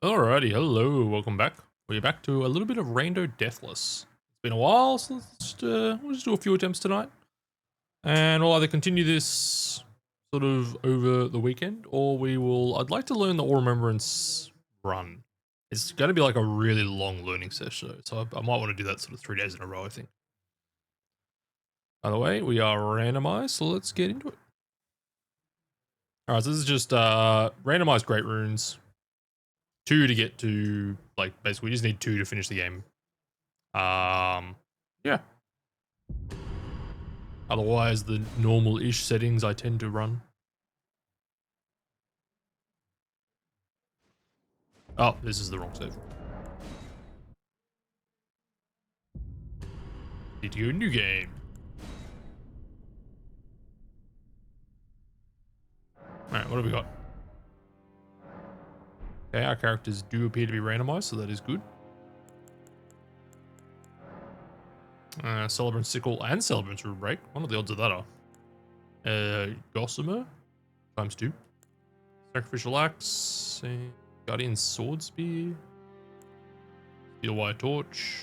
Alrighty, hello, welcome back. We're back to a little bit of Rando Deathless. It's been a while, so we'll just do a few attempts tonight. And we'll either continue this sort of over the weekend, or I'd like to learn the All Remembrance run. It's going to be like a really long learning session, so I might want to do that sort of 3 days in a row, I think. By the way, we are randomized, so let's get into it. Alright, so this is just randomized great runes. 2 to get to, like, basically we just need 2 to finish the game. Yeah. Otherwise, the normal-ish settings I tend to run. Oh, this is the wrong save. Need to go new game. Alright, what have we got? Okay, our characters do appear to be randomized, so that is good. Celebrant Sickle and Celebrant's Rule Break. What are the odds of that are? Gossamer times 2. Sacrificial Axe. Guardian Sword Spear. Steel Wire Torch.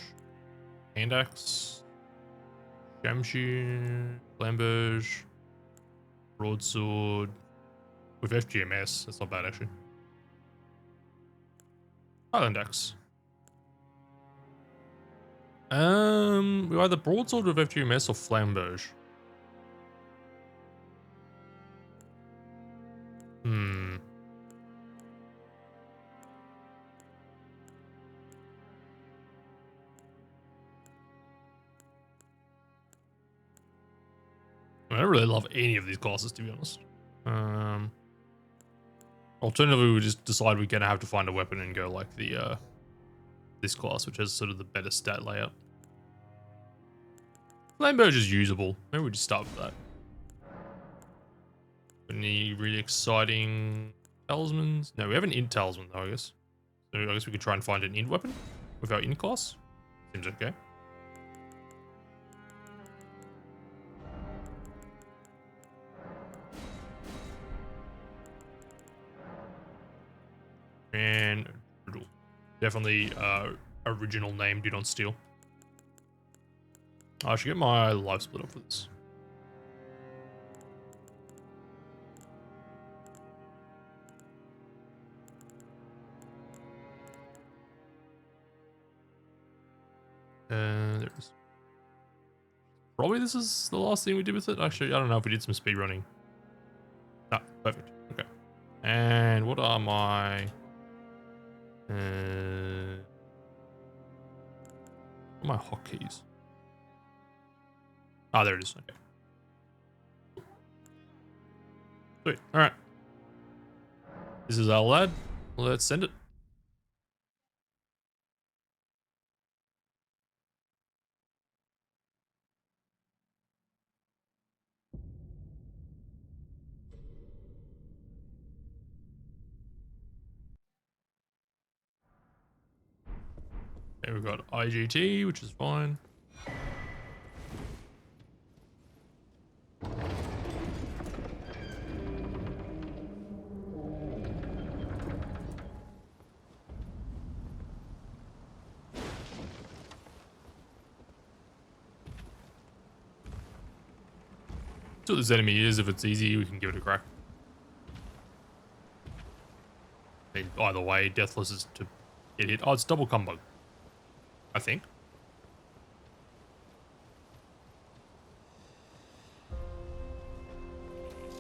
Hand Axe. Shamshin. Flamberge. Broadsword. With FGMS. That's not bad, actually. Island Axe. We either broadsword with FGMS or flamberge. I don't really love any of these classes, to be honest. Alternatively, we just decide we're gonna have to find a weapon and go like the this class, which has sort of the better stat layout. Flamberge is usable. Maybe we just start with that. Any really exciting talismans? No, we have an int talisman though, I guess. So I guess we could try and find an int weapon with our int class. Seems okay. And definitely original name, do not steal. I should get my life split up for this. There it is. Probably this is the last thing we did with it. Actually, I don't know if we did some speed running. Ah, perfect. Okay. And what are my hotkeys? Ah, there it is. Okay. Sweet. All right. This is our lad. Let's send it. Okay, we've got IGT, which is fine. See what this enemy is. If it's easy, we can give it a crack. I mean, either way, deathless is to get hit. Oh, it's double combo, I think.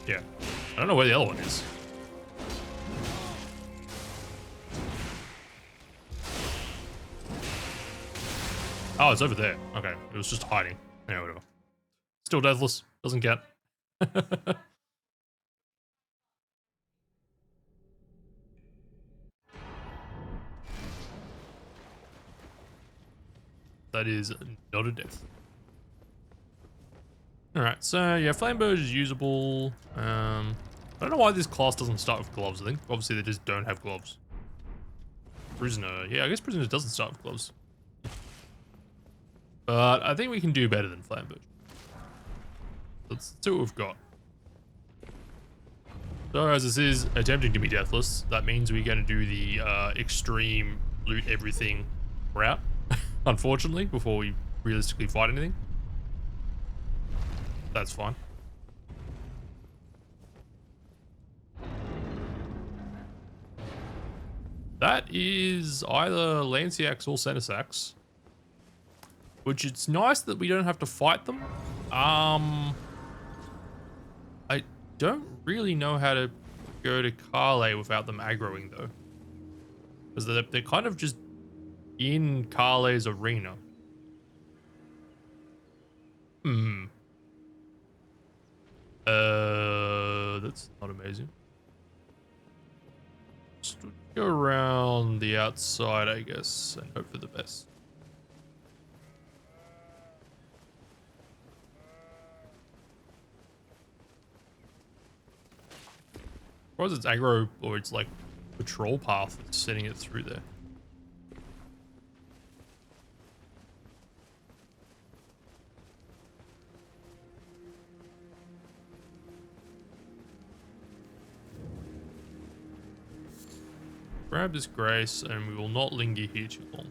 Yeah. I don't know where the other one is. Oh, it's over there. Okay. It was just hiding. Yeah, whatever. Still deathless. Doesn't count. That is not a death. Alright, so yeah, Flamberge is usable. I don't know why this class doesn't start with gloves. I think obviously they just don't have gloves. Prisoner. Yeah, I guess Prisoner doesn't start with gloves. But I think we can do better than Flamberge. Let's see what we've got. So as this is attempting to be deathless, that means we're going to do the extreme loot everything route, unfortunately, before we realistically fight anything. That's fine. That is either Lanciacs or Cenisacs, which it's nice that we don't have to fight them. I don't really know how to go to Carle without them aggroing though, because they're kind of just in Carle's arena. Hmm. That's not amazing. Just go around the outside, I guess, and hope for the best. Or it's aggro, or it's like patrol path that's sending it through there. Grab this grace, and we will not linger here too long.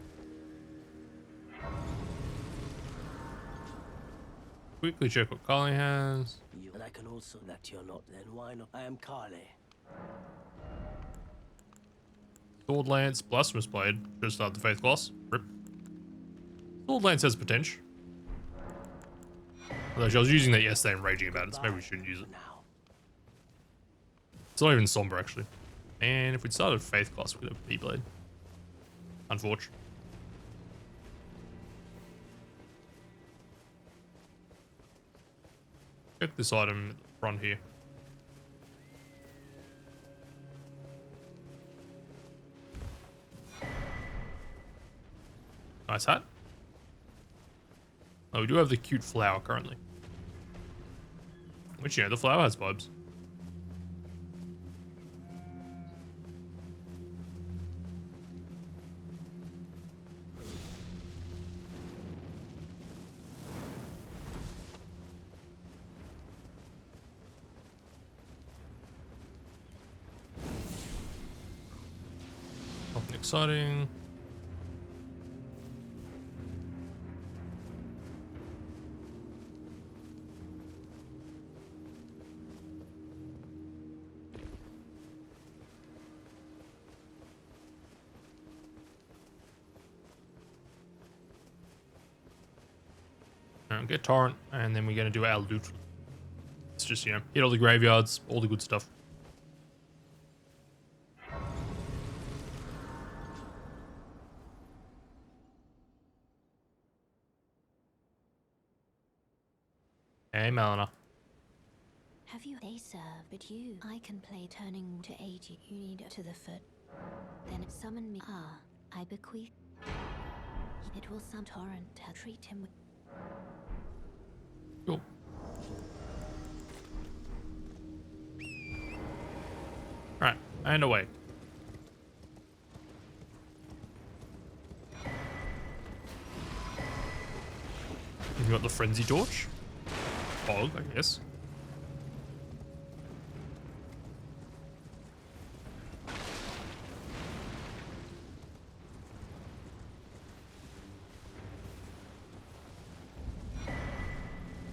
Quickly check what Carly has. And I can also that you're not. Then why not? I am Carly. Sword Lance, Blasphemous Blade. Just start the Faith Class. Rip. Sword Lance has potential. Although I was using that yesterday and raging about it, so maybe we shouldn't use it. It's not even somber, actually. And if we'd started Faith Class, we'd have B-Blade. Unfortunate. Check this item at the front here. Nice hat. Oh, we do have the cute flower currently. Which, yeah, the flower has vibes. Nothing exciting. Get Torrent, and then we're going to do our loot. It's just, you know, hit all the graveyards, all the good stuff. Hey, Melina. Have you? They serve, but you. I can play turning to 80. You need to the foot. Then summon me. Ah, I bequeath. It will some torrent. Treat him with. Cool. Alright, and away. You got the Frenzy Torch? Fog, I guess.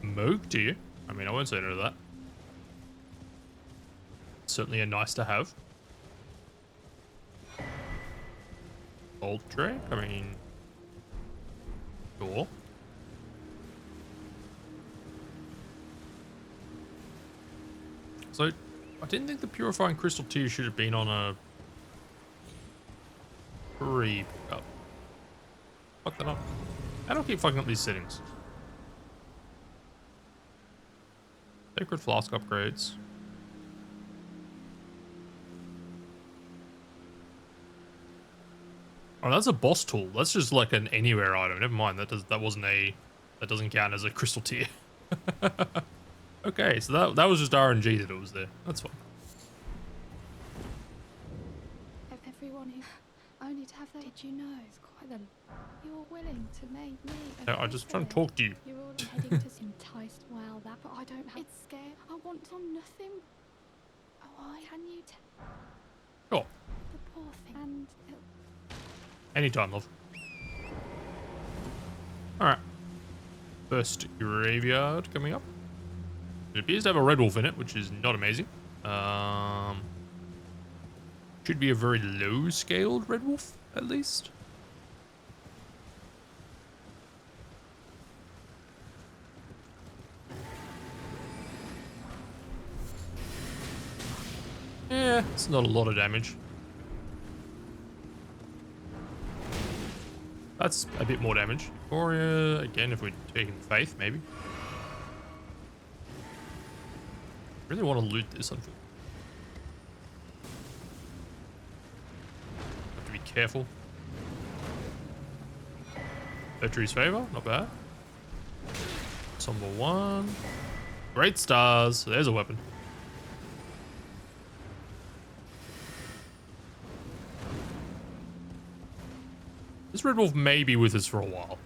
Moog, do you? I mean, I won't say no to that. Certainly a nice to have. Bolt Drake? I mean... Sure. So, I didn't think the Purifying Crystal tier should have been on a... pre-pickup. Fuck that up. How do I keep fucking up these settings? Sacred Flask upgrades. Oh, that's a boss tool. That's just like an anywhere item. Never mind. That doesn't count as a crystal tier. Okay, so that was just RNG that it was there. That's fine. Everyone who only to have that. Did you know? It's quite them. You're willing to make me. I'm just trying to talk to you. You're already heading to enticed. Well, that, but I don't have. It's scared. I want on nothing. Oh, Why can you Sure. the poor thing? And Anytime, love. Alright. First graveyard coming up. It appears to have a red wolf in it, which is not amazing. Should be a very low-scaled red wolf, at least. Yeah, it's not a lot of damage. That's a bit more damage. Or, again, if we're taking Faith, maybe. Really want to loot this, unfortunately. Have to be careful. Battery's favor, not bad. Somber 1. Great stars. There's a weapon. This red wolf may be with us for a while.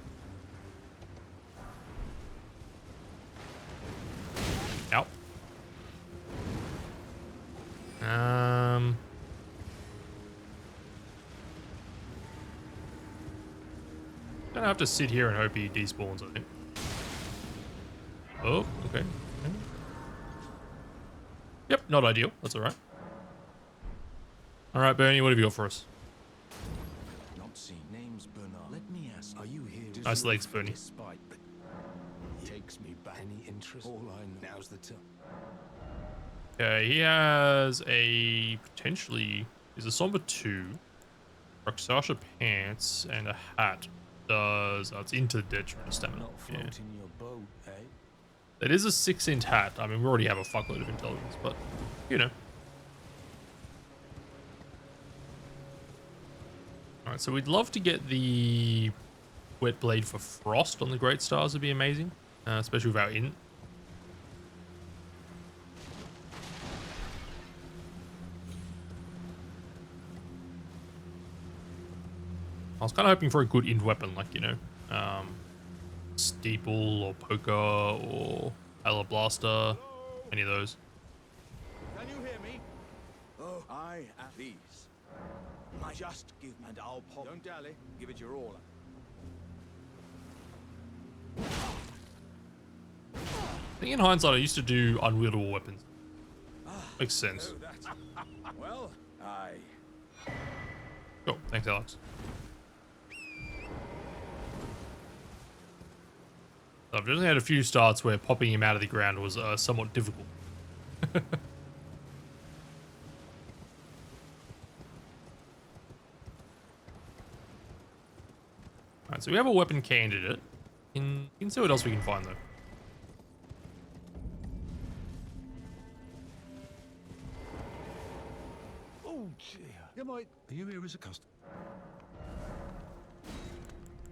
Ow. Gonna have to sit here and hope he despawns, I think. Oh, okay. Yep, not ideal. That's alright. Alright, Bernie, what have you got for us? Not seen. Name's Bernard. Let me ask. Are you here? Nice legs, Bernie. Despite the takes me back. Any interest? All I know. Now's the time. Okay, he has a potentially. He's a Somber 2, Raksasha pants, and a hat. It's into the detriment of stamina. Not Yeah. floating your boat, eh? It is a 6-inch hat. I mean, we already have a fuckload of intelligence, but you know. Alright, so we'd love to get the Wet Blade for Frost on the Great Stars. Would be amazing, especially with our int. I was kind of hoping for a good int weapon, like, you know, Steeple or Poker or Hella Blaster, any of those. Can you hear me? Oh, I am these. Just give me and I'll pop. Don't dally. Give it your all. I think in hindsight, I used to do unwieldable weapons. Makes sense. Oh, that's well, I. Cool. Thanks, Alex. I've just had a few starts where popping him out of the ground was somewhat difficult. Alright, so we have a weapon candidate. You can see what else we can find, though. Oh dear. You might. Are you here as a customer?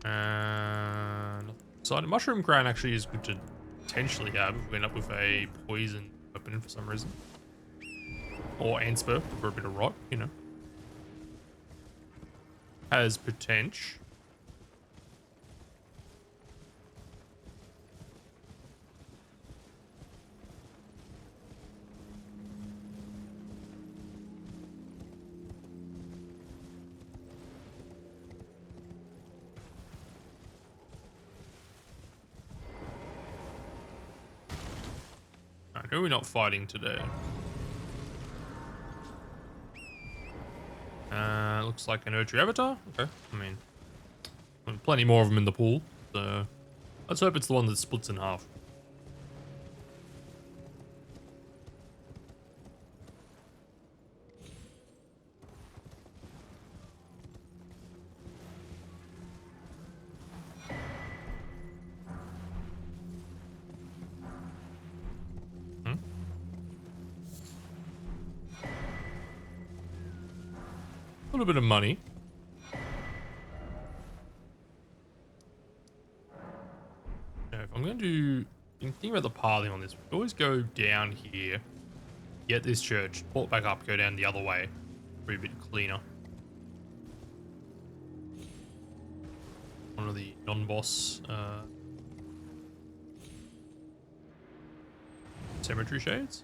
And so Mushroom Crown actually is good to potentially have if we end up with a poison weapon for some reason. Or Anspur for a bit of rot, you know. Has potential. Who are we not fighting today? Looks like an Erdtree Avatar. Okay, I mean, plenty more of them in the pool, so let's hope it's the one that splits in half. A little bit of money. Now, if I'm going to think about the pathing on this, we always go down here, get this church, port back up, go down the other way. Be a bit cleaner. One of the non-boss cemetery shades.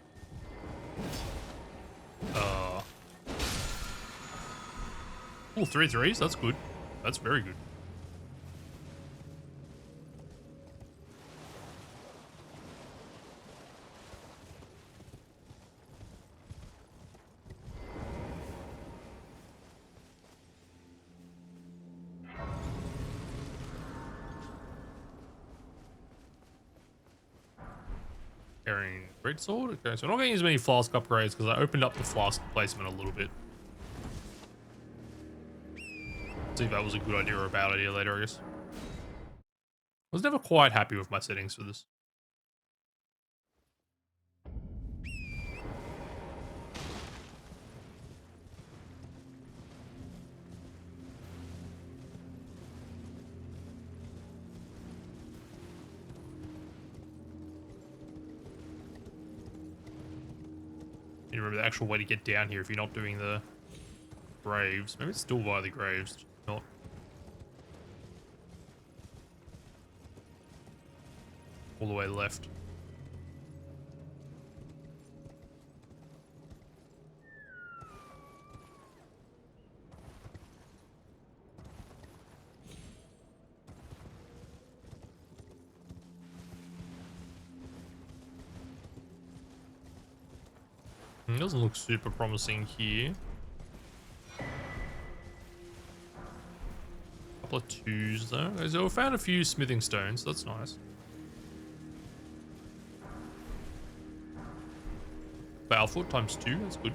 All 3 threes. That's good. That's very good. Carrying greatsword. Okay, so I'm not getting as many flask upgrades because I opened up the flask placement a little bit. See if that was a good idea or a bad idea later, I guess. I was never quite happy with my settings for this. You remember the actual way to get down here if you're not doing the graves. Maybe it's still via the graves, not. All the way left. It doesn't look super promising here. Couple of 2s though. Okay, so we found a few smithing stones. That's nice. Balfoot times 2. That's good.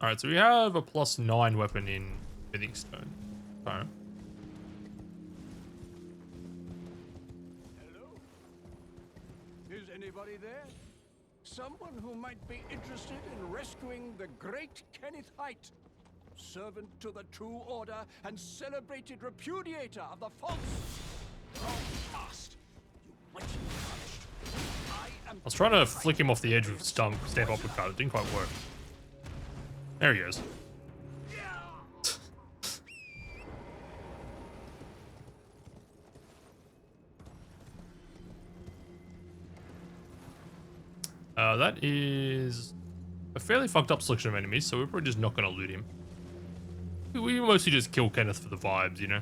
Alright, so we have a +9 weapon in smithing stone. Alright. Hello? Is anybody there? Someone who might be interested in rescuing the great Kenneth Height, servant to the true order and celebrated repudiator of the false. Past. You might be punished. I I was trying to flick him off the edge with stamp uppercut. It didn't quite work. There he goes. That is a fairly fucked up selection of enemies, so we're probably just not going to loot him. We mostly just kill Kenneth for the vibes, you know?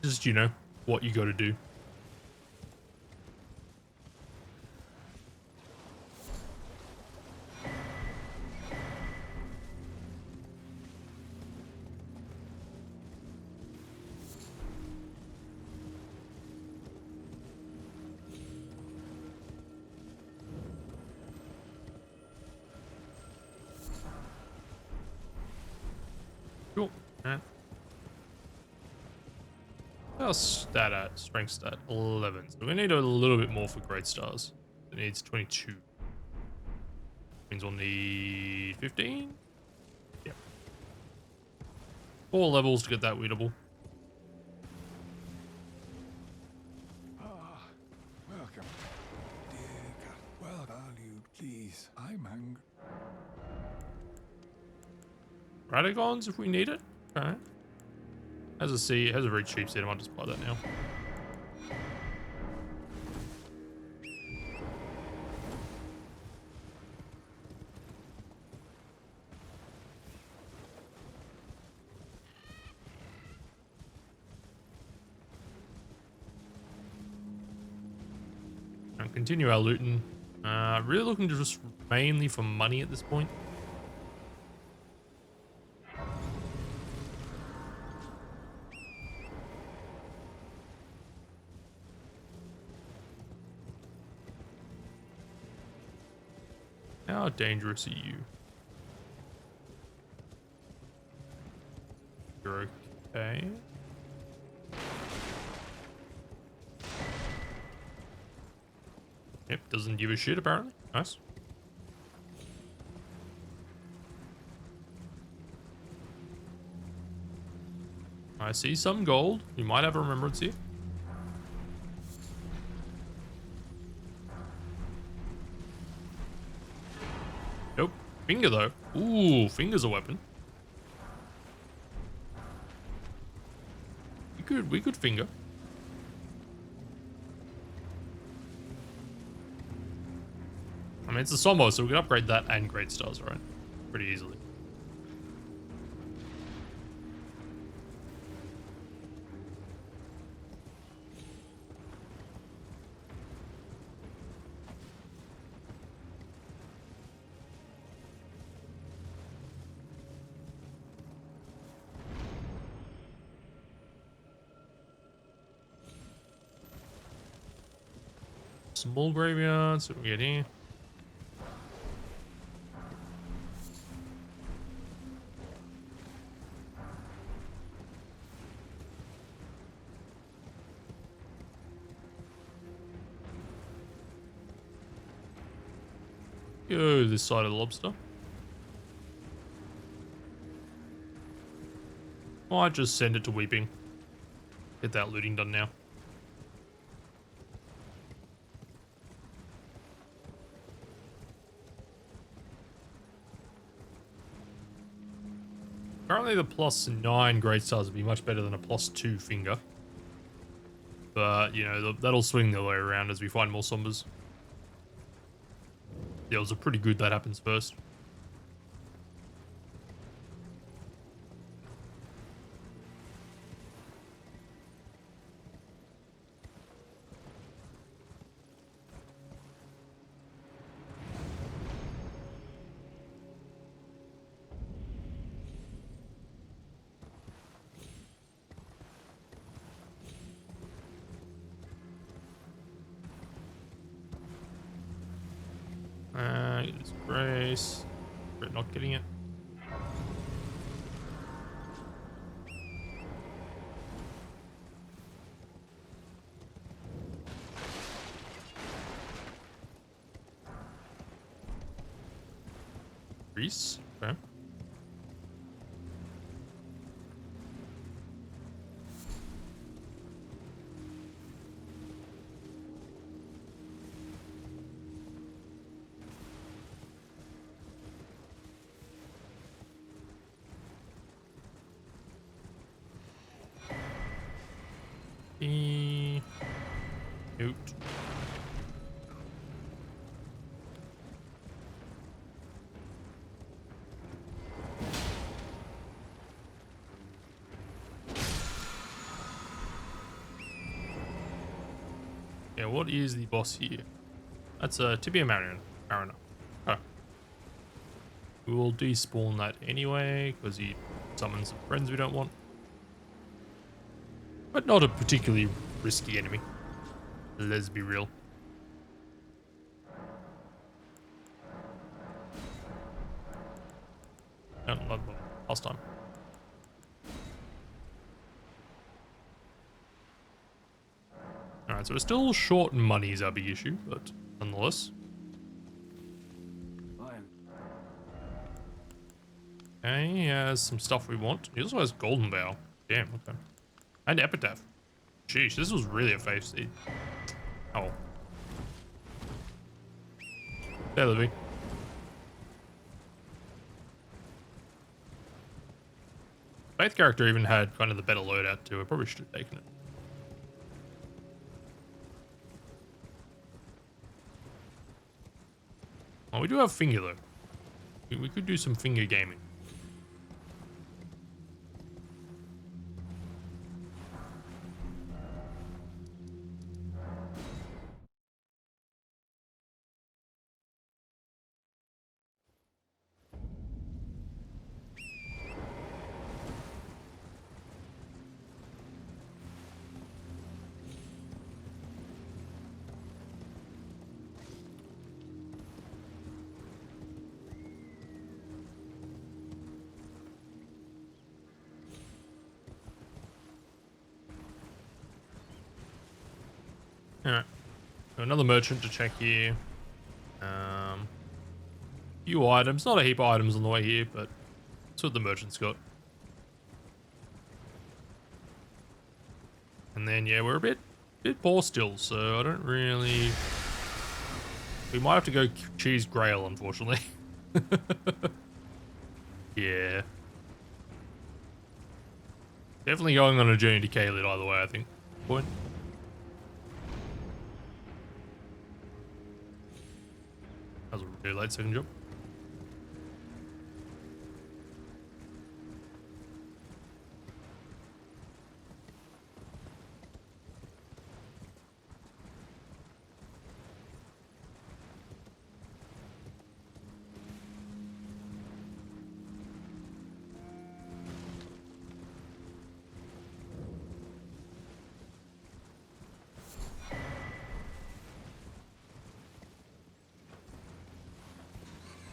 Just, you know, what you got to do. Cool. Alright. What's stat at? Strength stat 11. So we need a little bit more for great stars. It needs 22. Means we'll need 15. Yep. 4 levels to get that winnable. Welcome. Dear, well valued, please. I'm angry. Radagons if we need it. Okay. Has a very cheap set. I might just buy that now. And continue our looting. Really looking to just mainly for money at this point. How dangerous are you? You're okay. Yep, doesn't give a shit apparently. Nice. I see some gold. You might have a remembrance here. Nope. Finger though. Ooh, finger's a weapon. could finger. I mean, it's a Sombo, so we can upgrade that and Great Stars, right? Pretty easily. Small graveyards, what do we get here? Go this side of the lobster. Might just send it to Weeping. Get that looting done now. Currently the +9 Great Stars would be much better than a +2 finger. But, you know, that'll swing the way around as we find more Sombers. Yeah, it was a pretty good that happens first. It's Grace. We're not getting it. Grease. Okay. Note. Yeah, what is the boss here? That's a Tibia Mariner. Oh. We will despawn that anyway, because he summons some friends we don't want. But not a particularly risky enemy. Let's be real. Don't love them last time. Alright, so we're still short in money is our big issue, but nonetheless. Okay, he has some stuff we want. He also has Golden Bow. Damn, okay. And Epitaph. Sheesh, this was really a face seed. Oh. There, Livy. Faith character even had kind of the better loadout too. I probably should have taken it. Oh, we do have finger though. We could do some finger gaming. Alright. So another merchant to check here. Few items. Not a heap of items on the way here, but that's what the merchant's got. And then, yeah, we're a bit poor still, so I don't really... We might have to go cheese Grail, unfortunately. Yeah. Definitely going on a journey to Caelid either way, I think. Point. That was a really late second job.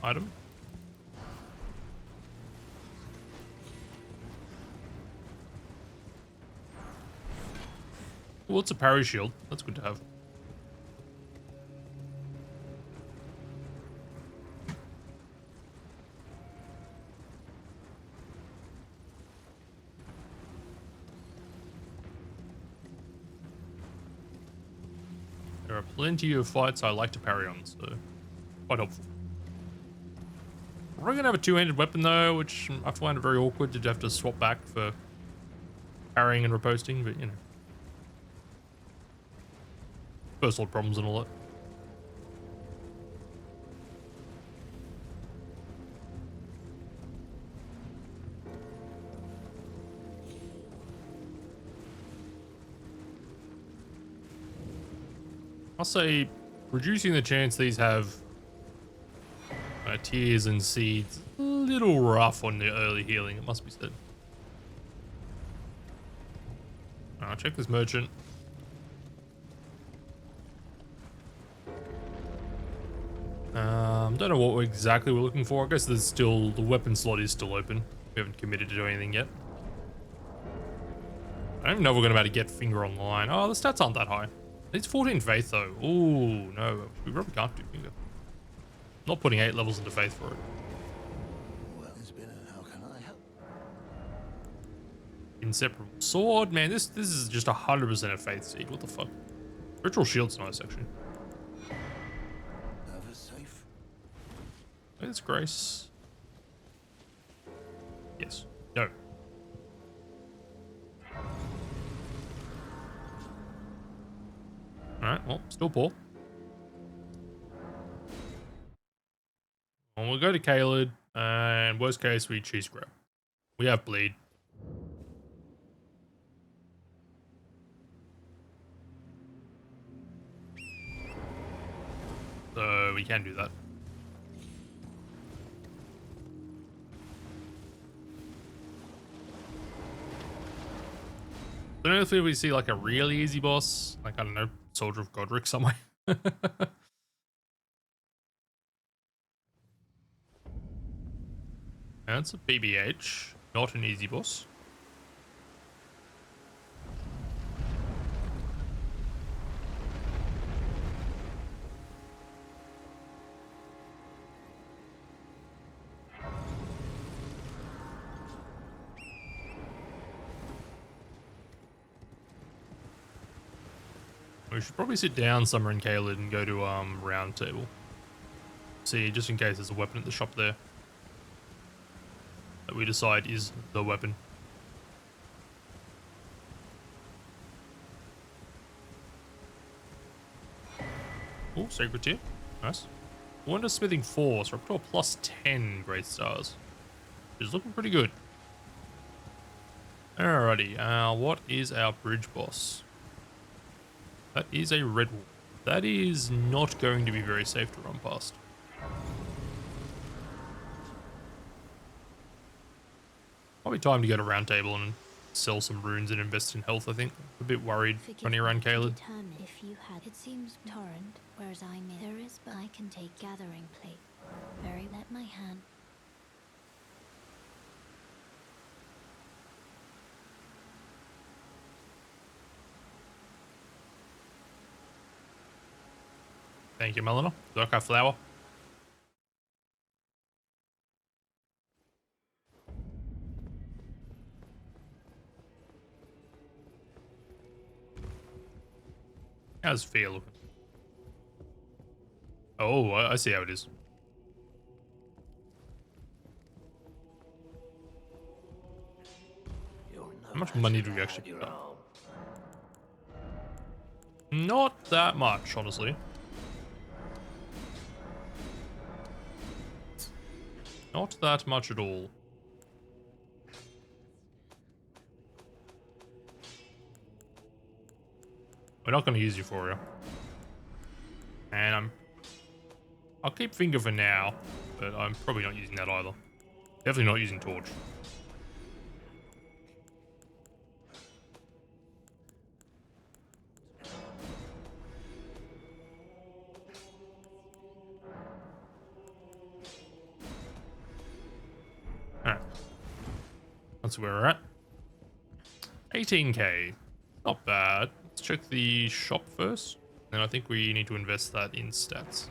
Item. Well, it's a parry shield. That's good to have. There are plenty of fights I like to parry on, so quite helpful. We're gonna have a two-handed weapon though, which I find it very awkward to have to swap back for parrying and riposting, but you know. First world problems and all that. I'll say reducing the chance these have tears and seeds a little rough on the early healing, it must be said. I'll check this merchant. Don't know what exactly we're looking for. I guess there's still, the weapon slot is still open. We haven't committed to do anything yet. I don't even know if we're gonna be able to get Finger online. Oh, the stats aren't that high. It's 14 Faith though. Ooh, no, we probably can't do Finger. Not putting 8 levels into Faith for it. Well, it's been a how can I help? Inseparable sword, man. This is just 100% a Faith seed. What the fuck? Ritual shield's nice actually. Have a safe. It's Grace. Yes. No. Alright, well, still poor. Well, we'll go to Caelid, and worst case, we choose Grab. We have Bleed. So, we can do that. I don't know if we see like a really easy boss, like I don't know, Soldier of Godric somewhere. That's a BBH, not an easy boss. We should probably sit down somewhere in Caelid and go to round table. See, just in case there's a weapon at the shop there that we decide is the weapon. Oh, Sacred Tier. Nice. Wonder Smithing 4, so we're up to a plus 10 Great Stars. Which is looking pretty good. Alrighty, what is our bridge boss? That is a red wolf. That is not going to be very safe to run past. Probably time to go to round table and sell some runes and invest in health, I think. A bit worried running around Caelid. If you had, it seems torrent, whereas I may. There is, but I can take gathering plate. Very let my hand. Thank you, Melina. Zerka flower. How's Fear looking? Oh, I see how it is. You're no How much money do we actually put up? Not that much, honestly. Not that much at all. We're not going to use Euphoria. And I'll keep Finger for now, but I'm probably not using that either. Definitely not using Torch. Alright. That's where we're at. 18k. Not bad. Let's check the shop first. Then I think we need to invest that in stats.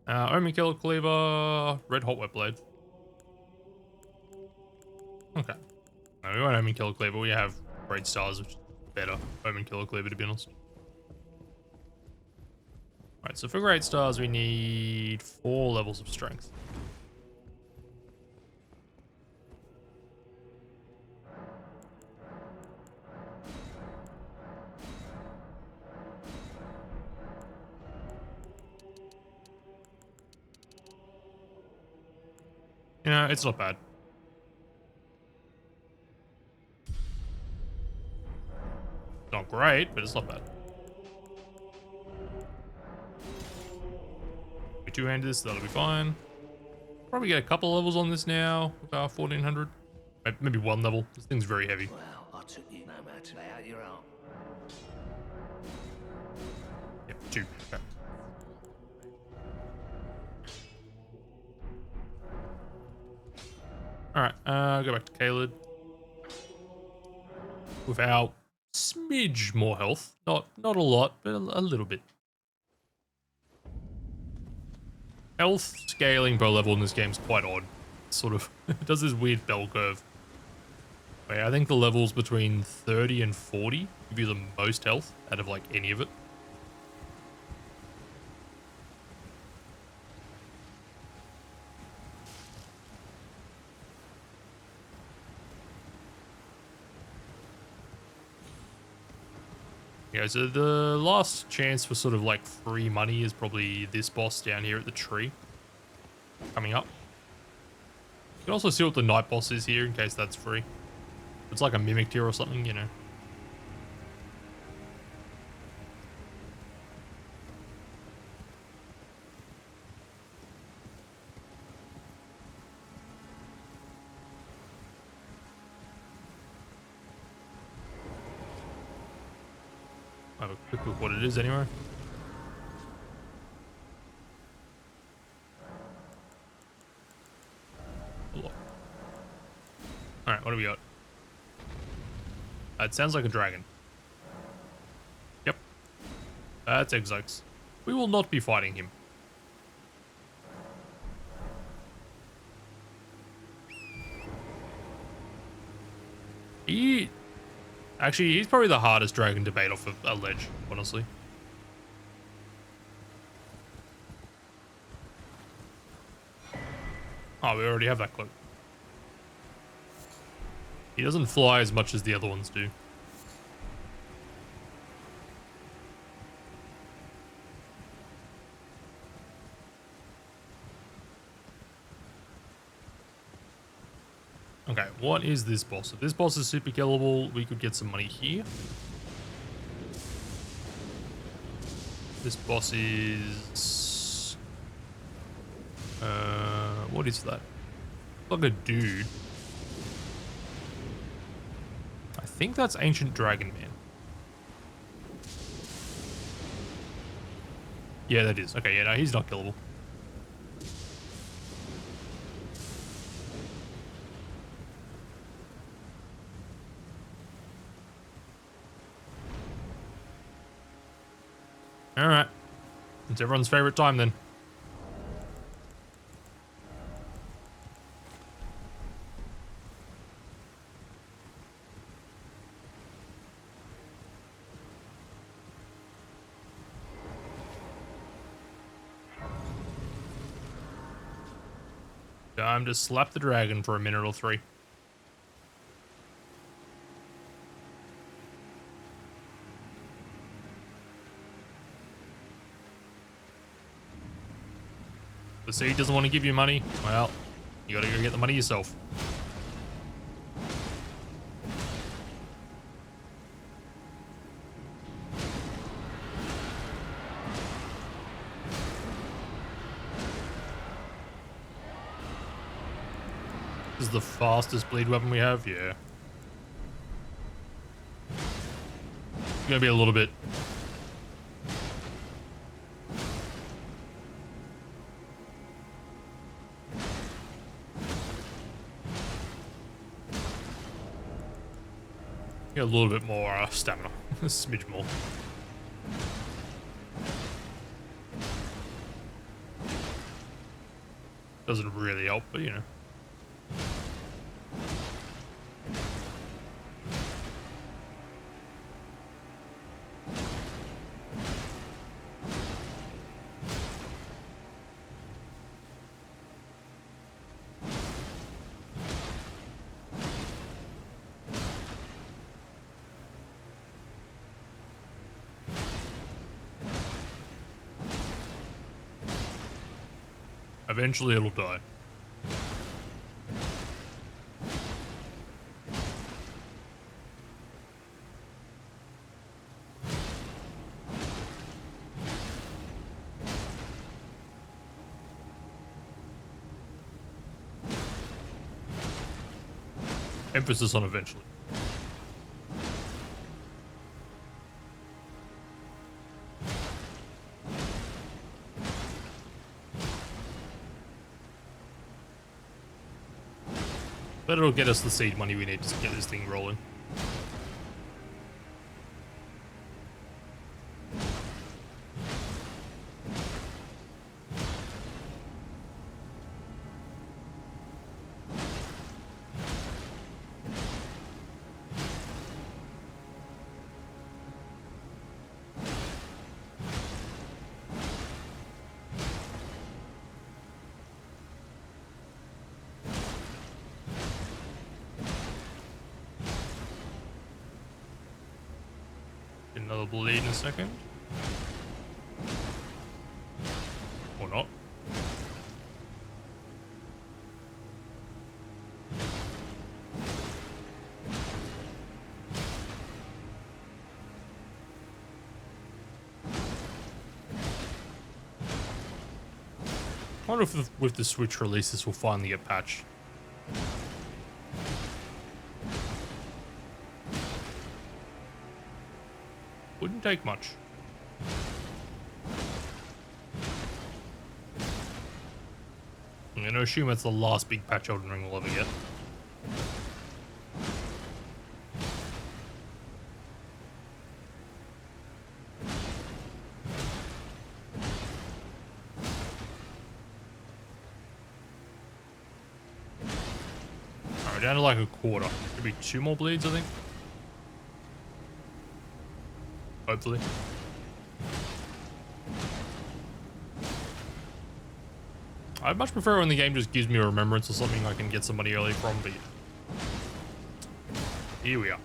Omen Killer Cleaver, Red Hot Wet Blade. Okay. No, we won't Omen Killer Cleaver. We have Great Stars, which is better. Omen Killer Cleaver, to be honest. Alright, so for Great Stars, we need 4 levels of strength. You know, it's not bad. Not great, but it's not bad. We two-hand this, that'll be fine. Probably get a couple levels on this now, about 1400. Maybe 1 level. This thing's very heavy. Well, I took you no matter. Lay out your arm. Yep, 2. Okay. Alright, go back to Caled. With our smidge more health. Not a lot, but a little bit. Health scaling per level in this game is quite odd. Sort of it does this weird bell curve. Wait, I think the levels between 30 and 40 give you the most health out of like any of it. Yeah, so the last chance for sort of like free money is probably this boss down here at the tree. Coming up. You can also see what the night boss is here in case that's free. It's like a mimic tier or something, you know. I'll have a quick look what it is anyway. Alright, what do we got? It sounds like a dragon. Yep. That's Exox. We will not be fighting him. Actually, he's probably the hardest dragon to bait off of a ledge, honestly. Oh, we already have that cloak. He doesn't fly as much as the other ones do. Okay, what is this boss? If this boss is super killable, we could get some money here. This boss is... what is that? Like a dude. I think that's Ancient Dragon Man. Yeah, that is. Okay, yeah, no, he's not killable. Alright. It's everyone's favorite time then. Time to slap the dragon for a minute or 3. The seed doesn't want to give you money. Well, you gotta go get the money yourself. This is the fastest bleed weapon we have, yeah. It's gonna be a little bit. Get a little bit more stamina, a smidge more. Doesn't really help, but you know. Eventually it'll die. Emphasis on eventually. But it'll get us the seed money we need to get this thing rolling. Another bleed in a second. Or not. I wonder if with the Switch release this will finally get patched. Wouldn't take much. I'm gonna assume it's the last big patch Elden Ring will ever get. Alright, down to like a quarter. Could be 2 more bleeds, I think. Hopefully. I'd much prefer when the game just gives me a remembrance or something I can get some money early from, but here we are.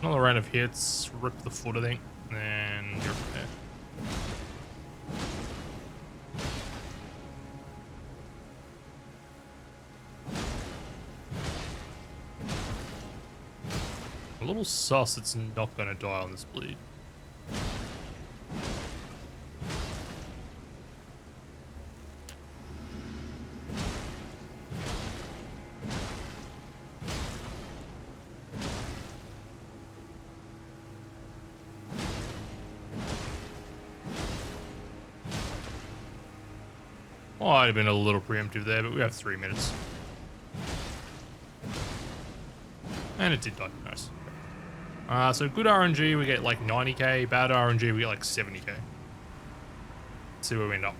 Another round of hits, rip the foot, I think, and you're there. A little sus, it's not going to die on this bleed. Oh, I'd have been a little preemptive there, but we have 3 minutes. And it did die. Nice. So good RNG, we get like 90k. Bad RNG, we get like 70k. Let's see where we end up.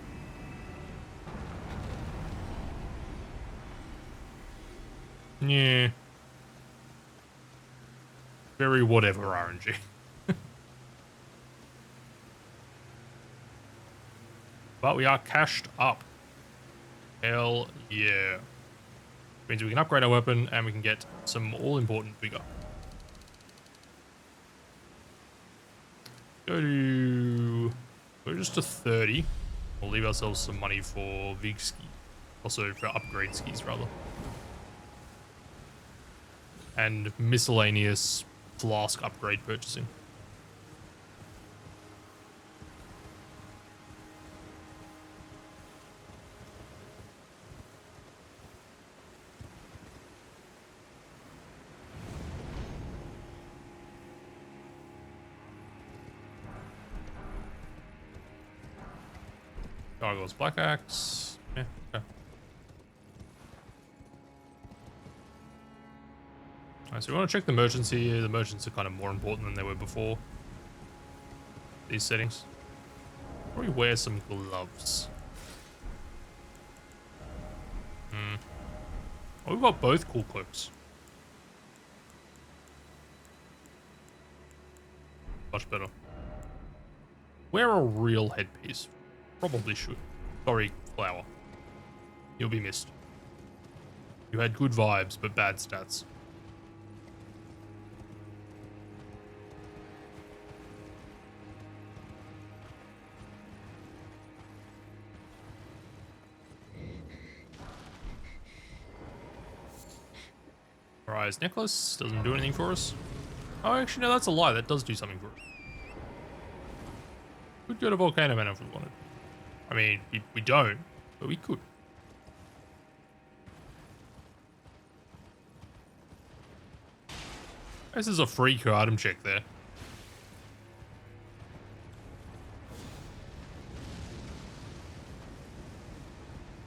Yeah. Very whatever RNG. But we are cashed up. Hell yeah. Means we can upgrade our weapon and we can get some all-important vigor. Go just to 30. We'll leave ourselves some money for Vig ski. Also for upgrade skis, rather. And miscellaneous flask upgrade purchasing. Gargoyle's Black Axe. Yeah, okay. Alright, so we want to check the merchants here. The merchants are kind of more important than they were before. These settings. Probably wear some gloves. Oh, we've got both cool cloaks. Much better. Wear a real headpiece. Probably should. Sorry, Flower. You'll be missed. You had good vibes, but bad stats. Rise necklace doesn't do anything for us. Oh, actually, no, that's a lie. That does do something for us. Could go to Volcano Man if we wanted. I mean, we don't, but we could. This is a free item check there.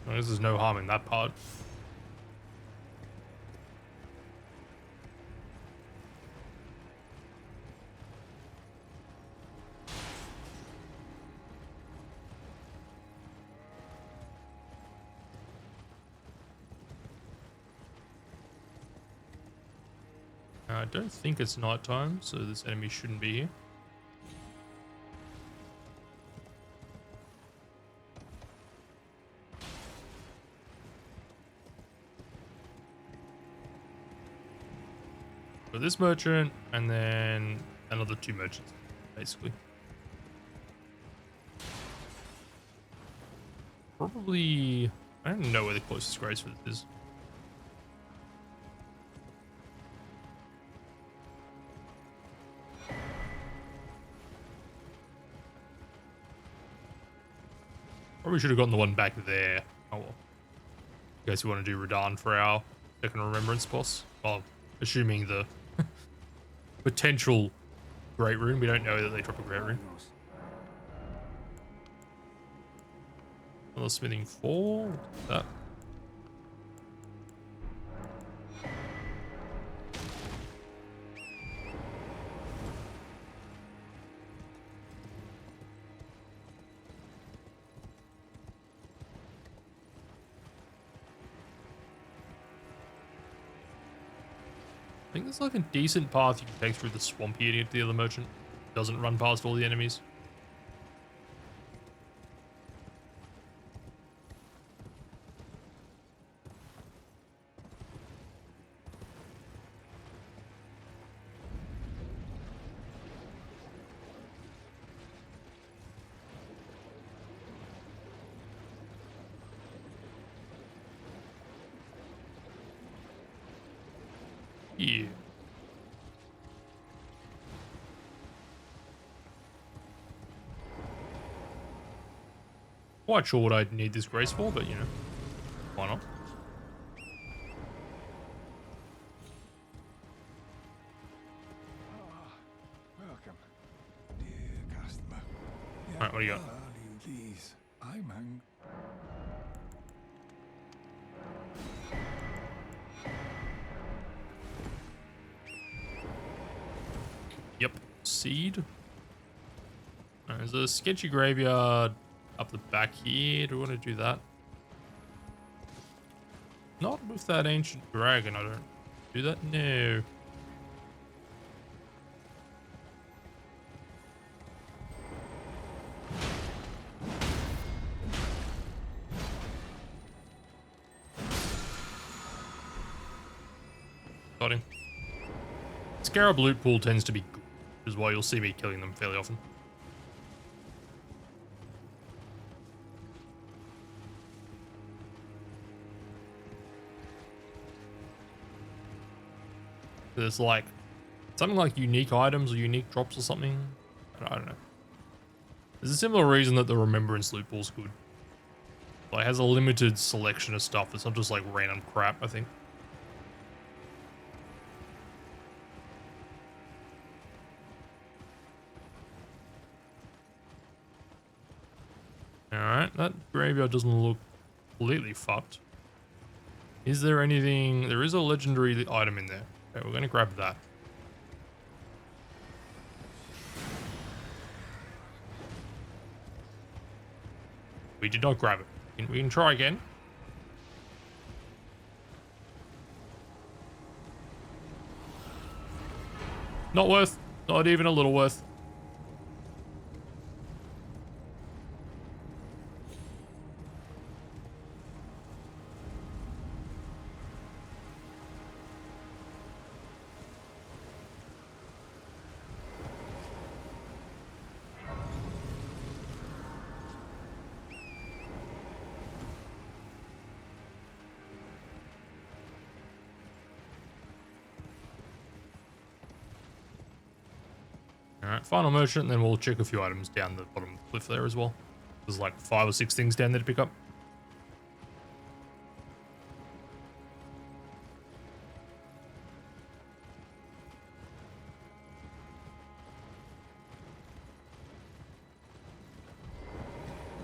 Well, there's no harm in that part. I don't think it's nighttime, so this enemy shouldn't be here. So this merchant, and then another 2 merchants, basically. Probably, I don't know where the closest grace for this is. Probably should have gotten the one back there. Oh well. I guess we want to do Radahn for our second remembrance boss. Well, assuming the potential Great Rune. We don't know that they drop a Great Rune. Another smithing 4. What's that? I think there's like a decent path you can take through the swamp here to get to the other merchant. Doesn't run past all the enemies. Yeah. Quite sure what I'd need this grace for, but you know, why not? Welcome, dear customer. Alright, what do you got? Please, I'm hungry. proceed. There's a sketchy graveyard up the back here. Do we want to do that? Not with that ancient dragon, I don't do that. No. Got him. Scarab loot pool tends to be good, which is why you'll see me killing them fairly often. There's like something like unique items or unique drops or something. I don't know. There's a similar reason that the Remembrance loot pool's good. Like, it has a limited selection of stuff. It's not just like random crap, I think. Alright, that graveyard doesn't look completely fucked. Is there anything... There is a legendary item in there. Okay, we're going to grab that. We did not grab it. We can try again. Not worth. Not even a little worth. Alright, final merchant, and then we'll check a few items down the bottom of the cliff there as well. There's like 5 or 6 things down there to pick up.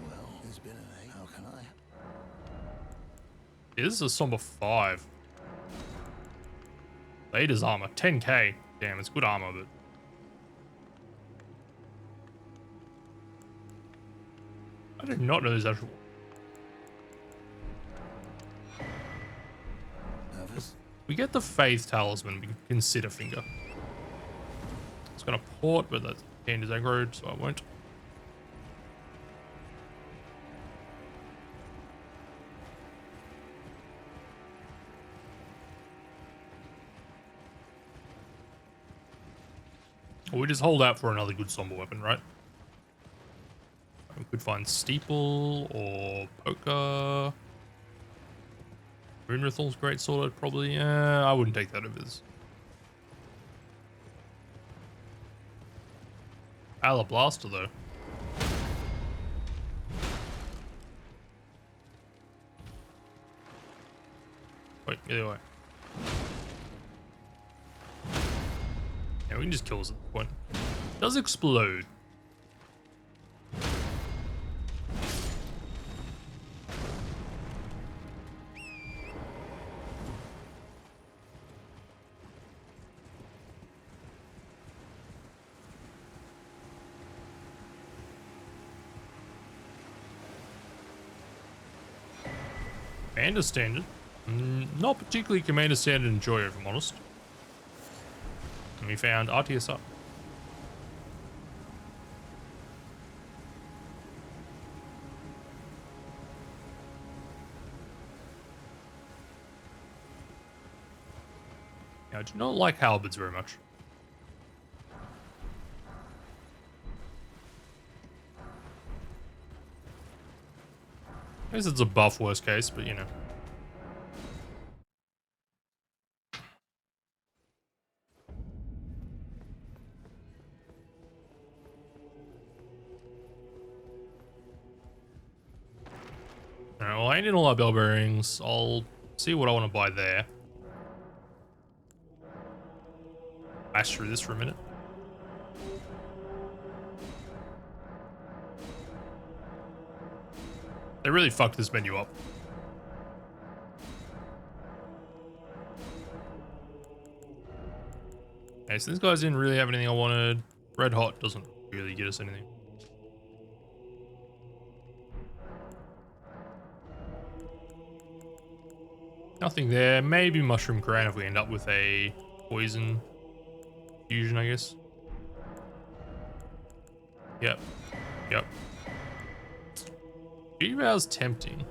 Well, there's been an egg. How can I? This is a somber 5. Vader's armor, 10k. Damn, it's good armor, but... I did not know there's actual... Nervous? We get the Faith Talisman, we can consider Finger. It's gonna port, but that hand is aggroed, so I won't. Or we just hold out for another good somber weapon, right? We could find Steeple or Poker. Runethal's great sword, probably. I wouldn't take that over this. Alablaster, though. Wait, either way. Yeah, we can just kill us at this point. It does explode. Commander Standard. Not particularly Commander Standard enjoyer, if I'm honest. And we found RTSR. Yeah, I do not like halberds very much. I guess it's a buff worst case, but you know. Alright, well I need all our bell bearings. I'll see what I want to buy there. Bash through this for a minute. They really fucked this menu up. Okay, so this guy didn't really have anything I wanted. Red hot doesn't really get us anything. Nothing there. Maybe mushroom crown if we end up with a poison fusion, I guess. Yep. Yep. G-Val's tempting.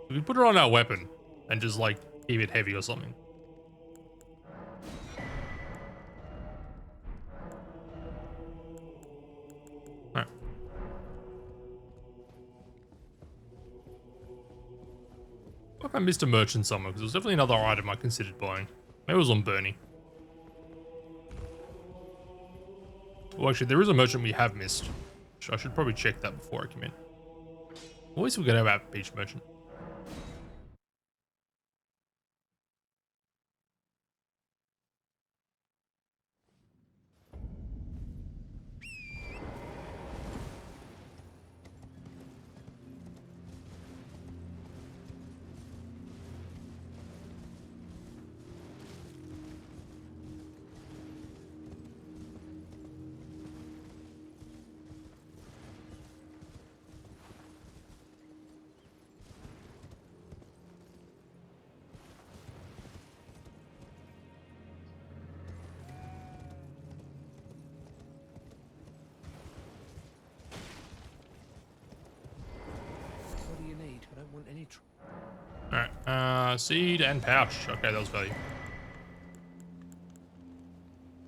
We could put it on our weapon and just like keep it heavy or something. Alright. Fuck, I missed a merchant somewhere because it was definitely another item I considered buying. Maybe it was on Bernie. Well, actually, there is a merchant we have missed. I should probably check that before I come in. Always forget about beach merchant. What do you need? I don't want any trouble. Alright, seed and pouch. Okay, that was value.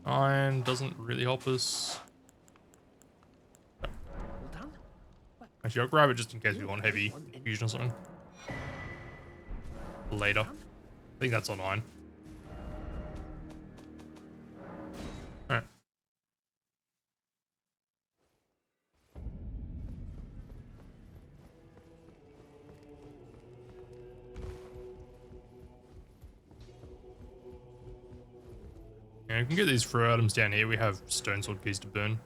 Iron doesn't really help us. All done? Actually, I'll grab it just in case we want heavy fusion or something. Later. I think that's on iron. Alright. Yeah, we can get these fruit items down here. We have stone sword keys to burn.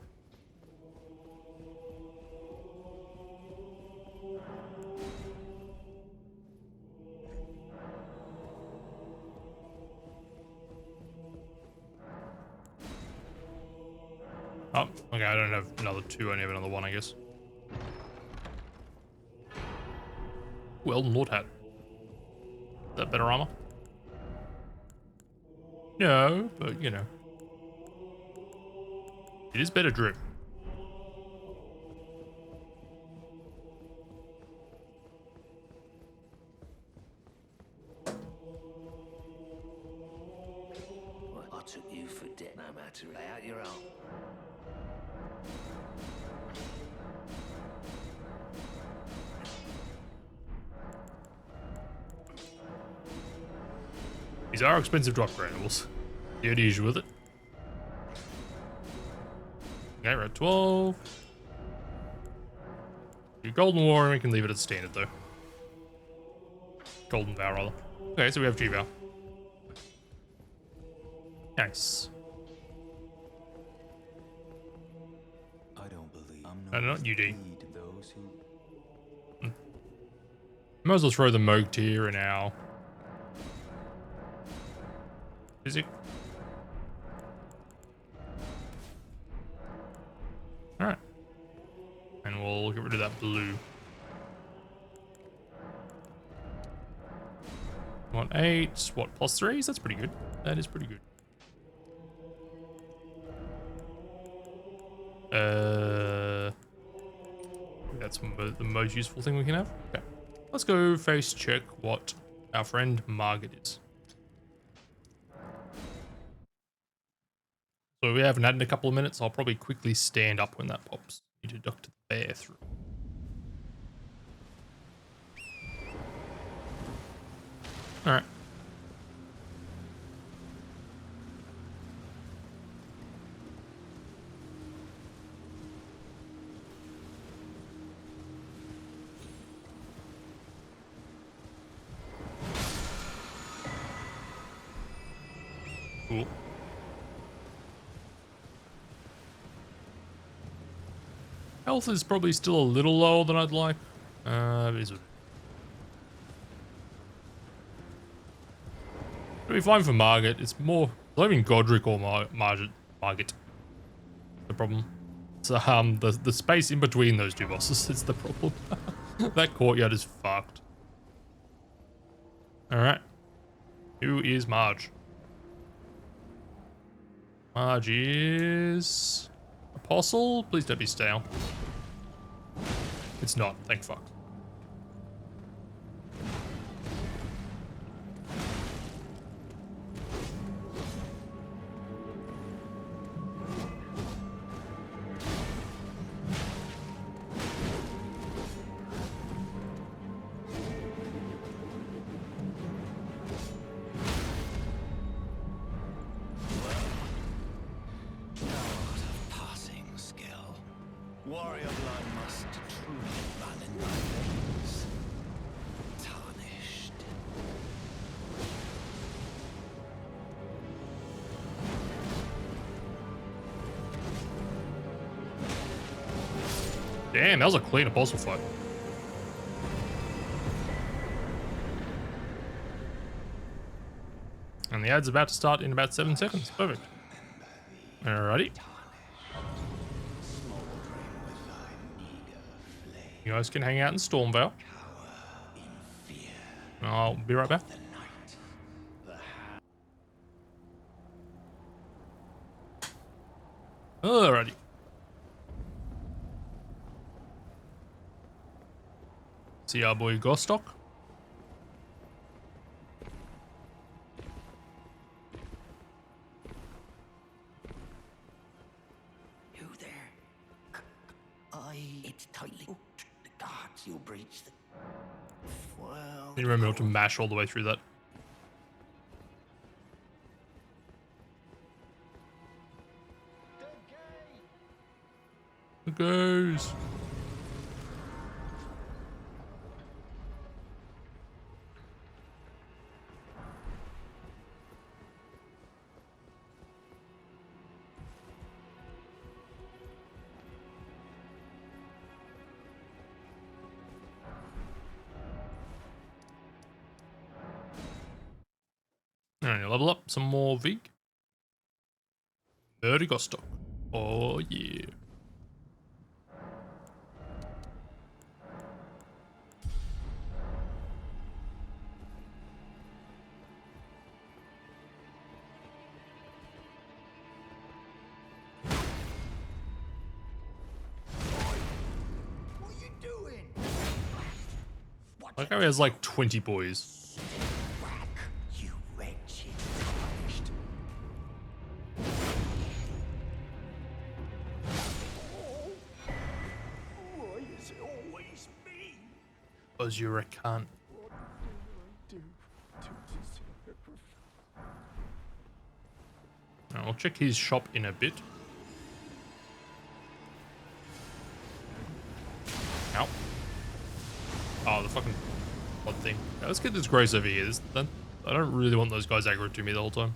Oh, okay, I don't have another two, I only have another one, I guess. Well, Lord hat. Is that better armor? No, but you know. It is better drip. Well, I took you for dead, no matter. Lay out your own. These are expensive drop granules. The only issue with it. Okay, we're at 12. Your golden war, we can leave it at standard though. Golden vow rather. Okay, so we have G-vow. Nice. I don't believe I'm No, not UD. lead those who Might as well throw the Moog tier in our physic. Alright. And we'll get rid of that blue. 1-8. What, plus 3s? That's pretty good. That is pretty good. That's the most useful thing we can have. Okay. Let's go face check what our friend Margaret is. So we haven't had in a couple of minutes. I'll probably quickly stand up when that pops. Need to duck to the bathroom. All right. Cool. Health is probably still a little lower than I'd like. It'll be fine for Margaret. It's more not even Godric or Margit. The problem. It's the space in between those two bosses is the problem. That courtyard is fucked. Alright. Who is Marge? Marge is... Apostle? Please don't be stale. It's not, thank fuck. Warrior blood must truly run in my veins. Tarnished. Damn, that was a clean apostle fight. And the ad's about to start in about 7 seconds. Perfect. Alrighty. You guys can hang out in Stormvale. I'll be right back. Alrighty. See our boy Gostock. You there? It's tightly. The guards, you breached the... Well... You remember not to mash all the way through that. It goes. Alright, level up some more Vig. Dirty Gostock. Oh yeah. What are you doing? Like how he has like 20 boys. Whack, you wretched tarnished. Why is it always me? Cause you're a cunt. What do I do to deserve? I'll check his shop in a bit. Ow. Oh, the fucking odd thing. Okay, let's get this Grace over here. I don't really want those guys aggro to me the whole time.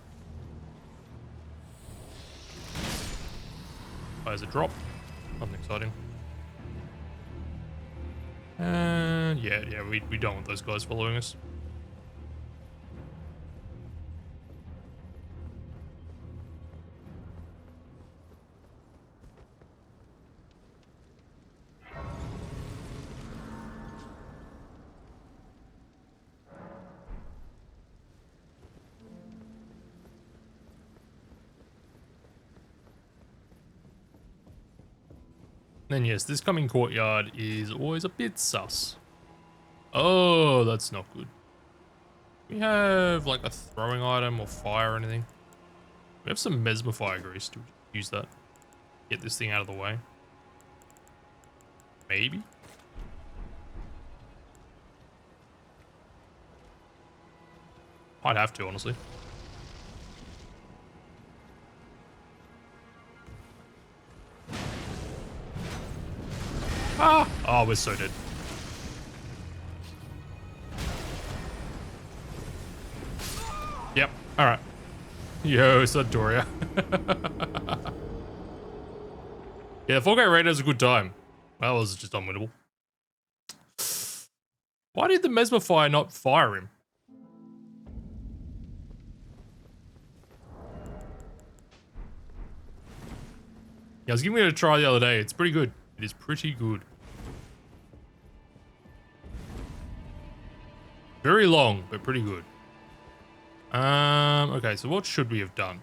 Oh, there's a drop. Nothing exciting. And yeah, we don't want those guys following us. Then yes, this coming courtyard is always a bit sus. Oh, that's not good. We have like a throwing item or fire or anything. We have some mesmer fire grease to use that. Get this thing out of the way. Maybe. I'd have to, honestly. Ah! Oh, we're so dead. Yep. Alright. Yo, Sadoria. Yeah, the 4K raid is a good time. That was just unwinnable. Why did the mesmer fire not fire him? Yeah, I was giving it a try the other day. It's pretty good. It is pretty good. Very long, but pretty good. Okay, so what should we have done?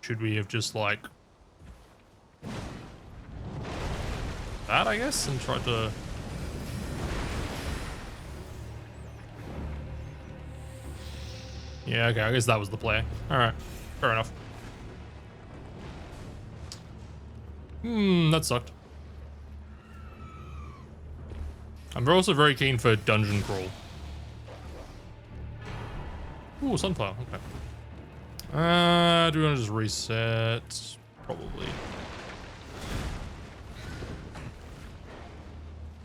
Should we have just like that, I guess, and tried to... Yeah, okay, I guess that was the play. Alright, fair enough. That sucked. I'm also very keen for dungeon crawl. Ooh, sunflower, okay. Do we want to just reset? Probably.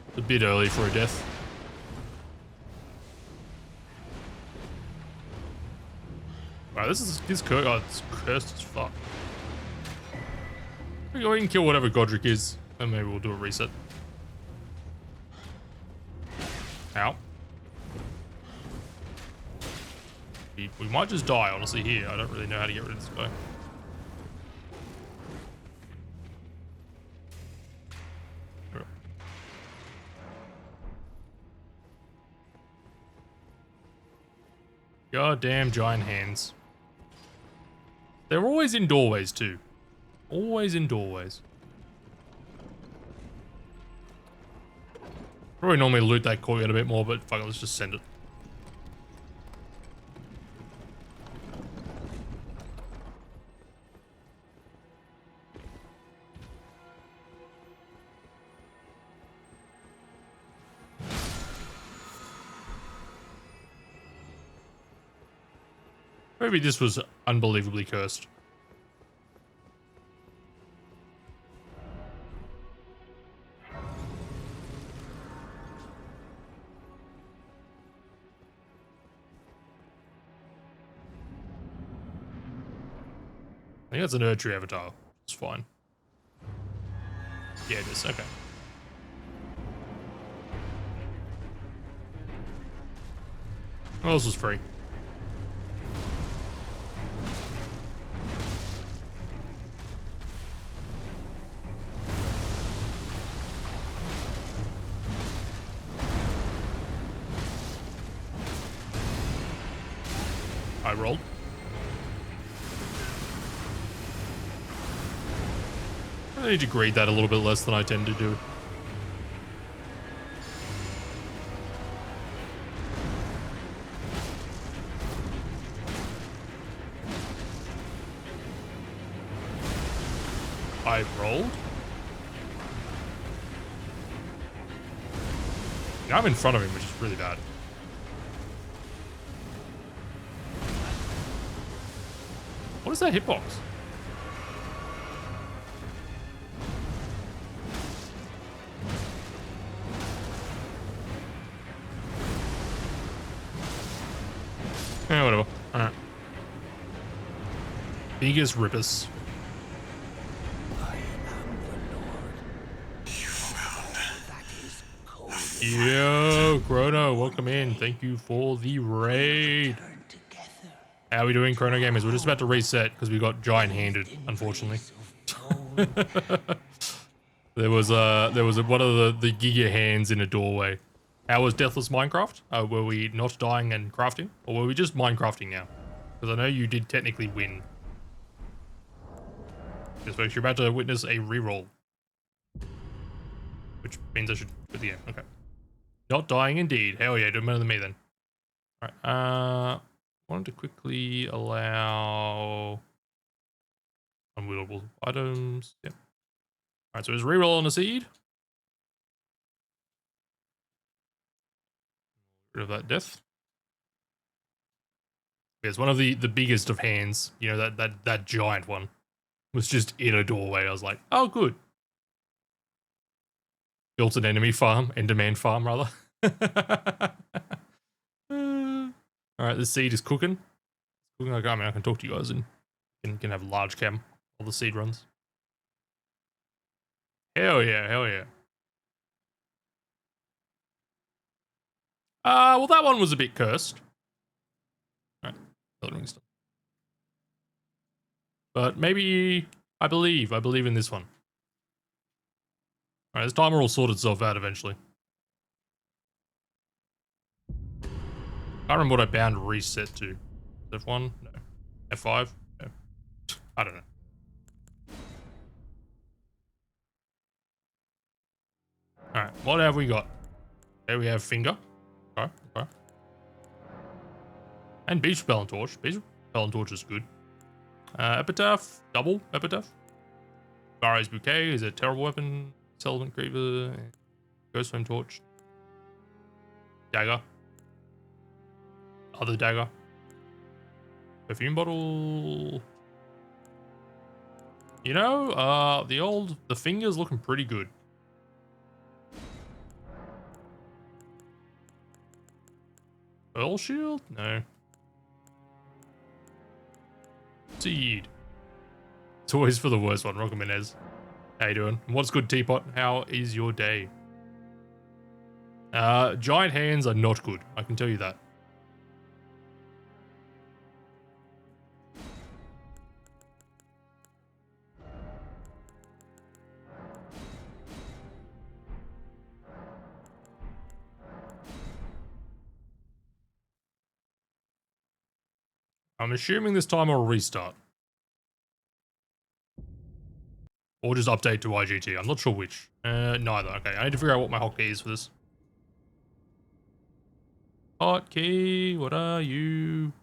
It's a bit early for a death. Wow, this curse. Oh, it's cursed as fuck. We go ahead and kill whatever Godric is, and maybe we'll do a reset. Ow. We might just die, honestly, here. I don't really know how to get rid of this guy. Goddamn giant hands. They're always in doorways, too. Always in doorways. Probably normally loot that courtyard a bit more, but fuck it, let's just send it. Maybe this was unbelievably cursed. I think that's an Erdtree avatar. It's fine. Yeah, it is. Okay. What else was free? I rolled. I need to grade that a little bit less than I tend to do. I rolled. Yeah, I'm in front of him, which is really bad. What is that hitbox? Yeah, whatever. Alright. Biggest rippers. Yo, Chrono, welcome in. Thank you for the raid. How are we doing, Chrono Gamers? We're just about to reset because we got giant-handed, unfortunately. There was one of the Giga hands in a doorway. How was Deathless Minecraft? Were we not dying and crafting? Or were we just Minecrafting now? Because I know you did technically win. Yes, folks, you're about to witness a reroll. Which means I should quit the game. Okay. Not dying indeed. Hell yeah, doing better than me then. Alright, wanted to quickly allow unwieldable items. Yeah. Alright, so it's reroll on a seed. Rid of that death. It's one of the biggest of hands. You know, that giant one was just in a doorway. I was like, oh, good. Built an enemy farm, Enderman farm, rather. Alright, the seed is cooking. I mean, I can talk to you guys and can have large cam while the seed runs. Hell yeah, hell yeah. Well, that one was a bit cursed. Alright, Elden Ring stuff. But maybe I believe in this one. Alright, this timer will sort itself out eventually. Can't remember what I bound reset to. F1? No. F5? No. I don't know. Alright, what have we got? There we have finger. Okay, okay. And beach repel and torch. Beach repel and torch is good. Epitaph, double epitaph. Barrow's bouquet is a terrible weapon. Settlement creeper. Ghost flame torch. Dagger. Other dagger. Perfume bottle. You know, the finger's looking pretty good. Pearl shield? No. Seed. It's always for the worst one, Rocket Menez. How you doing? What's good, Teapot? How is your day? Giant hands are not good. I can tell you that. I'm assuming this time will restart. Or just update to IGT. I'm not sure which. Neither. Okay, I need to figure out what my hotkey is for this. Hotkey, what are you?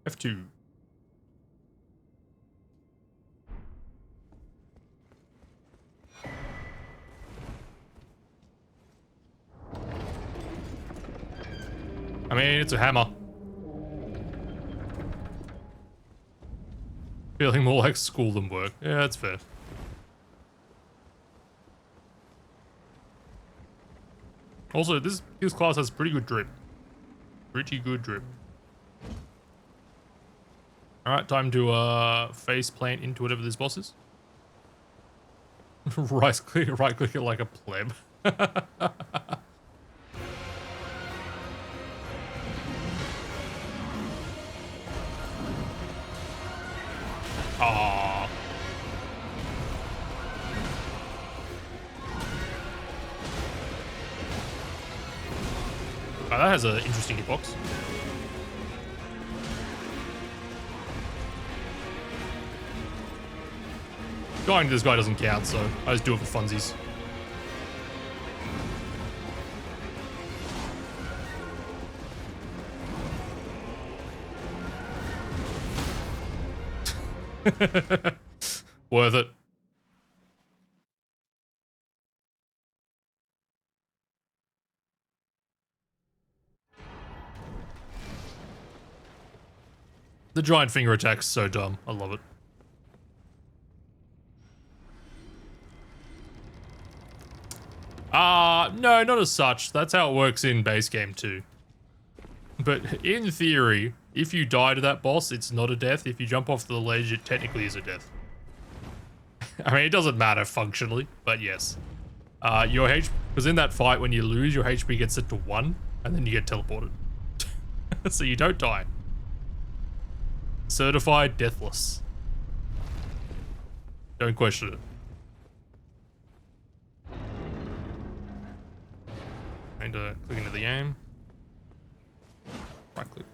F2. I mean, it's a hammer. Feeling more like school than work. Yeah, that's fair. Also, this class has pretty good drip. Pretty good drip. Alright, time to face plant into whatever this boss is. right click it like a pleb. Aww. Oh, that has an interesting hitbox. Going to this guy doesn't count, so I just do it for funsies. Worth it. The giant finger attack's so dumb. I love it. No, not as such. That's how it works in base game too. But in theory, if you die to that boss, it's not a death. If you jump off the ledge, it technically is a death. I mean, it doesn't matter functionally, but yes. Your HP, because in that fight, when you lose, your HP gets set to 1, and then you get teleported. So you don't die. Certified deathless. Don't question it. I need to click into the game. Right click.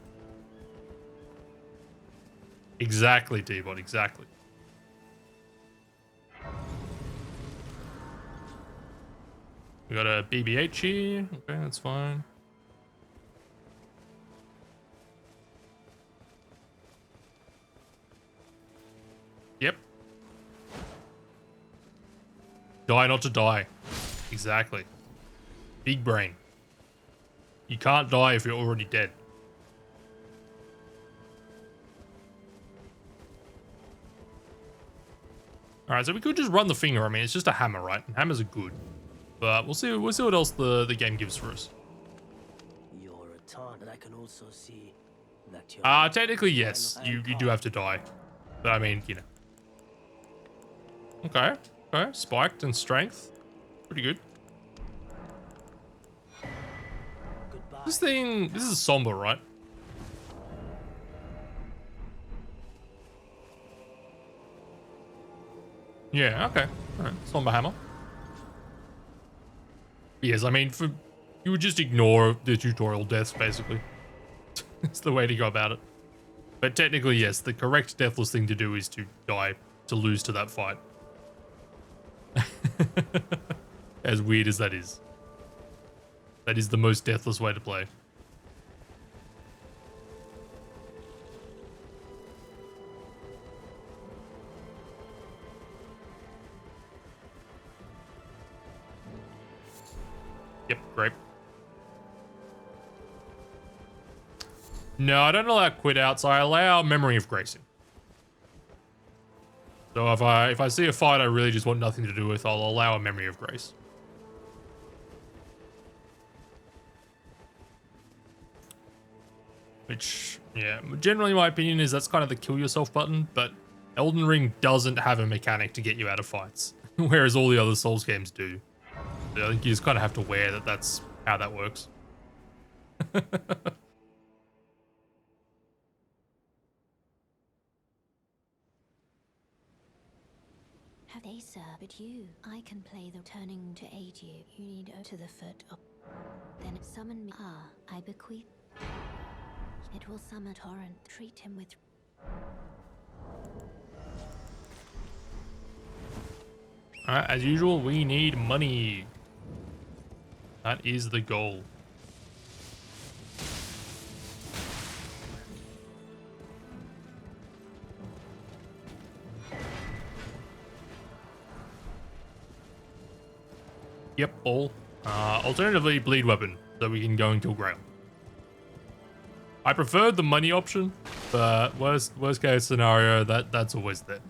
Exactly, T-Bot, exactly. We got a BB-8 here. Okay, that's fine. Yep. Die not to die. Exactly. Big brain. You can't die if you're already dead. Alright, so we could just run the finger. I mean, it's just a hammer, right? And hammers are good. But we'll see what else the game gives for us. You're a taunt, and I can also see that you're Technically, yes. You do have to die. But I mean, you know. Okay. Okay. Spiked and strength. Pretty good. goodbye. This is somber, right? Yeah, okay. Alright, Somber Hammer. Yes, I mean, you would just ignore the tutorial deaths, basically. It's the way to go about it. But technically, yes, the correct deathless thing to do is to die, to lose to that fight. As weird as that is. That is the most deathless way to play. Yep, great. No, I don't allow quit outs. I allow memory of gracing. So if I see a fight I really just want nothing to do with, I'll allow a memory of grace. Which, yeah, generally my opinion is that's kind of the kill yourself button, but Elden Ring doesn't have a mechanic to get you out of fights, whereas all the other Souls games do. So I think you just kind of have to wear that that's how that works. Have they served you? I can play the turning to aid you. You need to the foot up. Then summon me. Ah, I bequeath. It will summon torrent. Treat him with. Alright, as usual, we need money. That is the goal. Yep, all. Alternatively, bleed weapon, so we can go and kill Grail. I preferred the money option, but worst case scenario, that's always there.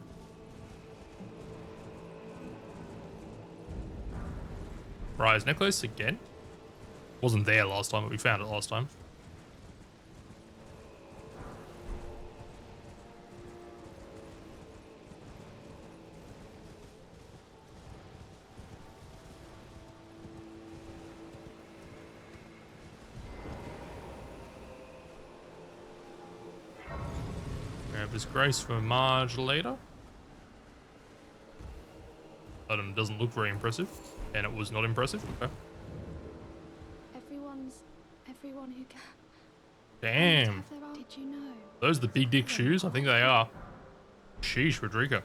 Rise necklace again. Wasn't there last time, but we found it last time. Grab this grace for Marge later. Item doesn't look very impressive, and it was not impressive. Okay. Everyone who can. Damn. Did you know? Those are the big dick shoes? I think they are. Sheesh, Rodrigo.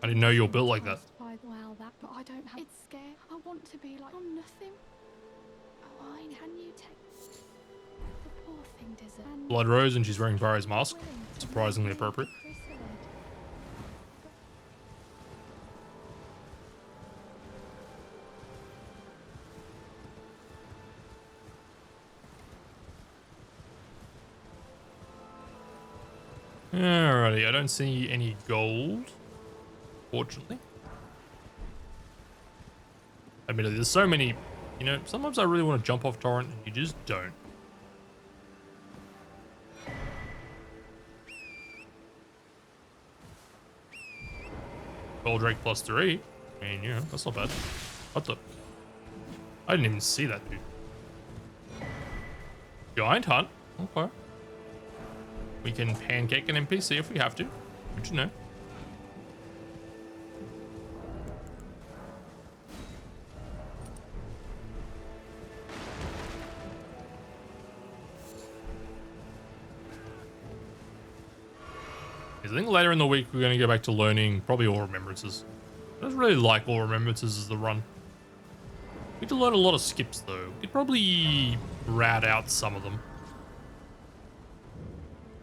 I didn't know you were built like that. Well, but I don't have. It's scary. I want to be like on nothing. Oh, can you take the poor thing deserves Blood Rose, and she's wearing Barry's mask. Surprisingly appropriate. Alrighty, I don't see any gold, fortunately. Admittedly, there's so many, you know, sometimes I really want to jump off torrent and you just don't. Goldrake +3. I mean, yeah, that's not bad. What the? I didn't even see that, dude. Giant Hunt. Okay. We can pancake an NPC if we have to. Good to know. I think later in the week we're going to go back to learning probably All Remembrances. I don't really like All Remembrances as the run. We need to learn a lot of skips though. We could probably rat out some of them.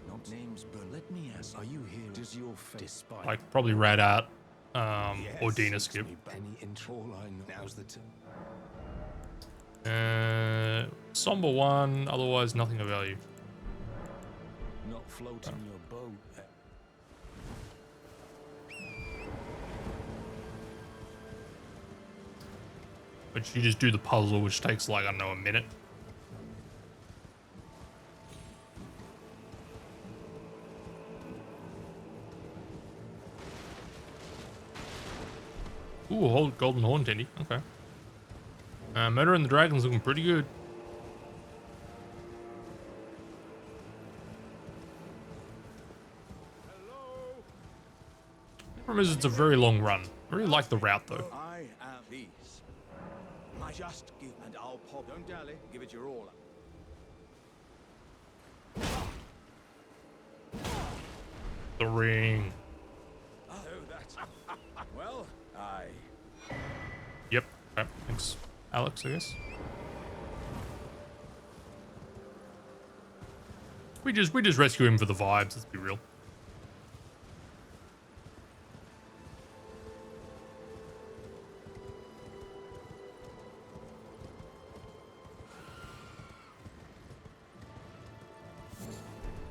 Not names, but let me ask, are you here? Does your face Like probably rat out yes, Ordina skip. Any intro, all I know. Now's the time. Somber one, otherwise nothing of value. Not floating your boat. But you just do the puzzle, which takes like, I don't know, a minute. Ooh, whole golden horn tendy. Okay. Murder and the Dragon's looking pretty good. Problem is, it's a very long run. I really like the route though. I am these. My just give and I'll pop. Don't dally. Give it your all. The ring. Oh, that's well. I. Yep. Okay. Thanks, Alex. I guess. We just rescue him for the vibes. Let's be real.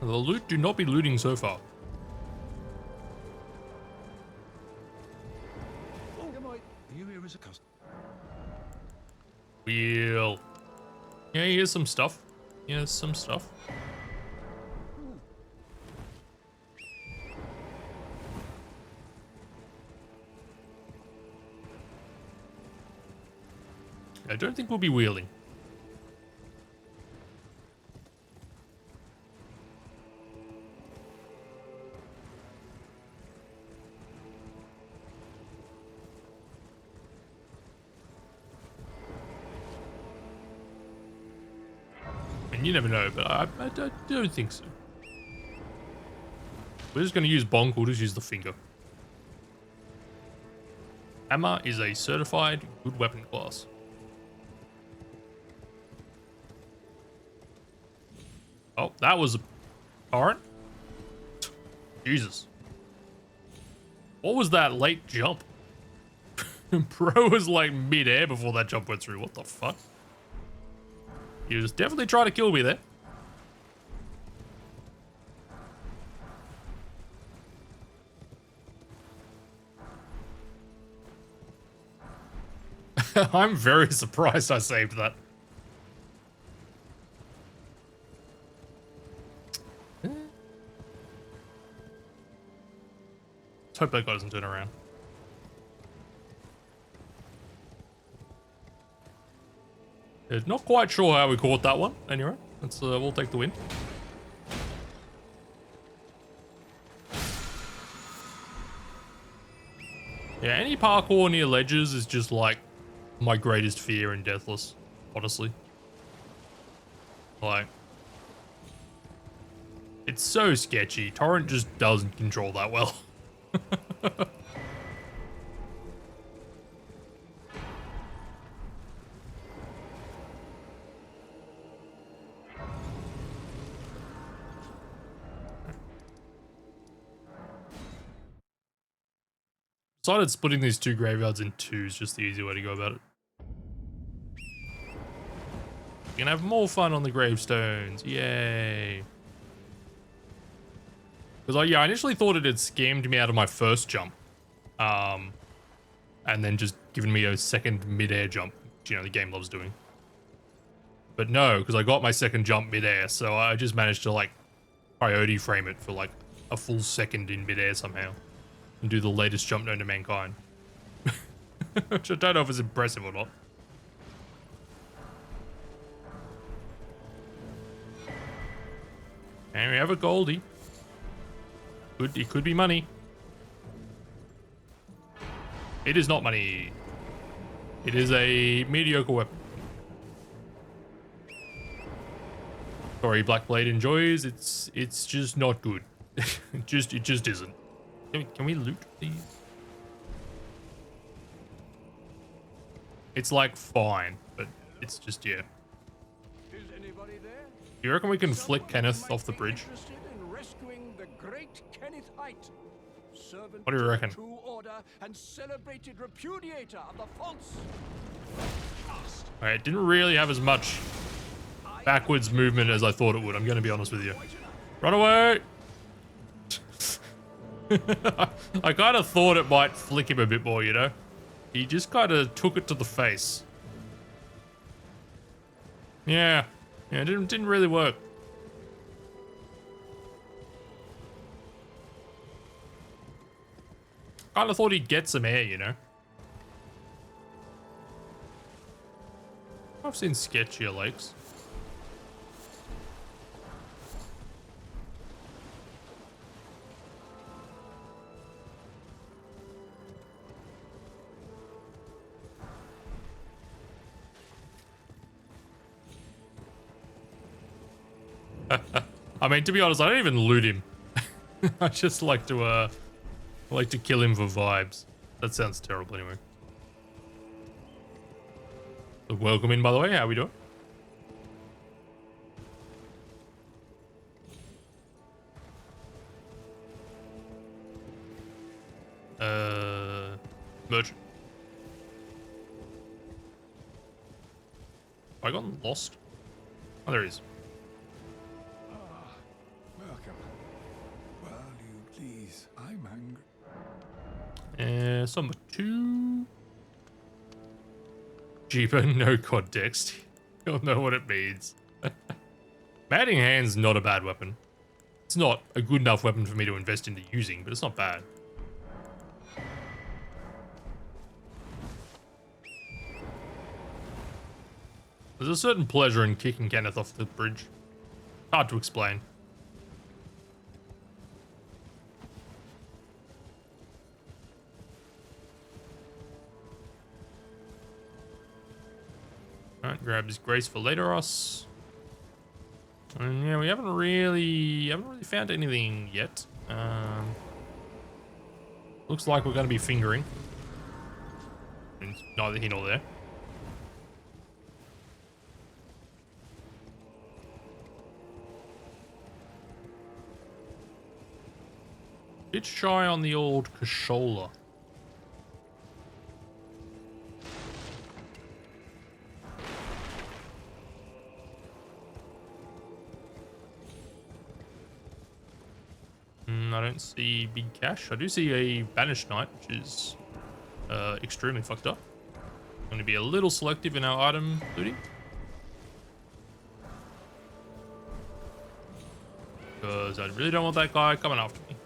The loot do not be looting so far. Are you here as a customer? Wheel. Yeah, here's some stuff. Here's some stuff. I don't think we'll be wheeling. And you never know, but I don't think so. We're just going to use bonk, we'll just use the finger. Hammer is a certified good weapon class. Oh, that was a torrent. Jesus. What was that late jump? Bro was like mid-air before that jump went through. What the fuck? He was definitely trying to kill me there. I'm very surprised I saved that. Let's hope that guy doesn't turn around. Not quite sure how we caught that one. Anyway, let's we'll take the win. Yeah, any parkour near ledges is just like my greatest fear in Deathless, honestly. Like, it's so sketchy. Torrent just doesn't control that well. Decided splitting these two graveyards in two is just the easy way to go about it. You can have more fun on the gravestones. Yay. Because I initially thought it had scammed me out of my first jump. And then just given me a second mid-air jump, which, you know, the game loves doing. But no, because I got my second jump mid-air, so I just managed to, like, priority frame it for, like, a full second in mid-air somehow. And do the latest jump known to mankind. Which I don't know if it's impressive or not. And we have a Goldie. It could be money. It is not money. It is a mediocre weapon. Sorry, Black Blade enjoys. It's just not good. it just isn't. Can we loot these? It's like fine, but it's just, yeah. Is anybody there? You reckon we can flick Someone Kenneth might off the be bridge? interested in rescuing the great Kenneth Height, servant What do you to the reckon? True Order and celebrated repudiator of the false. Alright, it didn't really have as much backwards movement as I thought it would. I'm going to be honest with you. Run away! I kind of thought it might flick him a bit more, you know? He just kind of took it to the face. Yeah. Yeah, it didn't really work. Kind of thought he'd get some air, you know? I've seen sketchier lakes. I mean, to be honest, I don't even loot him. I just like to kill him for vibes. That sounds terrible anyway. Welcome in, by the way. How we doing? Merchant. Have I gotten lost? Oh, there he is. Welcome. Will you please? I'm hungry. Number 2. Jeeper, no context. You'll know what it means. Batting hand's not a bad weapon. It's not a good enough weapon for me to invest into using, but it's not bad. There's a certain pleasure in kicking Kenneth off the bridge. Hard to explain. Alright, grab his grace for later us. And yeah, we haven't really found anything yet. Looks like we're going to be fingering. And neither here nor there. Bit shy on the old Kashola. I don't see big cash. I do see a Banished Knight, which is extremely fucked up. I'm going to be a little selective in our item looting. Because I really don't want that guy coming after me.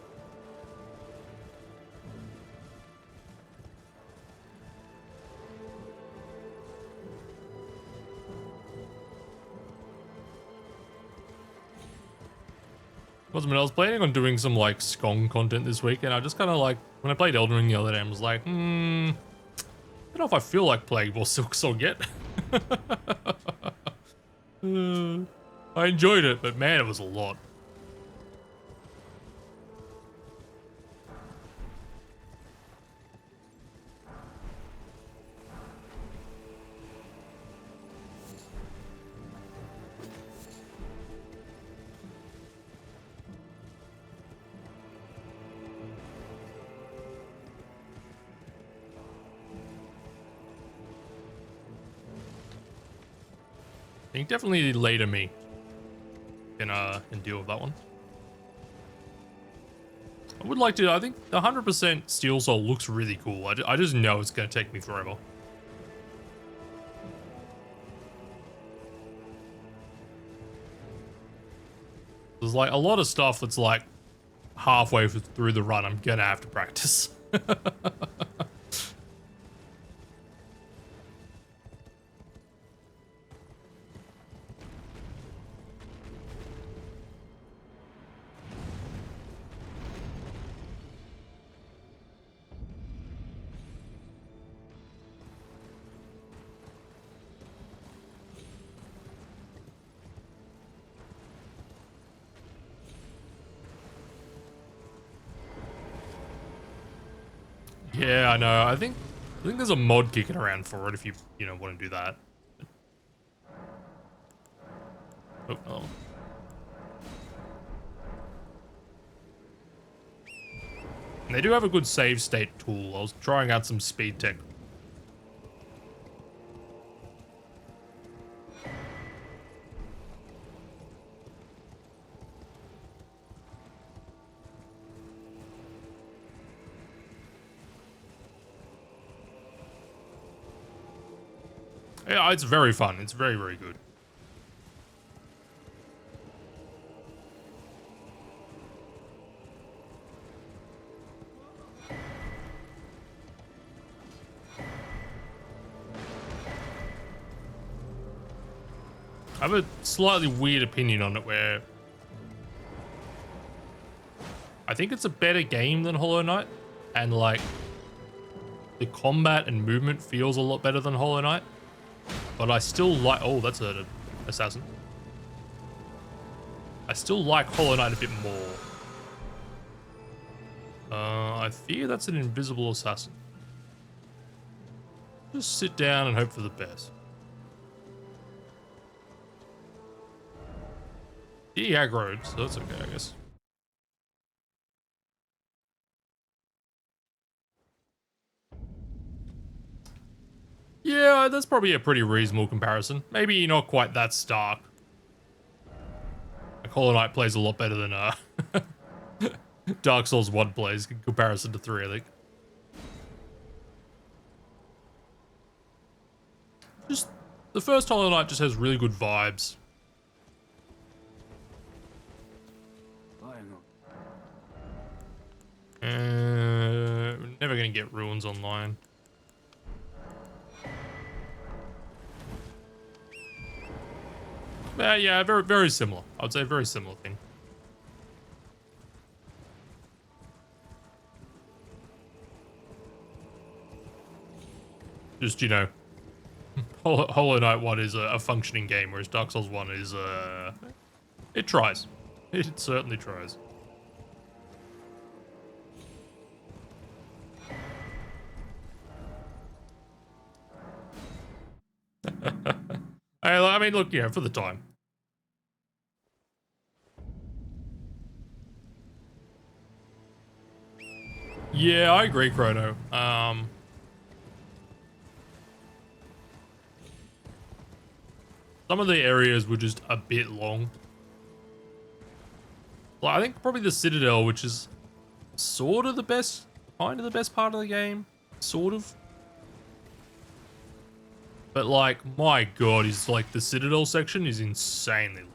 I was planning on doing some like Skong content this week, and I just kind of like, when I played Elden Ring the other day, I was like, I don't know if I feel like playing more Silk Song yet. I enjoyed it, but man, it was a lot. I think definitely later me can deal with that one. I would like to. I think the 100% Steel Soul looks really cool. I just know it's going to take me forever. There's like a lot of stuff that's like halfway through the run. I'm going to have to practice. Yeah, I know. I think there's a mod kicking around for it if you want to do that. Oh. And they do have a good save state tool. I was trying out some speed tech. Yeah, it's very fun. It's very, very good. I have a slightly weird opinion on it where I think it's a better game than Hollow Knight, and like the combat and movement feels a lot better than Hollow Knight. But I still like... Oh, that's an assassin. I still like Hollow Knight a bit more. I fear that's an invisible assassin. Just sit down and hope for the best. He aggroed, so that's okay, I guess. Yeah, that's probably a pretty reasonable comparison. Maybe not quite that stark. Like Hollow Knight plays a lot better than Dark Souls 1 plays in comparison to 3, I think. Just the first Hollow Knight just has really good vibes. We're never gonna get ruins online. Yeah, very similar. I would say a very similar thing. Just, you know, Hollow Knight 1 is a functioning game, whereas Dark Souls 1 is, it tries. It certainly tries. I mean, look, yeah, for the time. Yeah, I agree, Chrono. Some of the areas were just a bit long. Well, I think probably the Citadel, which is sort of the best, kind of the best part of the game. Sort of. But like, my god, is like the Citadel section is insanely long.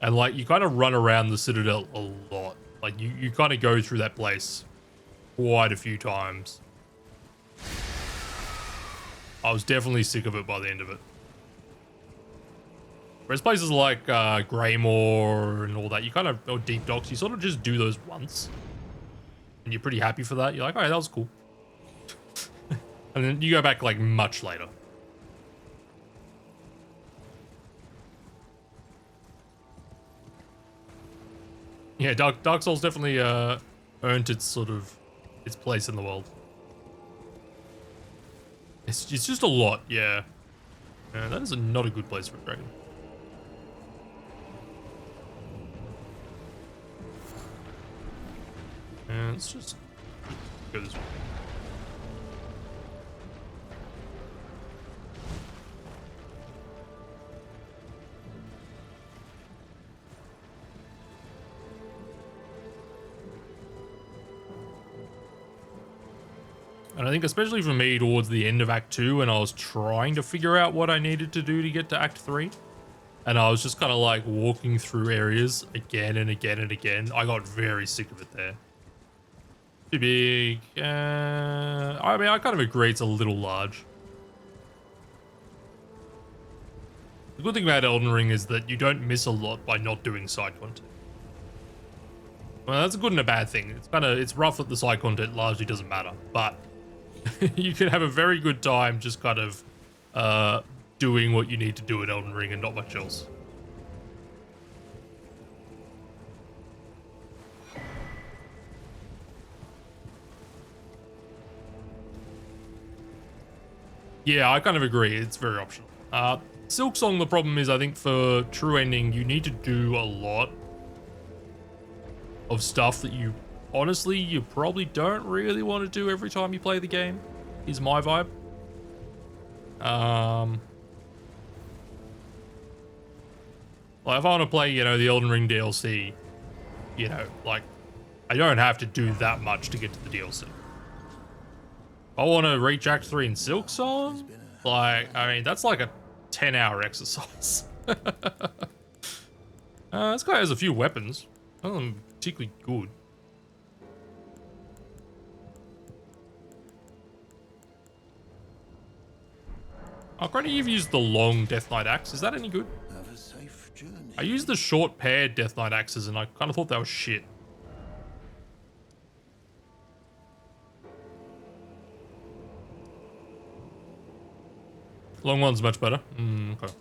And like, you kind of run around the Citadel a lot. Like, you kind of go through that place quite a few times. I was definitely sick of it by the end of it. Whereas places like Greymore and all that, you kind of, or Deep Docks, you sort of just do those once. And you're pretty happy for that. You're like, alright, that was cool. And then you go back like much later. Yeah, Dark Souls definitely earned its sort of, its place in the world. It's just a lot, yeah. Yeah, that is not a good place for a dragon. And let's just go this way. And I think especially for me towards the end of Act 2 when I was trying to figure out what I needed to do to get to Act 3. And I was just kind of like walking through areas again and again and again. I got very sick of it there. Too big. I mean, I kind of agree it's a little large. The good thing about Elden Ring is that you don't miss a lot by not doing side content. Well, that's a good and a bad thing. It's rough that the side content largely doesn't matter, but you can have a very good time just kind of doing what you need to do in Elden Ring and not much else. Yeah, I kind of agree. It's very optional. Silksong, the problem is, I think for true ending, you need to do a lot of stuff that you honestly, you probably don't really want to do every time you play the game, is my vibe. Like if I want to play, you know, the Elden Ring DLC, you know, like I don't have to do that much to get to the DLC. If I want to reach Act 3 in Silksong, like, I mean, that's like a 10-hour exercise. This guy has a few weapons. None of them particularly good. Oh, Granny, you've used the long Death Knight axe. Is that any good? Have a safe journey. I used the short paired Death Knight axes and I kind of thought that was shit. Long one's much better. Okay.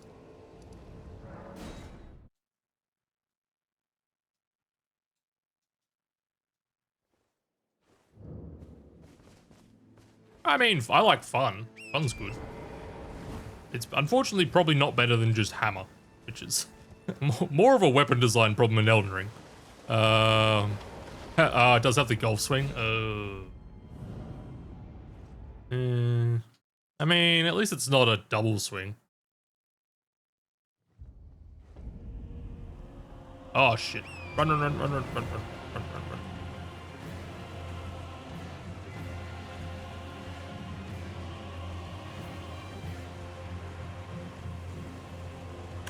I mean, I like fun. Fun's good. It's unfortunately probably not better than just hammer, which is more of a weapon design problem in Elden Ring. It does have the golf swing. I mean, at least it's not a double swing. Oh shit. Run, run, run, run, run, run, run, run, run, run.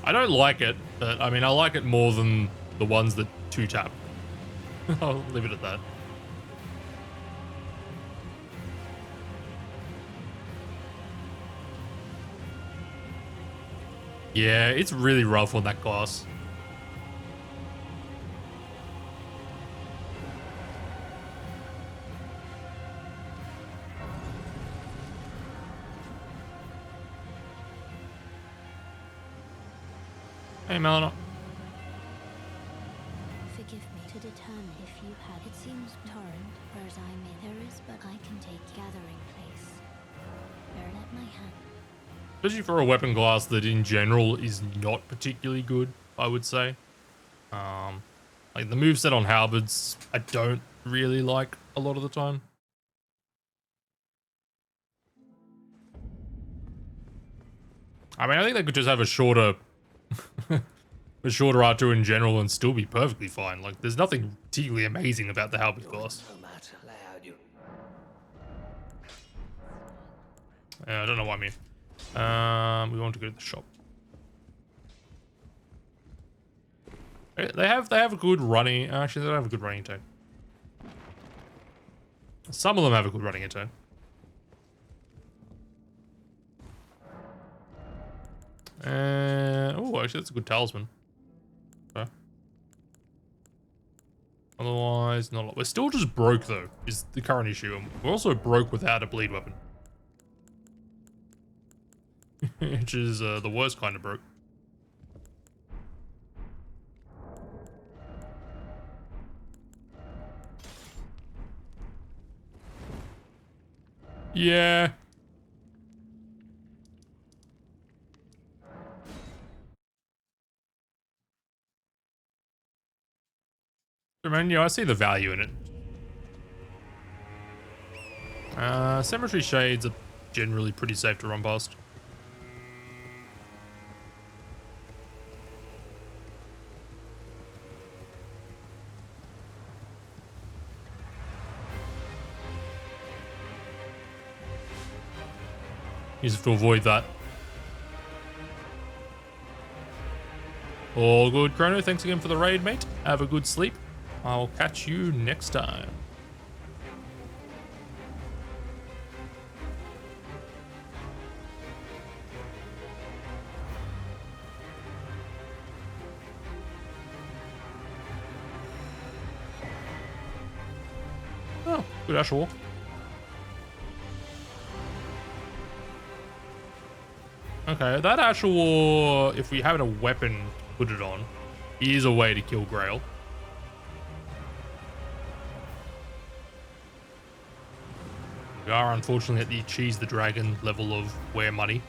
I don't like it, but I mean, I like it more than the ones that 2-tap. I'll leave it at that. Yeah, it's really rough on that class. Hey, Melina. Forgive me to determine if you had. It seems torrent, whereas I'm in. There is, but I can take gathering place. Bear it at my hand. Especially for a weapon class that in general is not particularly good, I would say. Like the moveset on halberds, I don't really like a lot of the time. I mean, I think they could just have a shorter R2 in general and still be perfectly fine. Like, there's nothing particularly amazing about the halberd class. I don't know what I mean. We want to go to the shop. They have a good running. Actually, they don't have a good running attack. Some of them have a good running attack. Oh, actually, that's a good talisman. Okay. Otherwise, not a lot. We're still just broke, though, is the current issue. And we're also broke without a bleed weapon. Which is the worst kind of broke. Yeah. I mean, yeah, I see the value in it. Cemetery Shades are generally pretty safe to run past. Use it to avoid that. All good, Chrono. Thanks again for the raid, mate. Have a good sleep. I'll catch you next time. Oh, good Asher Walk. Okay, that Asher War, if we have a weapon to put it on, is a way to kill Grail. We are unfortunately at the cheese the dragon level of wear money.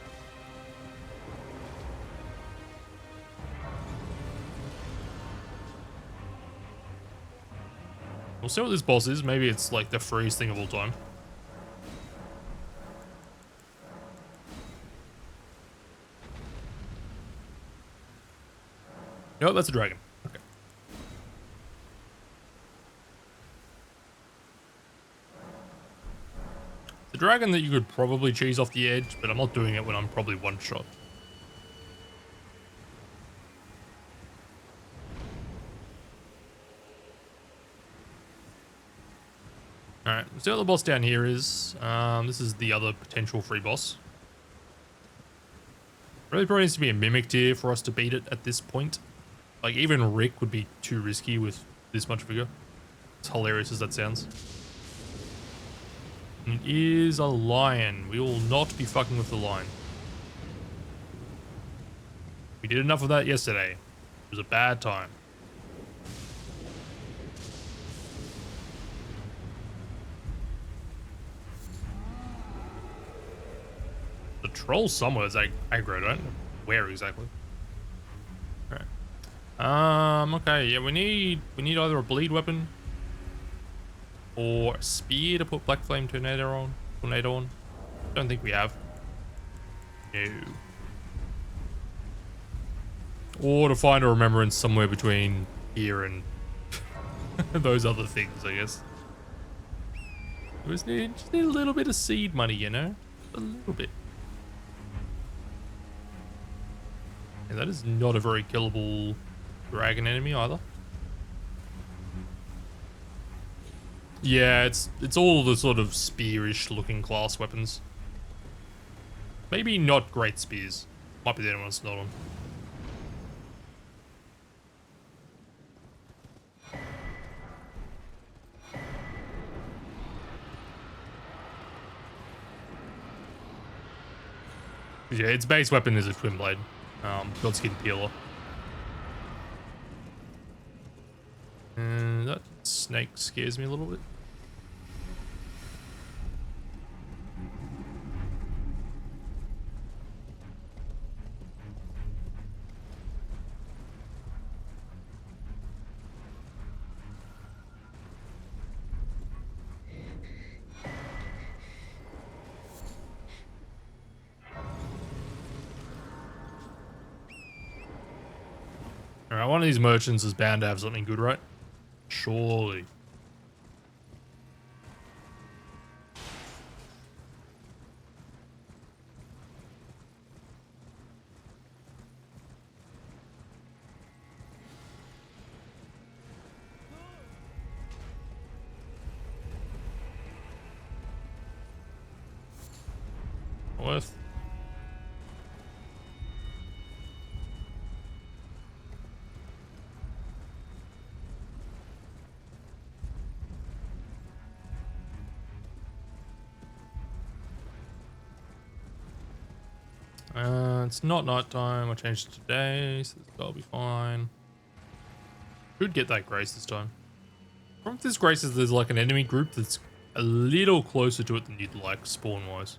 We'll see what this boss is. Maybe it's like the freest thing of all time. Oh, that's a dragon. Okay. The dragon that you could probably cheese off the edge, but I'm not doing it when I'm probably one shot. Alright, let's see what the boss down here is. This is the other potential free boss. Really probably needs to be a mimic tier for us to beat it at this point. Like, even Rick would be too risky with this much vigor. As hilarious as that sounds. It is a lion. We will not be fucking with the lion. We did enough of that yesterday. It was a bad time. The troll somewhere is aggro, right? Where exactly? Alright. Okay, yeah, we need either a bleed weapon or a spear to put Black Flame Tornado on. Don't think we have. No. Or to find a remembrance somewhere between here and those other things, I guess. We just need a little bit of seed money, you know? A little bit. And that is not a very killable dragon enemy either. Yeah, it's all the sort of spearish looking class weapons. Maybe not great spears. Might be the only one that's not on. Yeah, its base weapon is a twin blade. Godskin peeler. And that snake scares me a little bit. Alright, one of these merchants is bound to have something good, right? Surely. Worth. It's not nighttime. I changed it today, so that'll be fine. Should get that grace this time. From this grace is there's like an enemy group that's a little closer to it than you'd like spawn wise.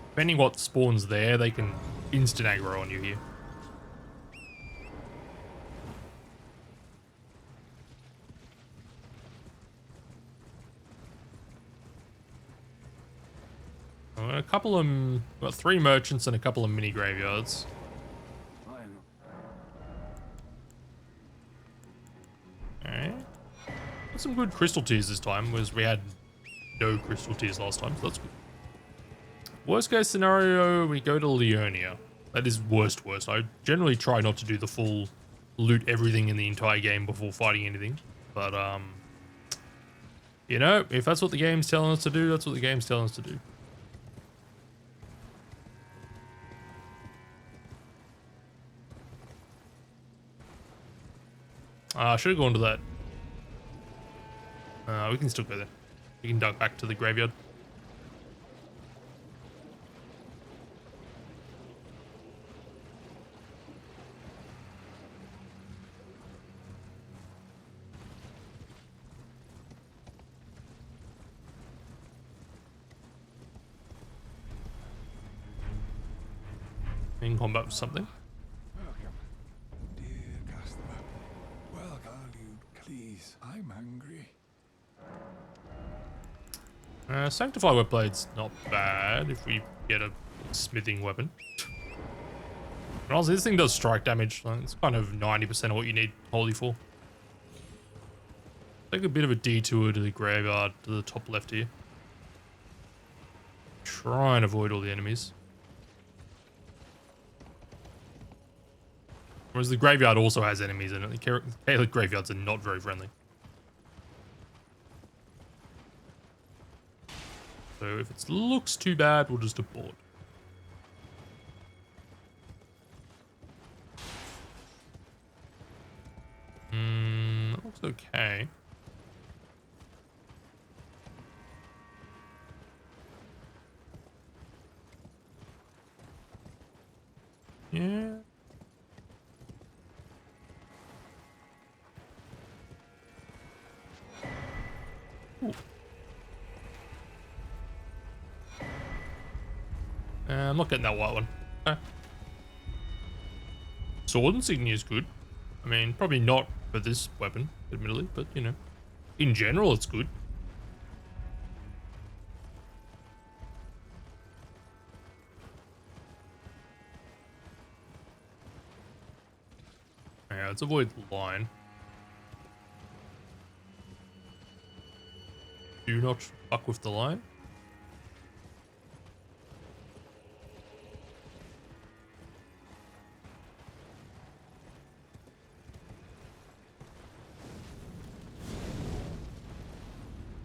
Depending what spawns there, they can instant aggro on you here. A couple of, got 3 merchants and a couple of mini graveyards. Alright. Got some good crystal tears this time, whereas we had no crystal tears last time, so that's good. Worst case scenario, we go to Leonia. That is worst. I generally try not to do the full loot everything in the entire game before fighting anything. But, you know, if that's what the game's telling us to do, that's what the game's telling us to do. I should have gone to that. We can still go there. We can duck back to the graveyard. In combat with something. Welcome, dear customer. Well, valued, please. I'm hungry. Sanctify Wet Blade's not bad if we get a smithing weapon. And also, this thing does strike damage. Like, it's kind of 90% of what you need Holy for. Take a bit of a detour to the graveyard to the top left here. Try and avoid all the enemies. Whereas the graveyard also has enemies in it. The Caelid graveyards are not very friendly. So if it looks too bad, we'll just abort. That looks okay. Yeah. Ooh. I'm not getting that white one. Okay. Sword insignia is good. I mean, probably not for this weapon, admittedly, but you know, in general, it's good. Yeah, let's avoid the line. Do not fuck with the line.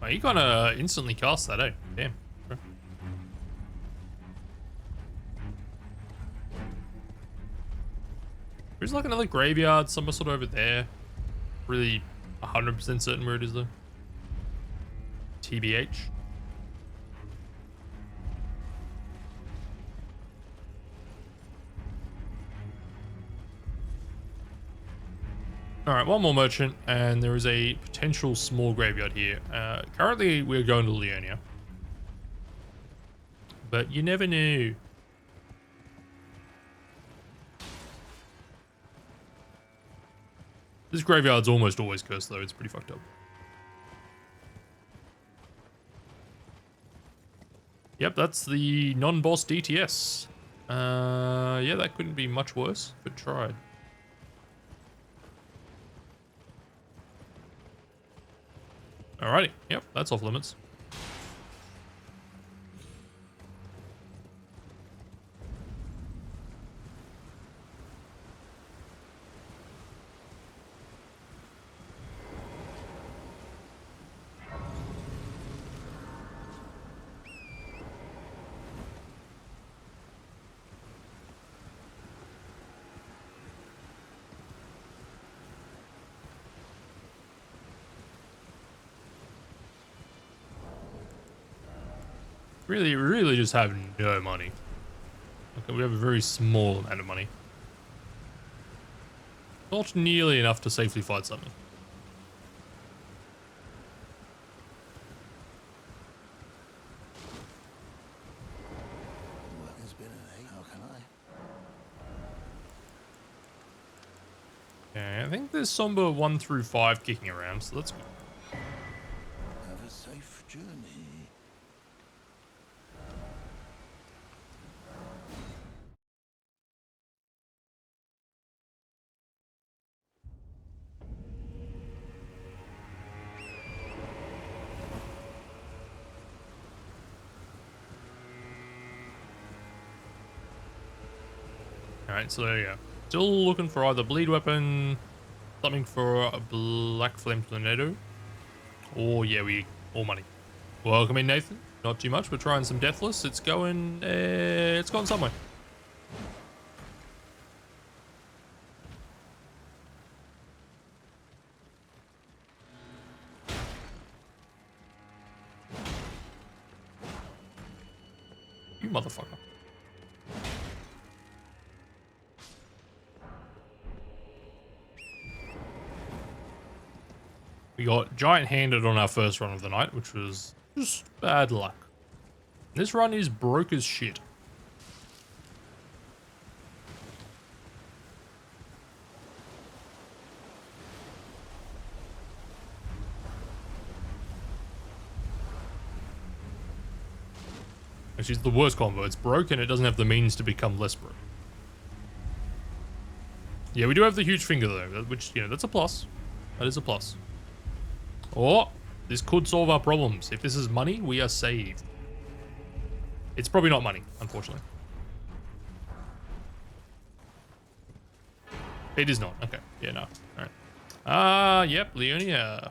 Oh, you kinda instantly cast that, eh? Damn. Okay. There's like another graveyard somewhere sort of over there. Really 100% certain where it is though. TBH. Alright, one more merchant, and there is a potential small graveyard here. Currently, we're going to Leonia. But you never know. This graveyard's almost always cursed, though. It's pretty fucked up. Yep, that's the non-boss DTS. Yeah, that couldn't be much worse, but tried. Alrighty, yep, that's off limits. Really just have no money. Okay, we have a very small amount of money. Not nearly enough to safely fight something. Well, it's been an 8. How can I? Okay, I think there's Somber 1 through 5 kicking around, so that's good. Have a safe journey. Alright, so yeah. Still looking for either bleed weapon, something for a black flame tornado, or yeah, all money. Welcome in, Nathan. Not too much. We're trying some deathless. It's going somewhere. You motherfucker. We got giant-handed on our first run of the night, which was just bad luck. This run is broke as shit. Which is the worst combo. It's broke and it doesn't have the means to become less broke. Yeah, we do have the huge finger though, which, you know, that's a plus. That is a plus. Oh, this could solve our problems. If this is money, we are saved. It's probably not money, unfortunately. It is not. Okay. Yeah, no. Alright. Yep, Leonia.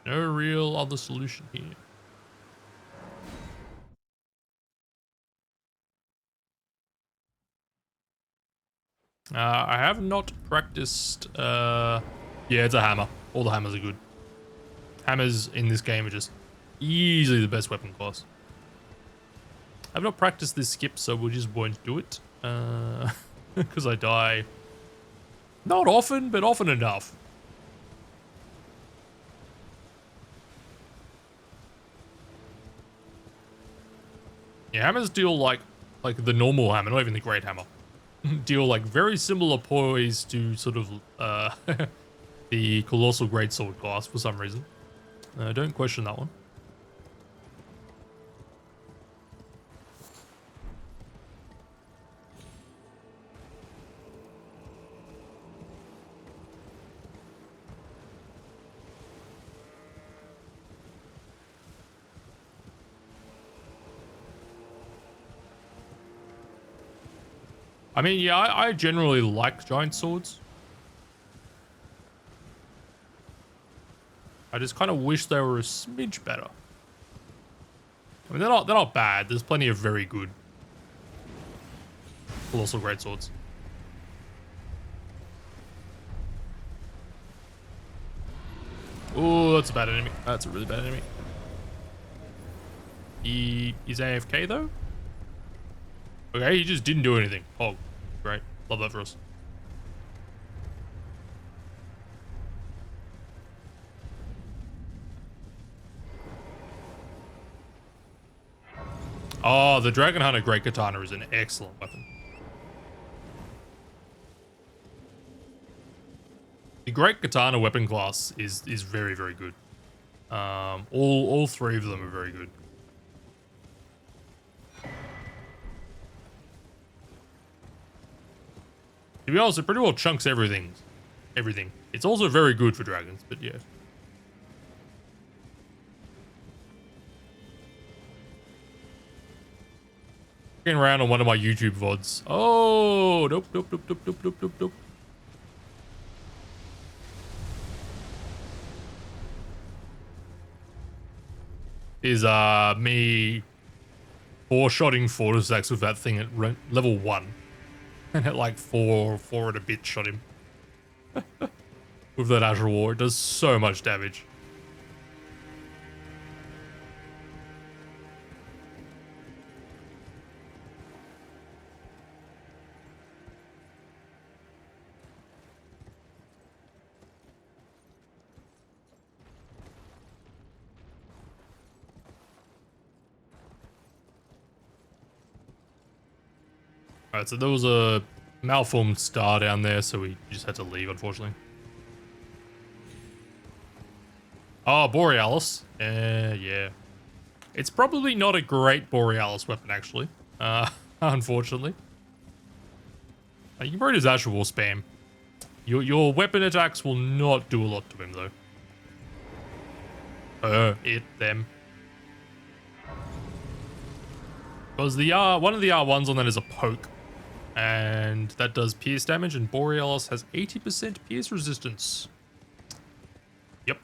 No real other solution here. I have not practiced, yeah, it's a hammer. All the hammers are good. Hammers in this game are just easily the best weapon class. I've not practiced this skip, so we just won't do it. Because I die not often, but often enough. Yeah, hammers deal like the normal hammer, not even the great hammer. Deal like very similar poise to sort of the colossal greatsword class for some reason. Don't question that one. I mean, yeah, I generally like giant swords. I just kind of wish they were a smidge better. I mean, they're not bad. There's plenty of very good colossal greatswords. Oh, that's a bad enemy. That's a really bad enemy. He's AFK though. Okay, he just didn't do anything. Oh, great. Love that for us. Oh, the Dragon Hunter Great Katana is an excellent weapon. The Great Katana weapon class is very, very good. All three of them are very good. To be honest, it pretty well chunks everything. It's also very good for dragons, but yeah. Around on one of my YouTube VODs. Oh, nope. Is me four-shotting Fortissax with that thing at level 1. And at like 4 and a bit shot him. With that Azure War. It does so much damage. Alright, so there was a malformed star down there, so we just had to leave, unfortunately. Oh, Borealis. Yeah. It's probably not a great Borealis weapon, actually. Unfortunately. You can probably use Azure War spam. Your weapon attacks will not do a lot to him, though. Them. Because the one of the R1s on that is a poke. And that does pierce damage, and Borealis has 80% pierce resistance. Yep.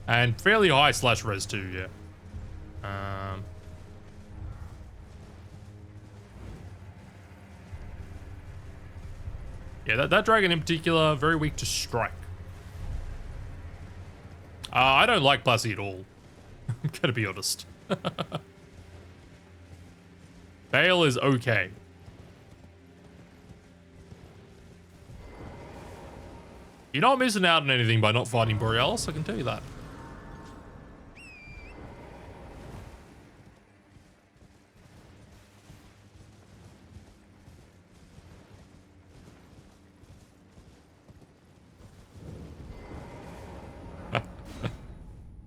And fairly high slash res too, yeah. Yeah, that dragon in particular, very weak to strike. I don't like Blassie at all. I'm gonna be honest. Bale is okay. You're not missing out on anything by not fighting Borealis, I can tell you that.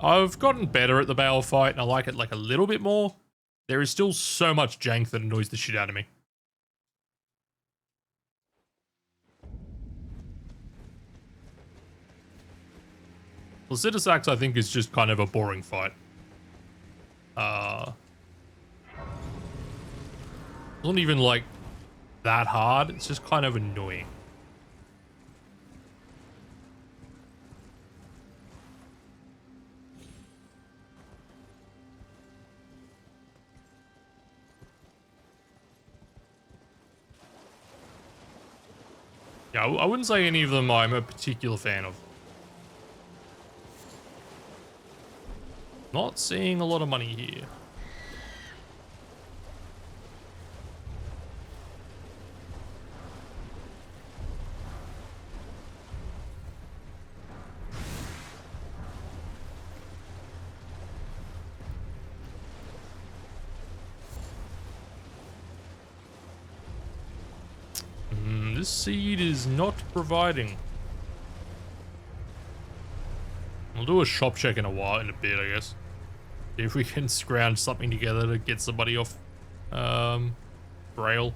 I've gotten better at the Bale fight, and I like it like a little bit more. There is still so much jank that annoys the shit out of me. Placidusax, I think, is just kind of a boring fight. Not even like that hard. It's just kind of annoying. Yeah, I wouldn't say any of them I'm a particular fan of. Not seeing a lot of money here. this seed is not providing. We'll do a shop check in a bit, I guess. See if we can scrounge something together to get somebody off Grail.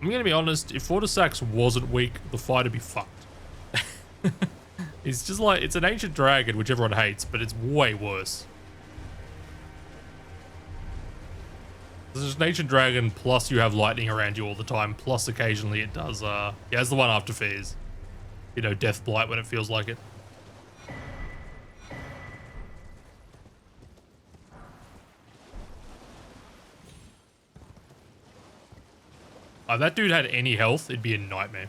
I'm gonna be honest, if Fortisax wasn't weak, the fight would be fucked. It's just like, it's an ancient dragon, which everyone hates, but it's way worse. This is an ancient dragon, plus you have lightning around you all the time, plus occasionally it does, yeah, it's the one after Fears. You know, Death Blight when it feels like it. If that dude had any health, it'd be a nightmare.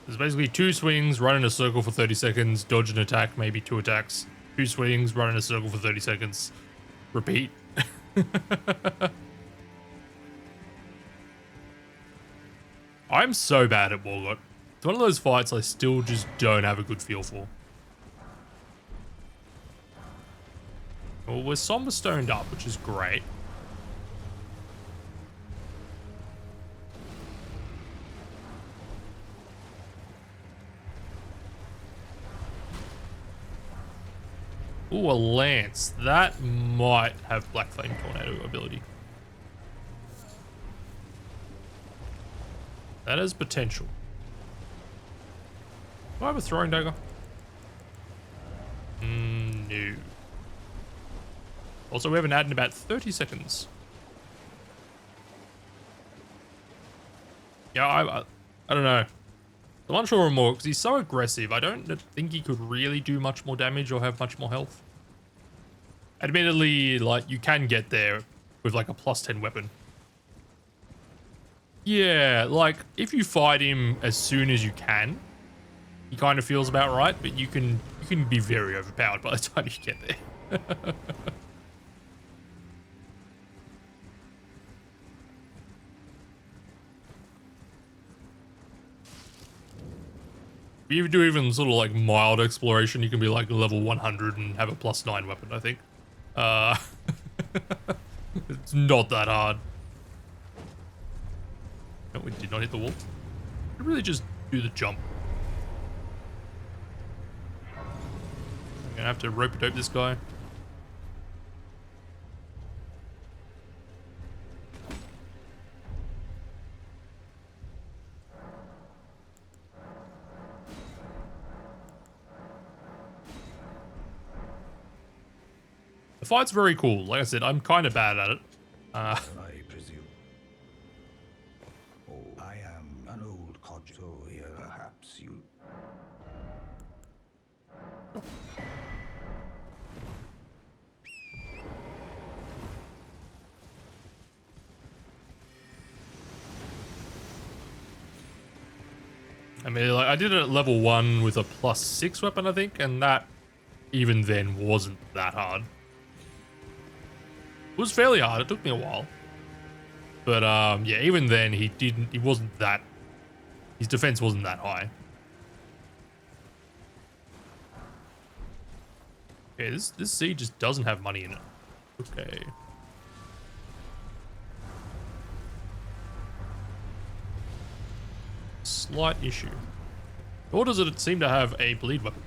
There's basically 2 swings, run in a circle for 30 seconds, dodge an attack, maybe 2 attacks. 2 swings, run in a circle for 30 seconds. Repeat. I'm so bad at Wargott. It's one of those fights I still just don't have a good feel for. Well, we're Somber Stoned up, which is great. Ooh, a Lance. That might have Black Flame Tornado ability. That has potential. Do I have a throwing dagger? No. Also, we have an ad in about 30 seconds. Yeah, I don't know. I'm unsure more because he's so aggressive. I don't think he could really do much more damage or have much more health. Admittedly, like, you can get there with like a +10 weapon. Yeah, like, if you fight him as soon as you can, he kind of feels about right, but you can be very overpowered by the time you get there. If you do even sort of like mild exploration, you can be like level 100 and have a +9 weapon, I think. It's not that hard. No, we did not hit the wall. We really just do the jump. I'm gonna have to rope-a-dope this guy. The fight's very cool. Like I said, I'm kind of bad at it. I presume. Oh, I am an old codger, so perhaps you. I mean, like, I did it at level 1 with a +6 weapon, I think, and that even then wasn't that hard. It was fairly hard. It took me a while. But, yeah, even then, he wasn't that, his defense wasn't that high. Okay, this seed just doesn't have money in it. Okay. Slight issue. Or does it seem to have a bleed weapon?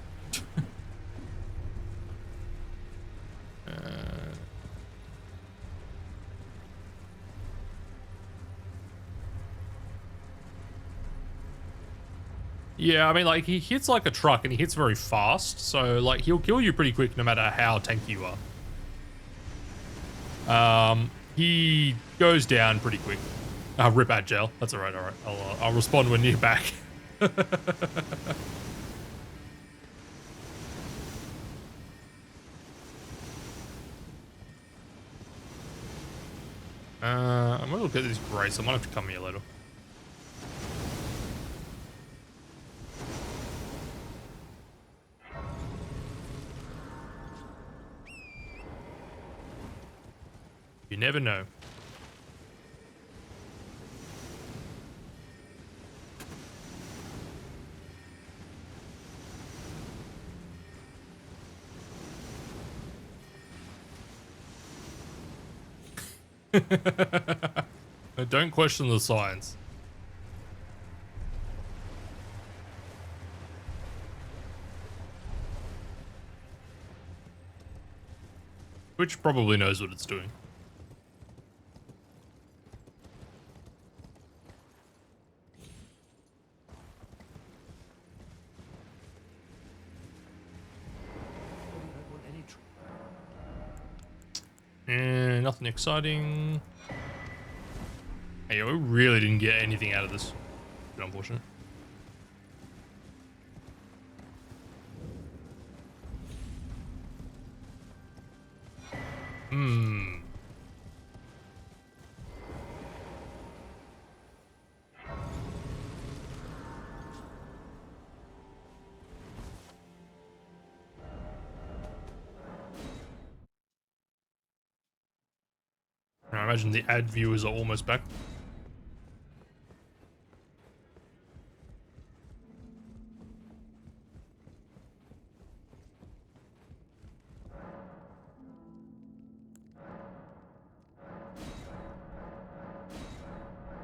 Yeah, I mean, like, he hits like a truck and he hits very fast, so, like, he'll kill you pretty quick no matter how tanky you are. He goes down pretty quick. Rip at jail. That's alright, alright. I'll respond when you're back. I'm gonna look at this Grace. I might have to come here later. You never know. Don't question the science. Which probably knows what it's doing. Nothing exciting. Hey, we really didn't get anything out of this. Bit unfortunate. I imagine the ad viewers are almost back.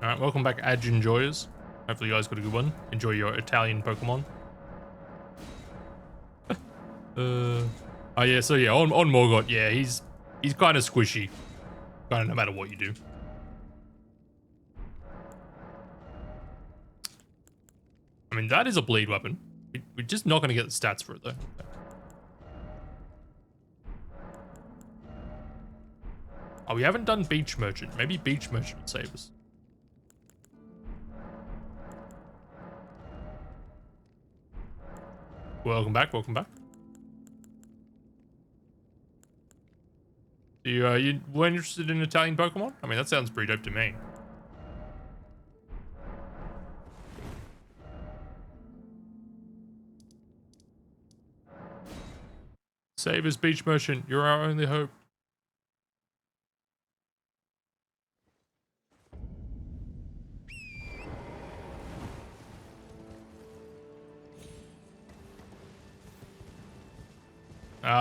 Alright, welcome back, ad enjoyers. Hopefully you guys got a good one. Enjoy your Italian Pokemon. Oh yeah, so yeah, on Morgott, yeah, he's kind of squishy. Kind of no matter what you do. I mean, that is a bleed weapon. We're just not going to get the stats for it, though. Oh, we haven't done Beach Merchant. Maybe Beach Merchant will save us. Welcome back, welcome back. You weren't interested in Italian Pokemon? I mean, that sounds pretty dope to me. Save us, Beach Merchant. You're our only hope.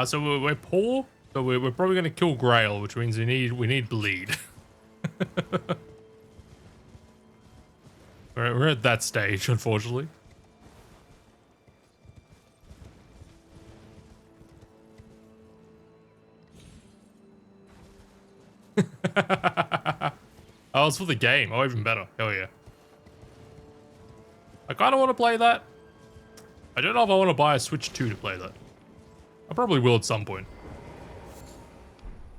So we're poor, so we're probably gonna kill Grail, which means we need bleed. we're at that stage, unfortunately. Oh, it's for the game. Oh, even better. Hell yeah. I kind of want to play that. I don't know if I want to buy a Switch 2 to play that. I probably will at some point.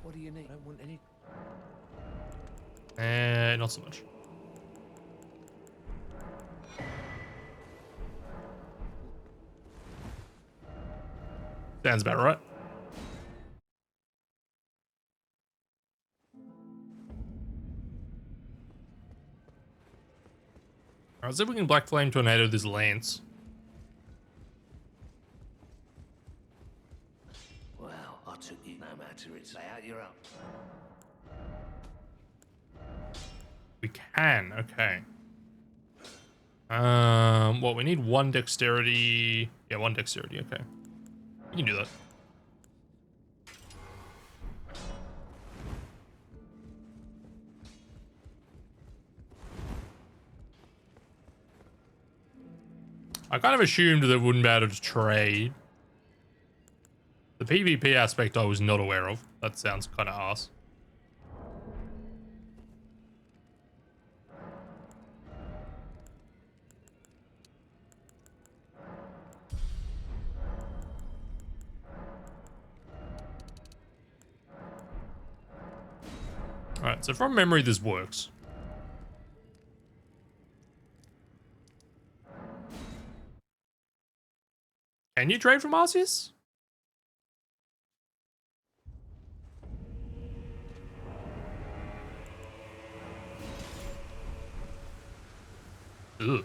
What do you need? I don't want any. Not so much. Sounds about right. Alright, see if we can Black Flame Tornado this Lance. Well, I took you no matter it's out, you're up. We can, okay. What, we need one dexterity. Yeah, one dexterity, okay. We can do that. I kind of assumed that it wouldn't be able to trade. The PvP aspect I was not aware of. That sounds kind of arse. Alright, so from memory this works. Can you trade from Arceus? Ugh.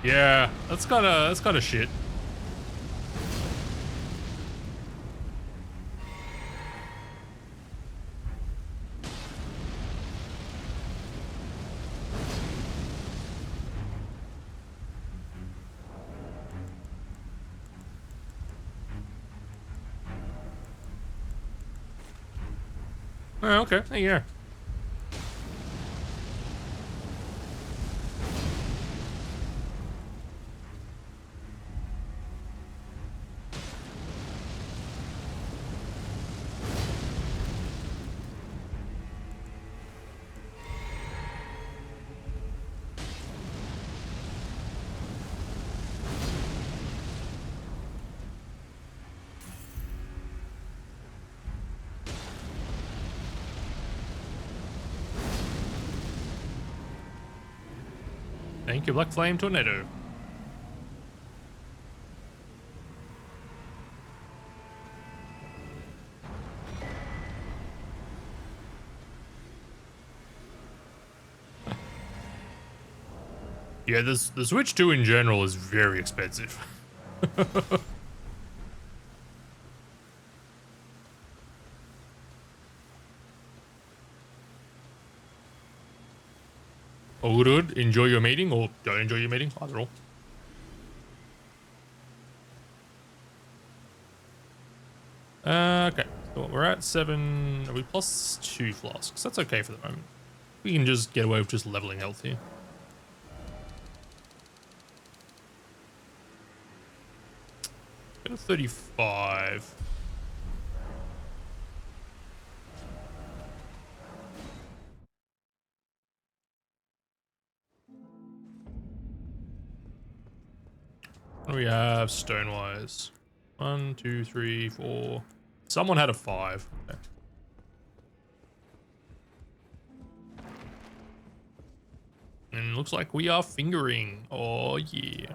Yeah, that's kind of shit. Oh, okay, there you go. Thank you, Black Flame Tornado. Yeah, the Switch 2 in general is very expensive. All good. Enjoy your meeting, or don't enjoy your meeting. Either or. Okay, so we're at 7. Are we plus 2 flasks? That's okay for the moment. We can just get away with just leveling health here. Go to 35. What do we have stone-wise? 1, 2, 3, 4. Someone had a 5. Okay. And looks like we are fingering. Oh, yeah.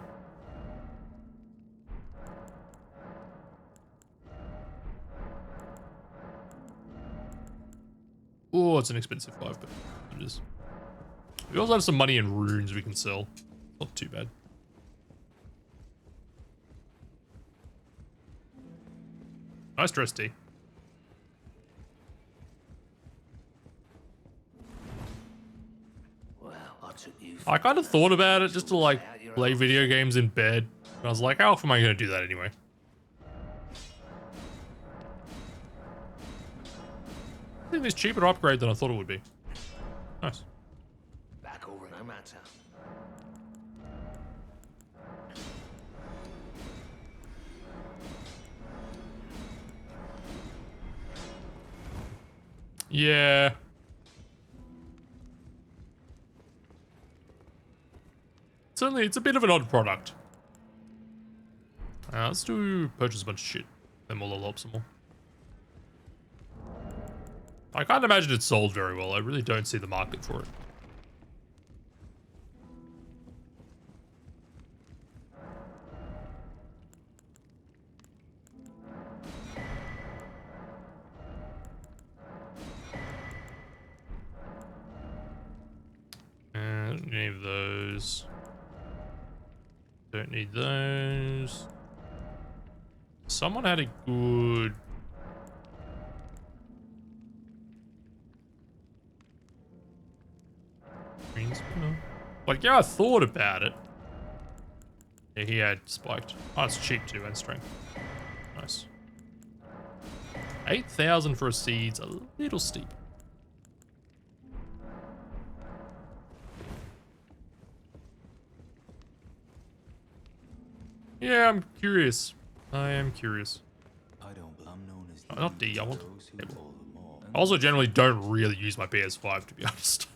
Oh, it's an expensive 5, but it is. We also have some money in runes we can sell. Not too bad. Nice dress, D. Well, I took you. I kind of thought about it just to like play video games in bed. I was like, how often am I going to do that anyway? I think it's cheaper to upgrade than I thought it would be. Nice. Back over no matter. Yeah. Certainly, it's a bit of an odd product. Let's do purchase a bunch of shit. Then we'll level up some more. I can't imagine it's sold very well. I really don't see the market for it. Don't need any of those. Don't need those. Someone had a good... green spinner. Like, yeah, I thought about it. Yeah, he had spiked. Oh, it's cheap too, and strength. Nice. 8,000 for a seed's a little steep. Yeah, I'm curious. I am curious. Oh, not D, I want table. I also generally don't really use my PS5, to be honest.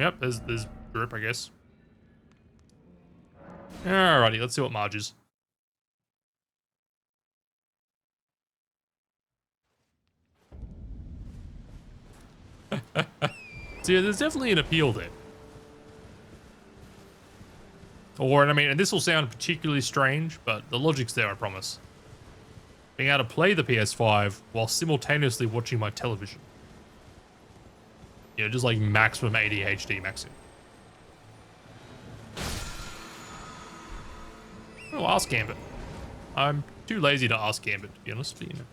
Yep, there's drip, I guess. Alrighty, let's see what Marge is. So yeah, there's definitely an appeal there. Or, I mean, and this will sound particularly strange, but the logic's there, I promise. Being able to play the PS5 while simultaneously watching my television. You know, just like maximum ADHD maxing. Oh, ask Gambit. I'm too lazy to ask Gambit, to be honest, but you know.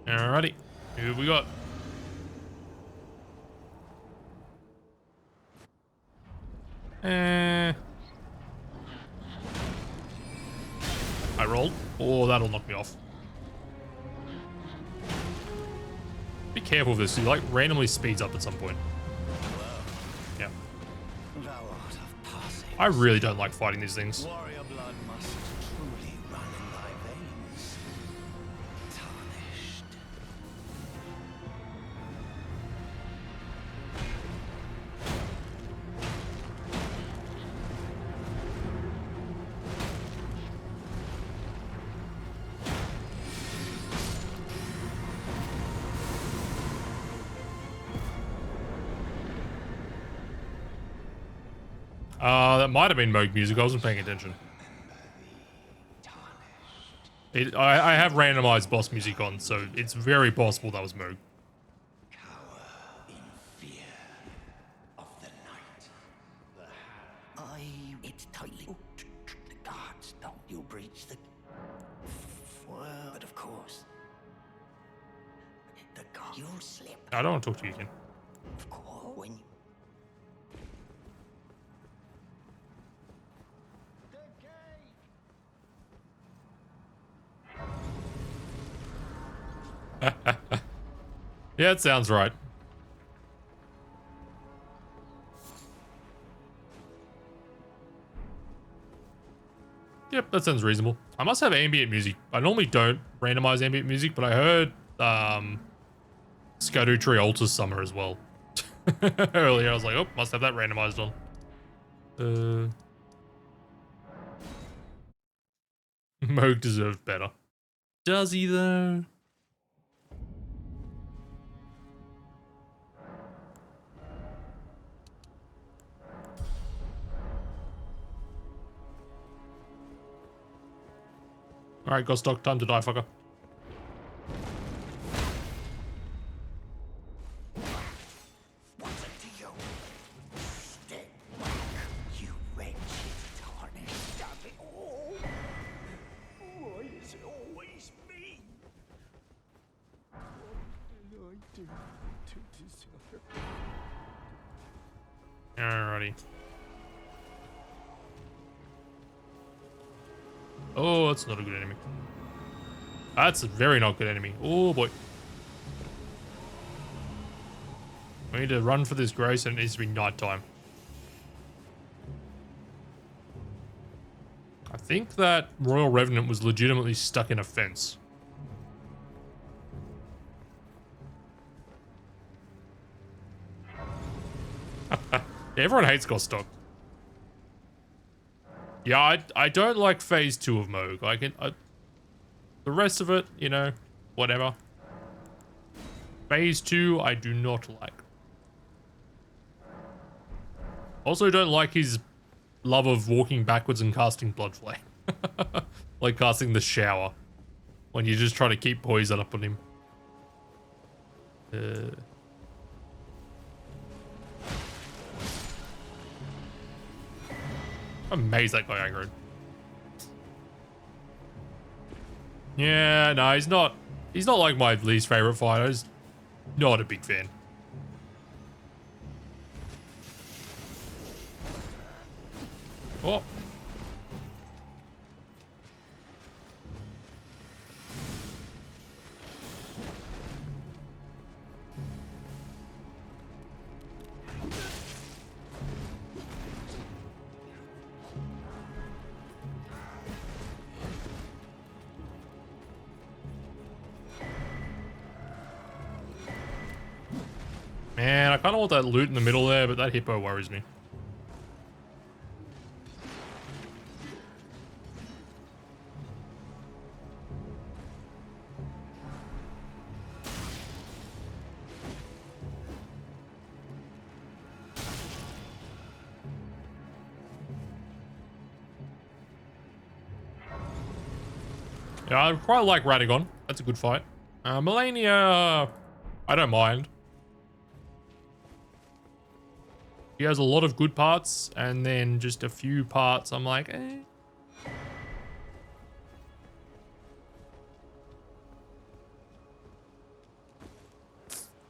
Alrighty, who have we got? I rolled. Oh, that'll knock me off. Be careful with this. He like randomly speeds up at some point. Yeah. I really don't like fighting these things. Warrior blood must truly run in thy veins. Tarnished. That might have been Moog music. I wasn't paying attention. I have randomized boss music on, so it's very possible that was Moog. Cower in fear of the night. It's tightly. The guards don't. You breach the. Well, but of course. The guard. You'll slip. I don't want to talk to you again. Of course. When you. Yeah, it sounds right. Yep, that sounds reasonable. I must have ambient music. I normally don't randomize ambient music, but I heard Scudutry Altars Summer as well. Earlier, I was like, oh, must have that randomized on. Moog deserved better. Does he though? Alright, Gostock, time to die, fucker. What's it to you? Stay back, you wretched tarnished damn it all. Why is it always me? What did I do to deserve? Alrighty. Oh, that's not a good enemy. That's a very not good enemy. Oh boy. We need to run for this grace and it needs to be nighttime. I think that Royal Revenant was legitimately stuck in a fence. Everyone hates Gostock. Yeah, I don't like phase 2 of Moog. The rest of it, you know, whatever. Phase 2, I do not like. Also don't like his love of walking backwards and casting Blood Flame. Like casting the shower. When you just try to keep poison up on him. I'm amazed that guy aggroed. Yeah, no, he's not like my least favorite fighter. He's not a big fan. Oh. Man, I kind of want that loot in the middle there, but that hippo worries me. Yeah, I quite like Radagon. That's a good fight. Melania, I don't mind. She has a lot of good parts, and then just a few parts I'm like, eh.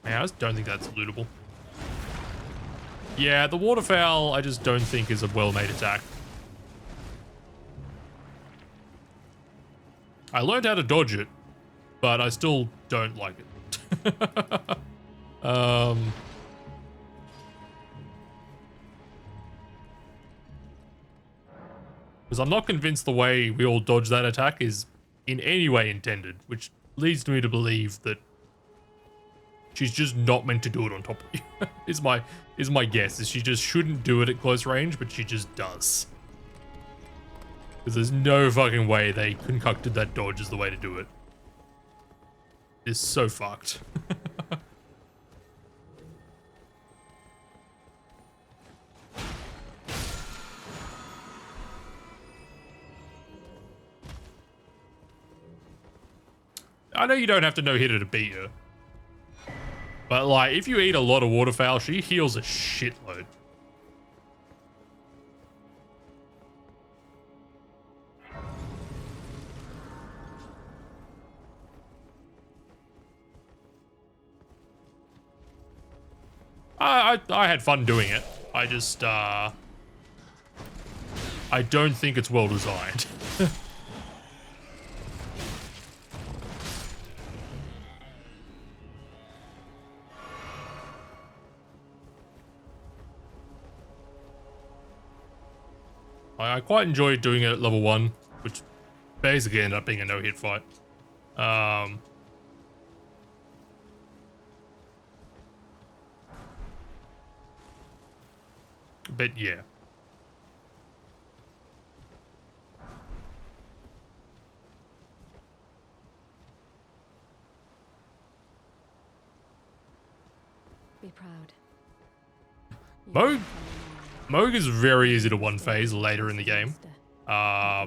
Man, I just don't think that's lootable. Yeah, the waterfowl I just don't think is a well-made attack. I learned how to dodge it, but I still don't like it. Because I'm not convinced the way we all dodge that attack is in any way intended, which leads me to believe that she's just not meant to do it on top of you. is my guess, is she just shouldn't do it at close range, but she just does. Because there's no fucking way they concocted that dodge as the way to do it. It's so fucked. I know you don't have to no hitter to beat her. But like, if you eat a lot of waterfowl, she heals a shitload. I had fun doing it. I just, I don't think it's well designed. I quite enjoyed doing it at level 1, which basically ended up being a no-hit fight. But yeah. Be proud. Moog is very easy to one phase later in the game. I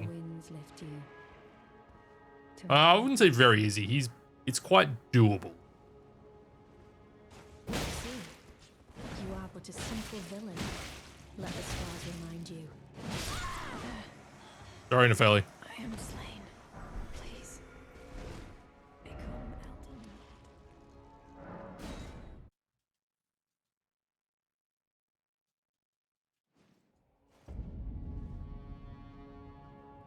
wouldn't say very easy. It's quite doable. You are but a simple villain. Let the stars remind you. Sorry, Nefeli. I am slain. Please. Become Elden Ring.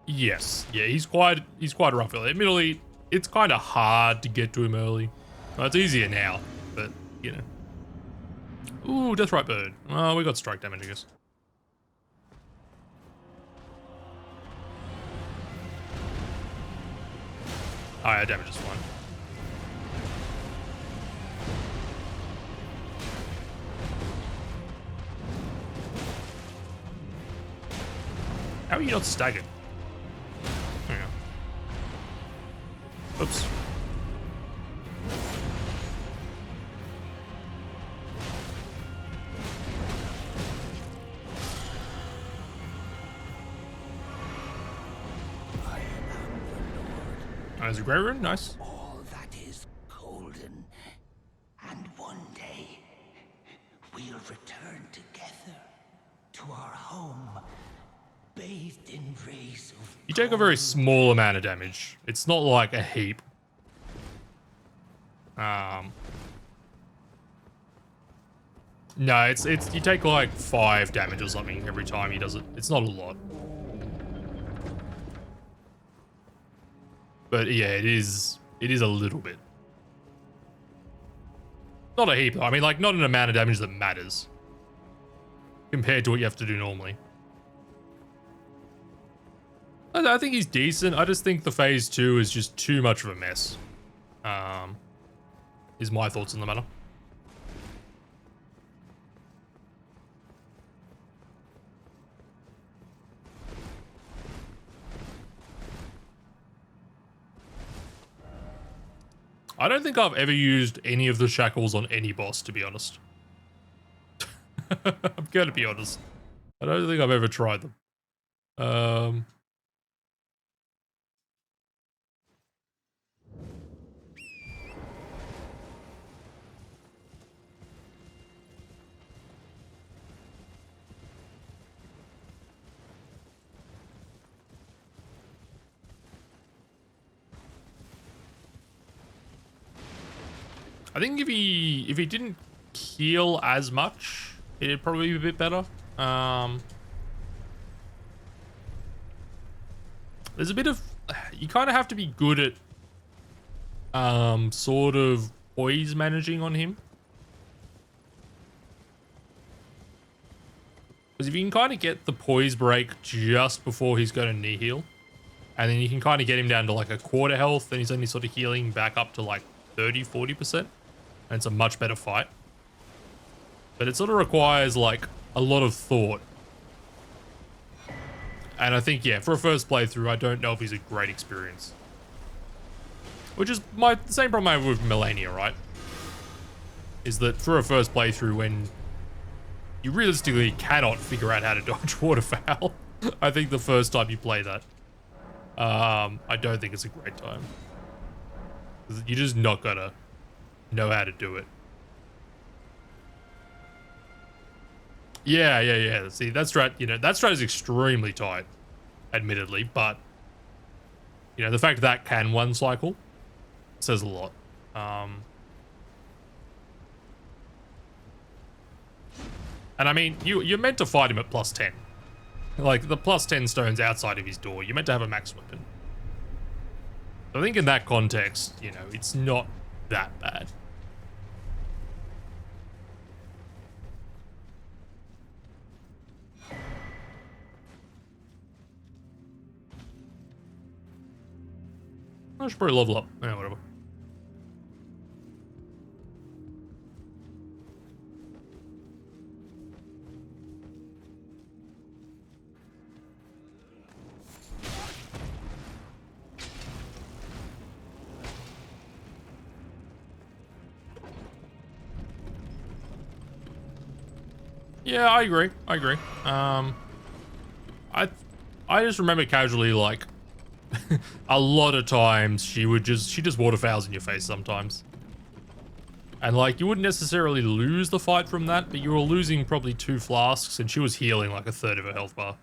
Yes. Yeah, he's quite rough early. Admittedly, it's kind of hard to get to him early. Well, it's easier now, but, you know. Ooh, Deathrite Bird. Oh, we got strike damage, I guess. Oh, yeah, damage is fine. How are you not staggered? Yeah. Oops. There's a grey rune, nice. All that is golden, and one day we'll return together to our home, bathed in rays of. You take a very small amount of damage. It's not like a heap. No, it's you take like 5 damage or something every time he does it. It's not a lot. But yeah, it is a little bit. Not a heap. I mean, like, not an amount of damage that matters compared to what you have to do normally. I think he's decent. I just think the phase 2 is just too much of a mess. Is my thoughts on the matter. I don't think I've ever used any of the shackles on any boss, to be honest. I'm going to be honest. I don't think I've ever tried them. I think if he didn't heal as much, it'd probably be a bit better. There's a bit of, you kind of have to be good at sort of poise managing on him. Because if you can kind of get the poise break just before he's going to knee heal, and then you can kind of get him down to like a quarter health, then he's only sort of healing back up to like 30-40%, and it's a much better fight. But it sort of requires like a lot of thought. And I think, yeah, for a first playthrough, I don't know if he's a great experience. Which is the same problem I have with Melania, right? Is that for a first playthrough, when you realistically cannot figure out how to dodge waterfowl, I think the first time you play that, I don't think it's a great time. You're just not gonna know how to do it. Yeah. See, that strat, that strat is extremely tight, admittedly, but, the fact that can one cycle says a lot. And I mean, you're meant to fight him at +10. Like, the +10 stone's outside of his door. You're meant to have a max weapon. So I think in that context, it's not that bad. I should probably level up. Yeah, whatever. Yeah, I agree. I just remember casually, like, a lot of times she just waterfowls in your face sometimes. And like, you wouldn't necessarily lose the fight from that, but you were losing probably 2 flasks and she was healing like a third of her health bar.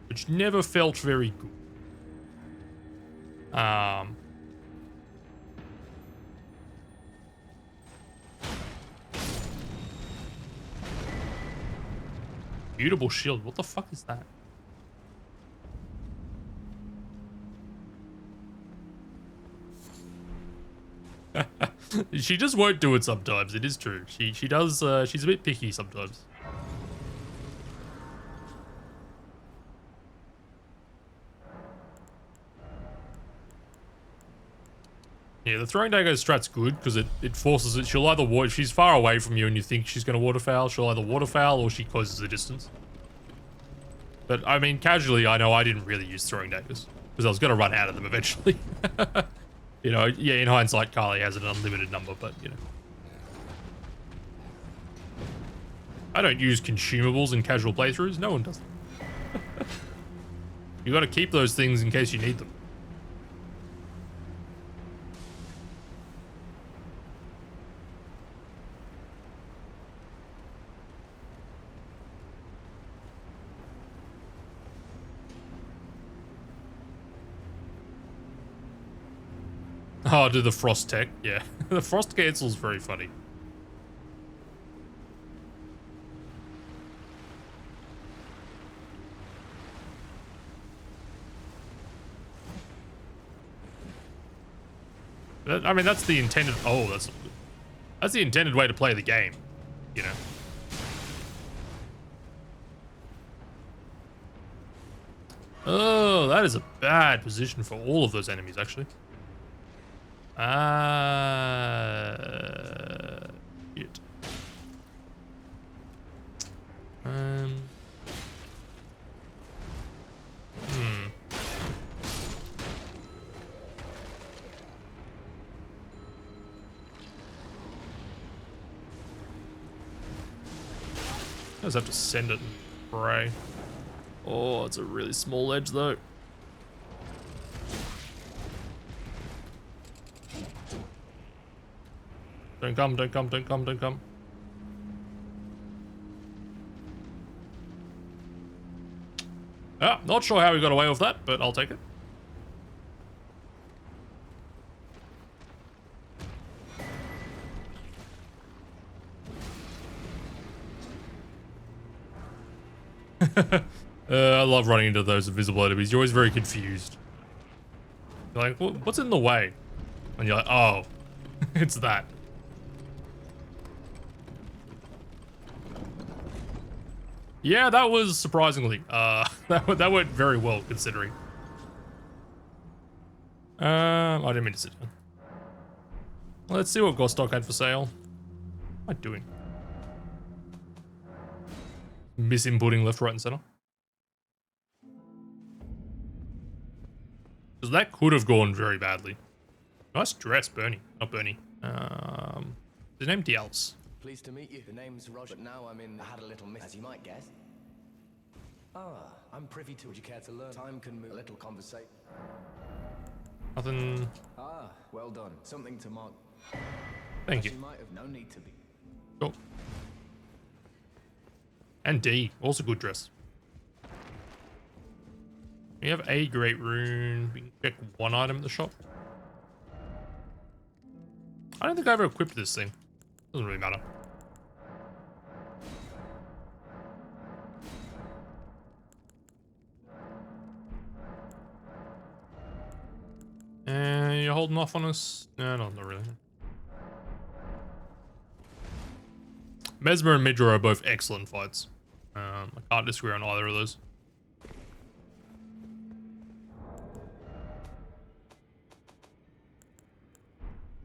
Which never felt very good. Mutable shield. What the fuck is that? She just won't do it sometimes. It is true. She does. She's a bit picky sometimes. Yeah, the throwing dagger strat's good because it forces it. She'll either if she's far away from you and you think she's going to waterfowl, she'll either waterfowl or she closes the distance. But I mean, casually, I know I didn't really use throwing daggers because I was going to run out of them eventually. Yeah, in hindsight, Carly has an unlimited number, but I don't use consumables in casual playthroughs. No one does. You got to keep those things in case you need them. Oh, do the frost tech. Yeah. The frost cancel's very funny. I mean, that's the intended... Oh, that's the intended way to play the game, Oh, that is a bad position for all of those enemies, actually. Shit. just have to send it and pray. Oh, it's a really small edge though. Don't come, don't come, don't come, don't come. Ah, not sure how we got away with that, but I'll take it. I love running into those invisible enemies. You're always very confused. You're like, what's in the way? And you're like, oh, it's that. Yeah, that was surprisingly. That went very well considering. I didn't mean to sit down. Let's see what Gostock had for sale. What am I doing? Misinputting left, right, and center. Because that could have gone very badly. Nice dress, Bernie. Not Bernie. His name Dials. Pleased to meet you. The name's Roger, but now I had a little miss, as you might guess. Ah, I'm privy to. Would you care to learn? Time can move. A little conversation. Nothing. Ah, well done. Something to mark. Thank you. You might have no need to be. Cool. And D, also good dress. We have a great rune. We can check one item at the shop. I don't think I ever equipped this thing. Doesn't really matter. And you're holding off on us? No, not really. Mesmer and Midra are both excellent fights. I can't disagree on either of those.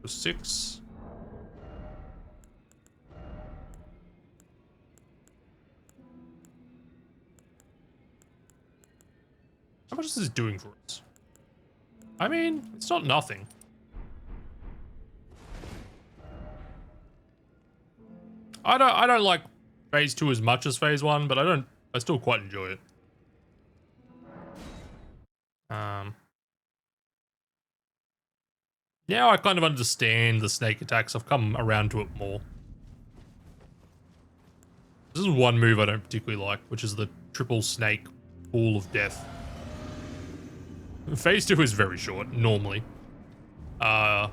For 6. How much is this doing for us? I mean, it's not nothing. I don't like phase 2 as much as phase 1, but I still quite enjoy it. Now I kind of understand the snake attacks. I've come around to it more. This is one move I don't particularly like, which is the triple snake pool of death. Phase 2 is very short, normally. Because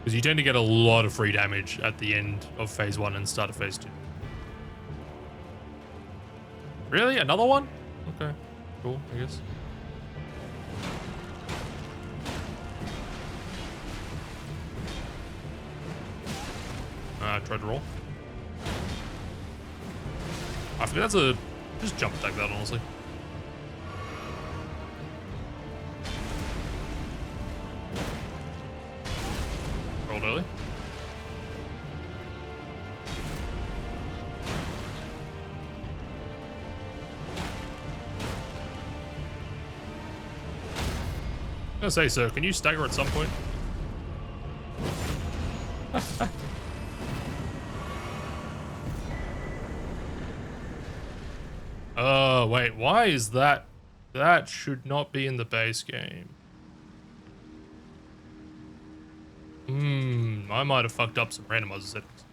you tend to get a lot of free damage at the end of phase 1 and start of phase 2. Really? Another one? Okay. Cool, I guess. Tried to roll. I forget that's a... Just jump attack that, honestly. Rolled early. I was gonna say, sir, can you stagger at some point? Oh, wait, why is that? That should not be in the base game. I might have fucked up some randomizer settings.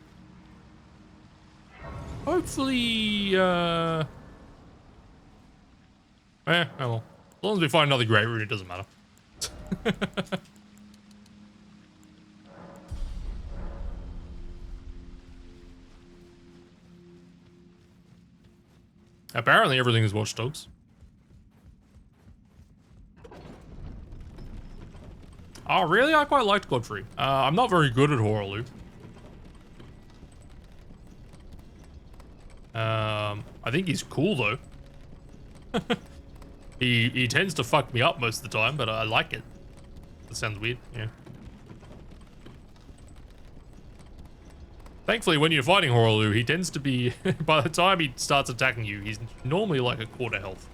Hopefully, oh well. As long as we find another great rune, it doesn't matter. Apparently everything is Watch Dogs. Oh, really? I quite liked Godfrey. I'm not very good at Horror Loop. I think he's cool though. He tends to fuck me up most of the time, but I like it. That sounds weird, yeah. Thankfully, when you're fighting Horror, he tends to be, by the time he starts attacking you, he's normally like a quarter health.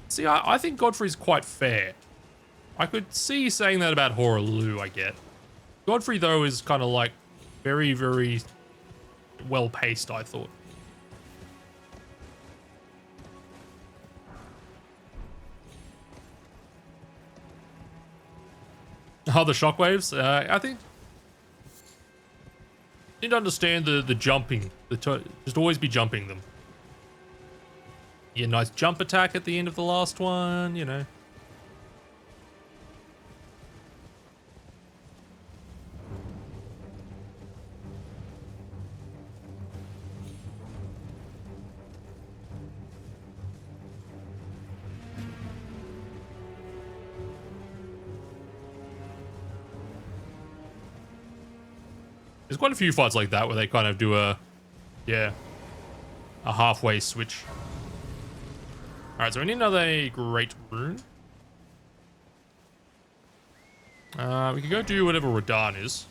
See, I think Godfrey's quite fair. I could see saying that about Horror, I get. Godfrey, though, is kind of like very, very well paced, I thought. Oh, the shockwaves? I think... Didn't understand the jumping. Just always be jumping them. Yeah, nice jump attack at the end of the last one, you know. There's quite a few fights like that where they kind of do a halfway switch. Alright, so we need another great rune. We can go do whatever Radahn is.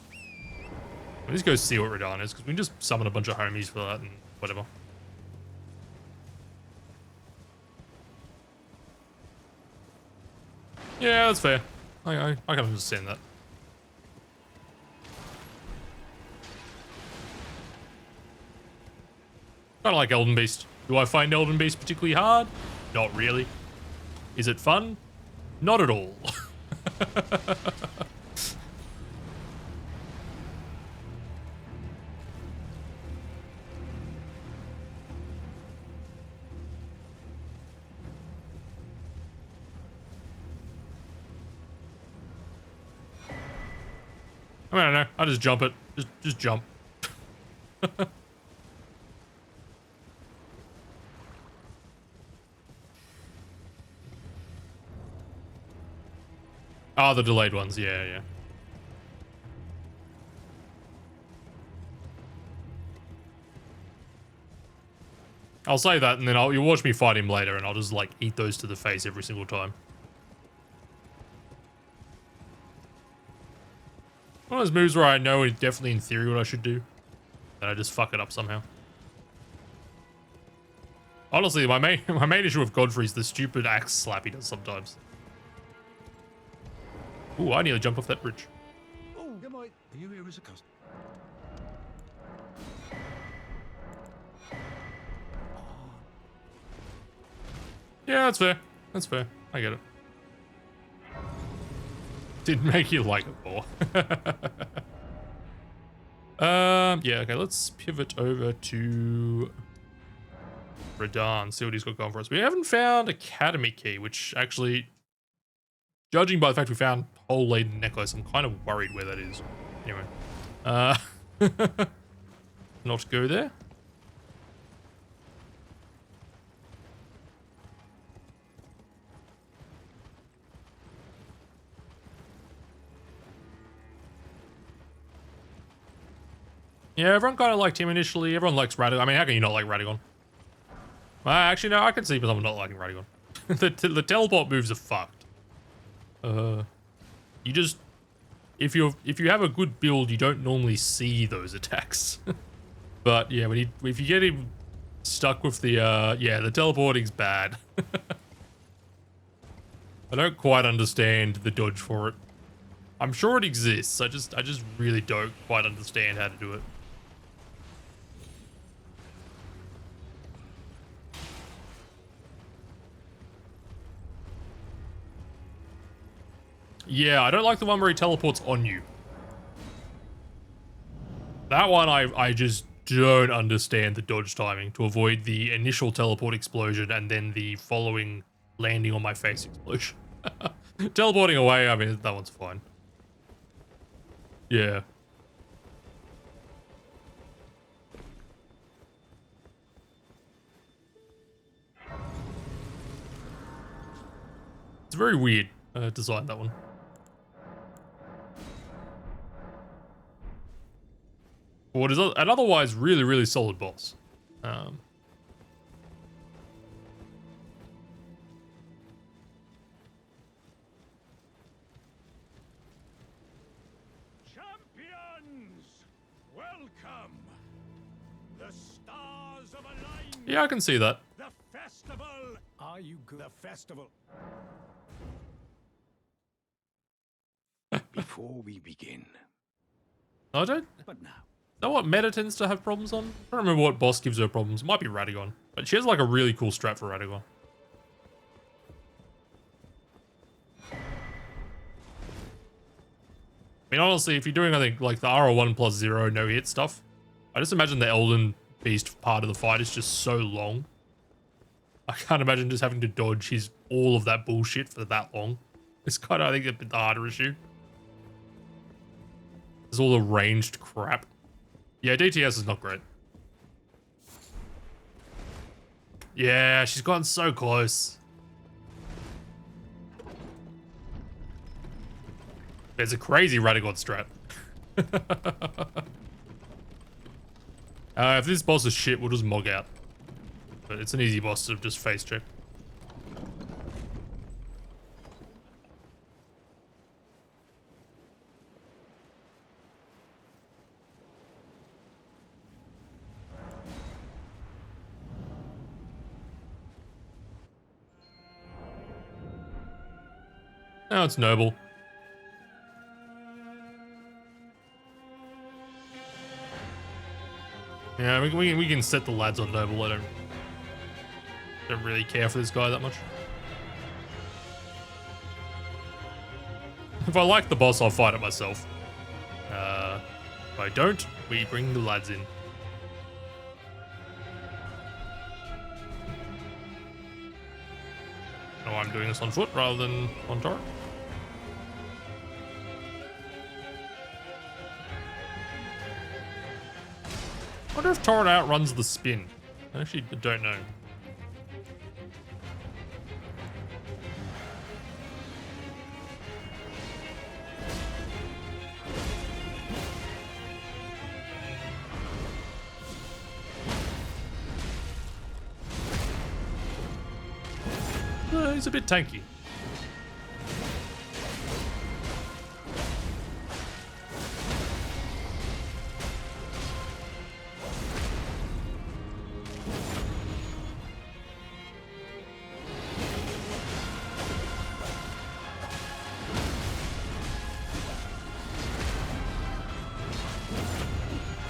Let's go see what Radahn is, because we can just summon a bunch of homies for that and whatever. Yeah, that's fair. I can understand that. Kind of like Elden Beast. Do I find Elden Beast particularly hard? Not really. Is it fun? Not at all. I don't know. I just jump it. Just jump. Oh, the delayed ones. Yeah. I'll say that, and then you'll watch me fight him later, and I'll just, like, eat those to the face every single time. One of those moves where I know definitely in theory what I should do, and I just fuck it up somehow. Honestly, my main issue with Godfrey is the stupid axe slap he does sometimes. Ooh, I nearly jumped off that bridge. Oh, good morning. Are you here as a customer? Yeah, that's fair. That's fair. I get it. Didn't make you like it more. Yeah, okay, let's pivot over to Radahn, see what he's got going for us. We haven't found Academy Key, which actually, judging by the fact we found whole laden necklace, I'm kind of worried where that is. Anyway, not go there. Yeah, everyone kind of liked him initially. Everyone likes Radigon. I mean, how can you not like Radigon? Actually, no, I can see someone not liking Radigon. the teleport moves are fucked. You just, if you have a good build, you don't normally see those attacks. But yeah, if you get him stuck with the the teleporting's bad. I don't quite understand the dodge for it. I'm sure it exists. I just really don't quite understand how to do it. Yeah, I don't like the one where he teleports on you. That one, I just don't understand the dodge timing to avoid the initial teleport explosion and then the following landing on my face explosion. Teleporting away, I mean, that one's fine. Yeah. It's very weird design, that one. What is an otherwise really, really solid boss. Champions, welcome. The stars of alignment. Yeah, I can see that. The festival. Are you good? The festival. Before we begin, I don't. But now, Is that what Meta tends to have problems on? I don't remember what boss gives her problems. It might be Radagon. But she has like a really cool strat for Radagon. I mean, honestly, if you're doing, I think, like the R1 plus 0 no-hit stuff, I just imagine the Elden Beast part of the fight is just so long. I can't imagine just having to dodge all of that bullshit for that long. It's kind of, I think, a bit the harder issue. There's all the ranged crap. Yeah, DTS is not great. Yeah, she's gotten so close. There's a crazy Radagon strat. If this boss is shit, we'll just mog out. But it's an easy boss to just face check. Oh, it's noble. Yeah, we can set the lads on noble. I don't really care for this guy that much. If I like the boss, I'll fight it myself. If I don't, we bring the lads in. Oh, I'm doing this on foot rather than on turret. I wonder if turret outruns the spin. I actually don't know. He's a bit tanky.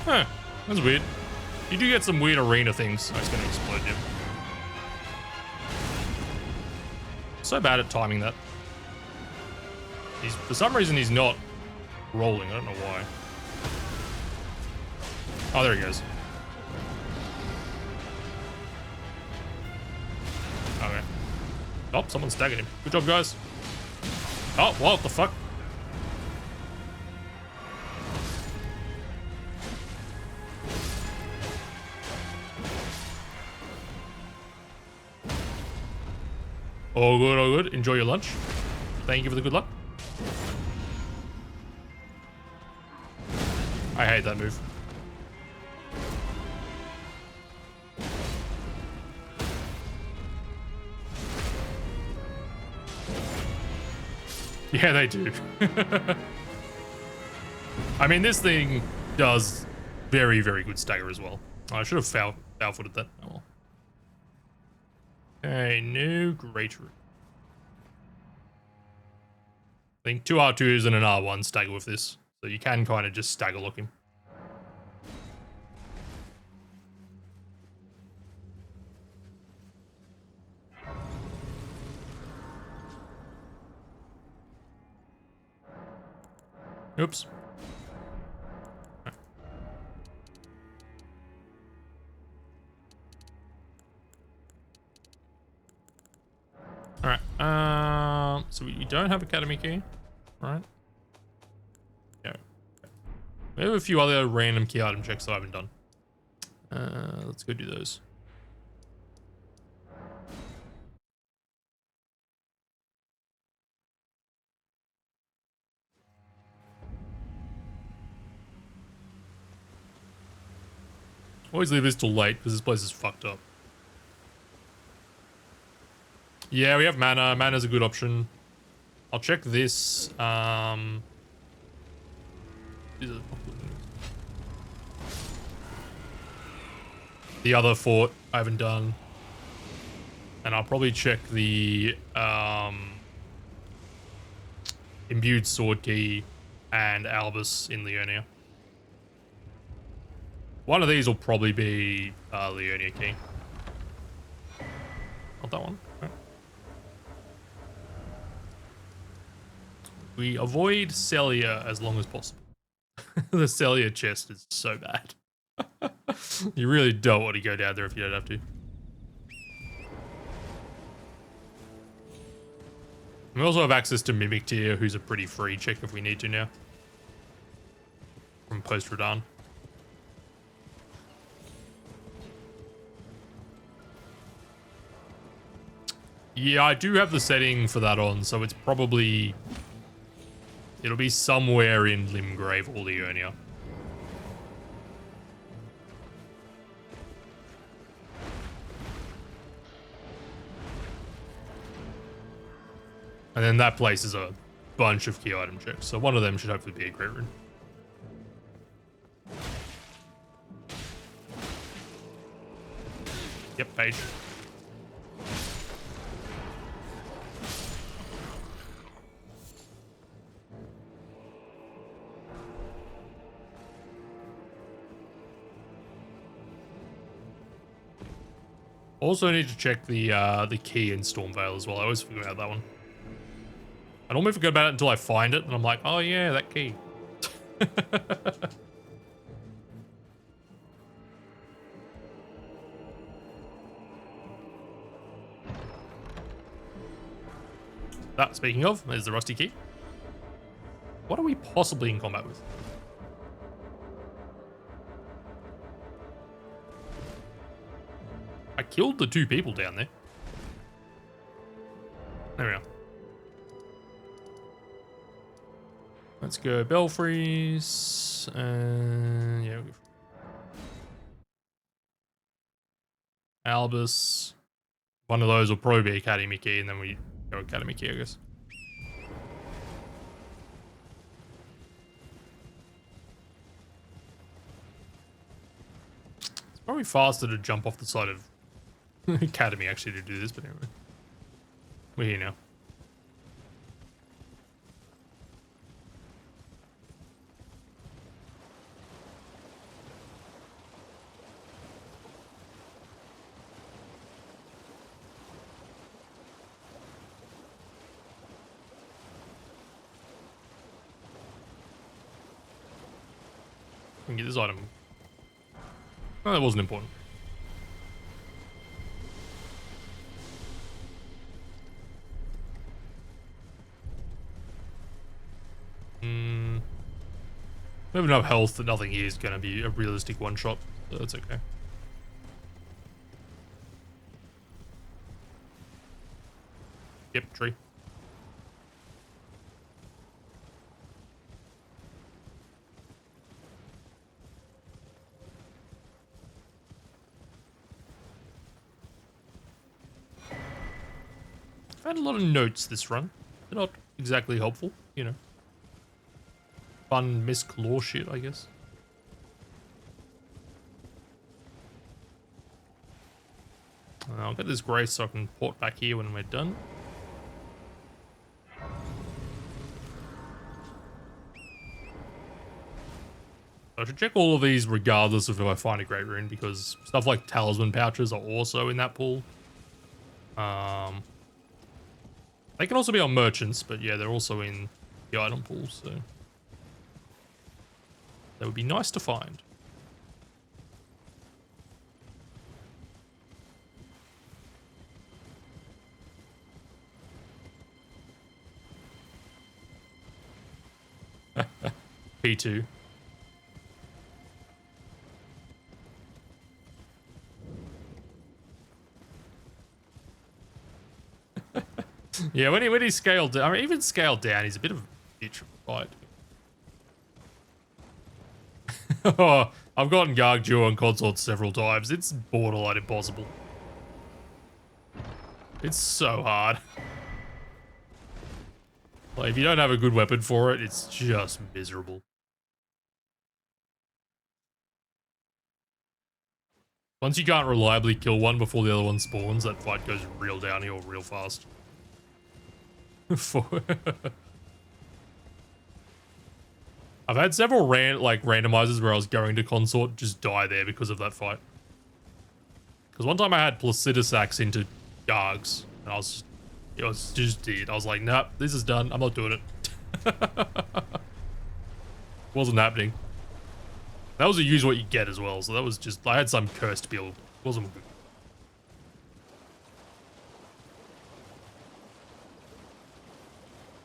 Huh, that's weird. You do get some weird arena things. Oh, it's gonna explode him. So bad at timing that. For some reason, he's not rolling. I don't know why. Oh, there he goes. Okay. Oh, someone staggered him. Good job, guys. Oh, what the fuck? All good, all good. Enjoy your lunch. Thank you for the good luck. I hate that move. Yeah, they do. I mean, this thing does very, very good stagger as well. I should have foul-footed that. Oh well. Okay, no great room. I think 2 R2s and an R1 stagger with this. So you can kind of just stagger lock him. Oops. Alright, so we don't have Academy key, right? Yeah. We have a few other random key item checks that I haven't done. Let's go do those. Always leave this till late because this place is fucked up. Yeah, we have mana. Mana's a good option. I'll check this. The other fort I haven't done. And I'll probably check the imbued sword key and Albus in Leonia. One of these will probably be Leonia Key. Not that one. Okay. We avoid Celia as long as possible. The Celia chest is so bad. You really don't want to go down there if you don't have to. We also have access to Mimic Tier, who's a pretty free check if we need to now. From Post Radahn. Yeah, I do have the setting for that on, so it's probably... It'll be somewhere in Limgrave or Leonia. And then that place is a bunch of key item checks, so one of them should hopefully be a great rune. Yep, page. Also need to check the key in Stormvale as well. I always forget about that one. I normally forget about it until I find it, and I'm like, oh yeah, that key. That, speaking of, there's the rusty key. What are we possibly in combat with? I killed the 2 people down there. There we are. Let's go Belfries, and yeah, Albus. One of those will probably be Academy Key, and then we go Academy Key, I guess. It's probably faster to jump off the side of Academy actually to do this, but anyway. We're here now. We can get this item. Oh, that wasn't important. We have enough health that nothing here is going to be a realistic one-shot, so that's okay. Yep, tree. I've had a lot of notes this run. They're not exactly helpful, you know. Fun misc lore shit, I guess. I'll get this grace so I can port back here when we're done. I should check all of these regardless of if I find a great rune, because stuff like talisman pouches are also in that pool. They can also be on merchants, but yeah, they're also in the item pool, so that would be nice to find. P2. Yeah, when he scaled down, I mean, even scaled down, he's a bit of a bitch of a fight. Oh, I've gotten Gargju on consort several times. It's borderline impossible. It's so hard. Like, if you don't have a good weapon for it, it's just miserable. Once you can't reliably kill one before the other one spawns, that fight goes real downhill real fast. I've had several randomizers where I was going to consort, just die there because of that fight. Because one time I had Placidusax into Gargs, and it was just dead. I was like, nope, this is done. I'm not doing it. Wasn't happening. That was a use what you get as well, so that was just, I had some cursed build. Wasn't good.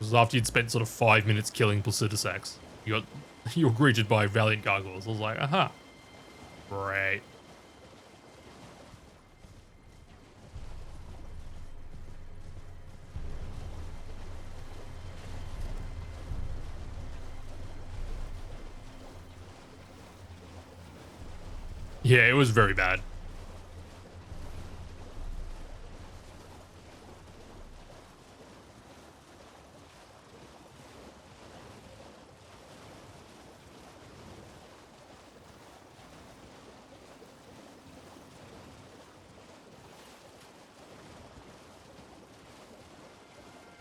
It was after you'd spent sort of 5 minutes killing Placidusax. You were greeted by Valiant Gargoyles. I was like, aha. Great. Yeah, it was very bad.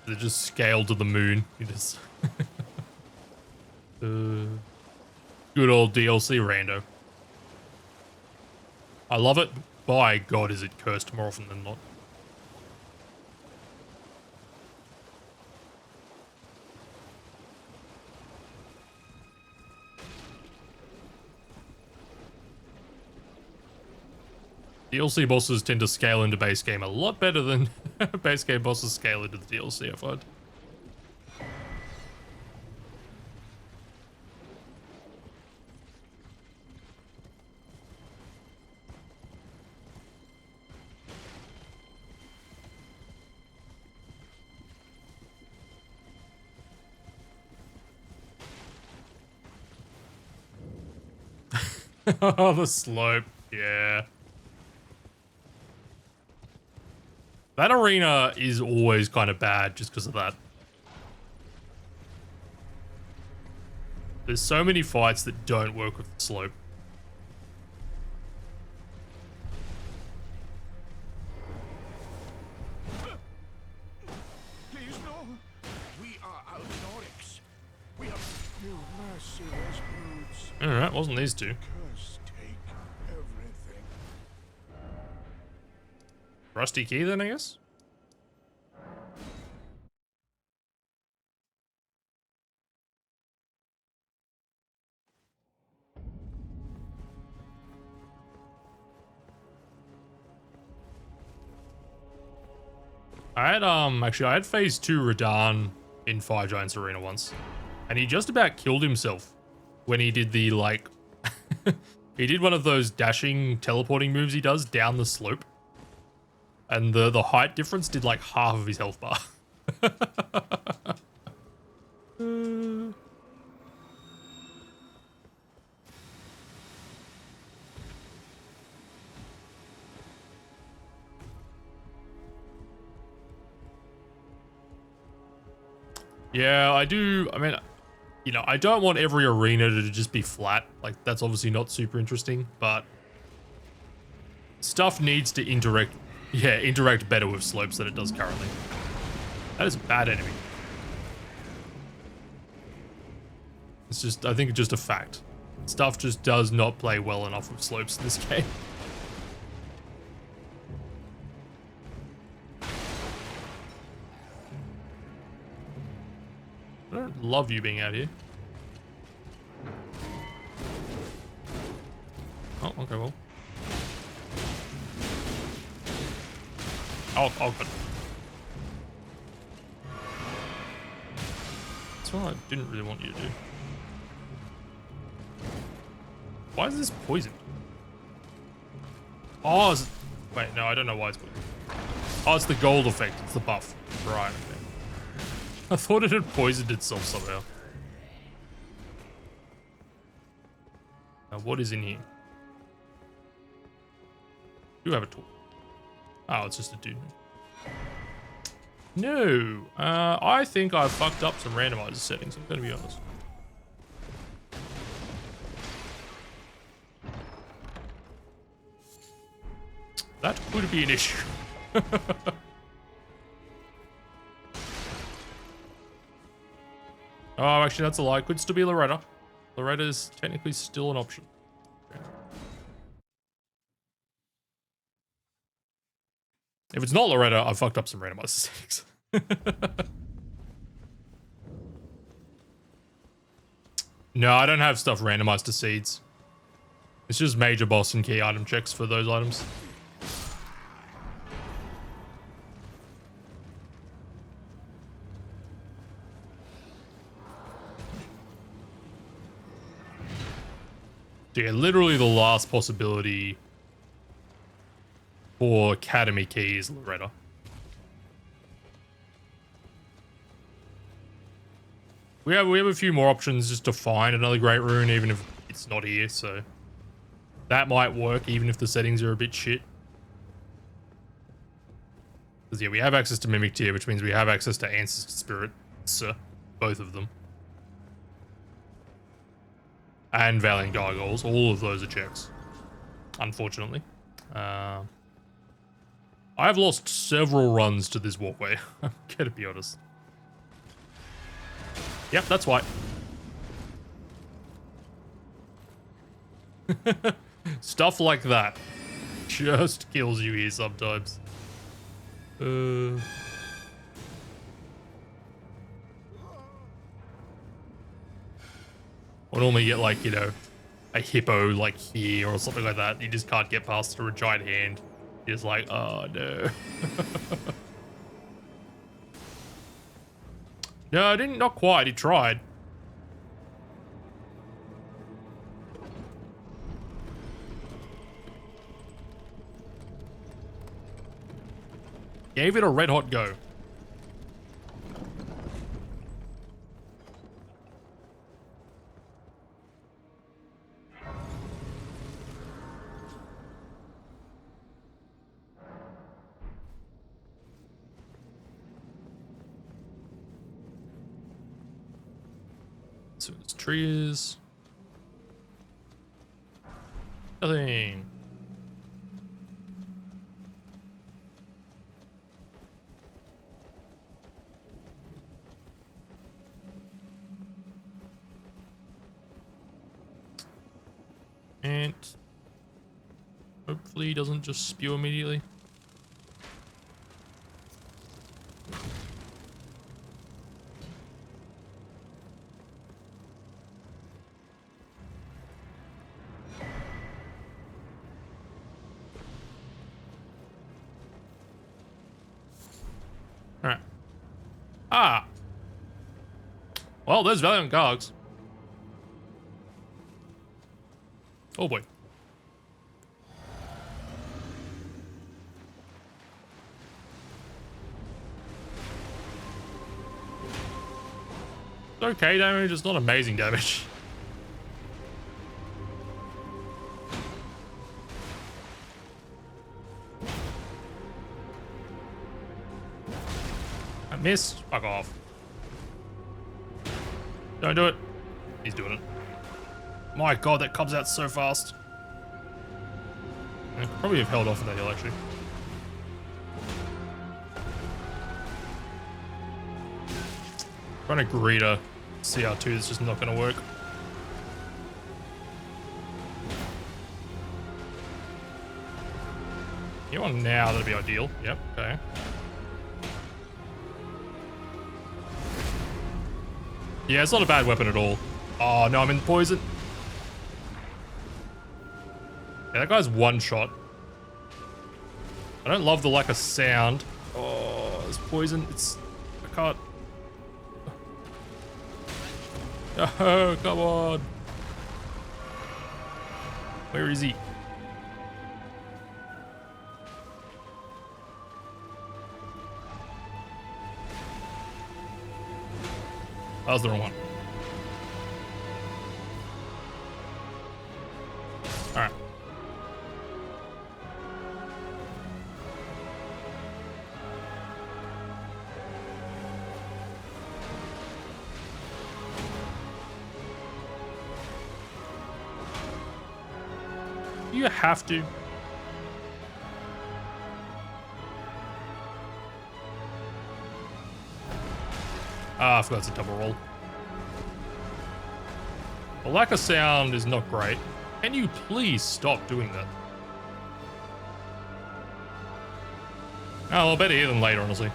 They just scaled to the moon. You just good old DLC rando. I love it. By God, is it cursed more often than not. DLC bosses tend to scale into base game a lot better than base game bosses scale into the DLC, I find. Oh, the slope. Yeah. That arena is always kind of bad just because of that. There's so many fights that don't work with the slope. Please, no. We are Alnorix. We have no mercy as brutes. Alright, wasn't these two. Curse take everything. Rusty key then, I guess? I had phase 2 Radahn in Fire Giants Arena once, and he just about killed himself when he did the, like, he did one of those dashing teleporting moves he does down the slope, and the height difference did like half of his health bar. Yeah, I do. I mean, you know, I don't want every arena to just be flat. Like, that's obviously not super interesting, but stuff needs to interact better with slopes than it does currently. That is a bad enemy. It's just, I think it's just a fact. Stuff just does not play well enough with slopes in this game. I don't love you being out here. Oh, okay, well. Oh, good. That's what I didn't really want you to do. Why is this poisoned? Oh, wait, no, I don't know why it's poisoned. Oh, it's the gold effect. It's the buff. Right, okay. I thought it had poisoned itself somehow. Now, what is in here? You have a tool. Oh, it's just a dude. No, I think I fucked up some randomizer settings. I'm gonna be honest. That could be an issue. Oh, actually, that's a lie. Could still be Loretta. Loretta's technically still an option. Okay. If it's not Loretta, I fucked up some randomizer settings. No, I don't have stuff randomized to seeds. It's just major boss and key item checks for those items. So yeah, literally the last possibility for Academy key is Loretta. We have a few more options just to find another great rune, even if it's not here, so that might work even if the settings are a bit shit. Because yeah, we have access to Mimic Tier, which means we have access to Ancestor Spirit, so both of them. And Valiant Gargoyles, all of those are checks, unfortunately. I've lost several runs to this walkway, I'm gonna be honest. Yep, that's white. Stuff like that just kills you here sometimes. I normally get like, you know, a hippo like here or something like that. You just can't get past through a giant hand. You're just like, oh no. No, I didn't. Not quite. He tried. Gave it a red hot go. So this tree is nothing. And hopefully he doesn't just spew immediately. Alright. Ah! Well, there's Valiant Gargs. Oh boy. It's okay damage, it's not amazing damage. I missed. Fuck off. Don't do it. He's doing it. My god, that comes out so fast. I probably have held off of that hill, actually. Trying to greet a CR2 is just not going to work. You want now, that'd be ideal. Yep, okay. Yeah, it's not a bad weapon at all. Oh, no, I'm in poison. Yeah, that guy's one shot. I don't love the lack of sound. Oh, it's poison. It's... I can't... Oh, come on. Where is he? That was the wrong one. Alright. You have to. Ah, I forgot it's a double roll. The lack of sound is not great. Can you please stop doing that? Oh, well, better here than later, honestly.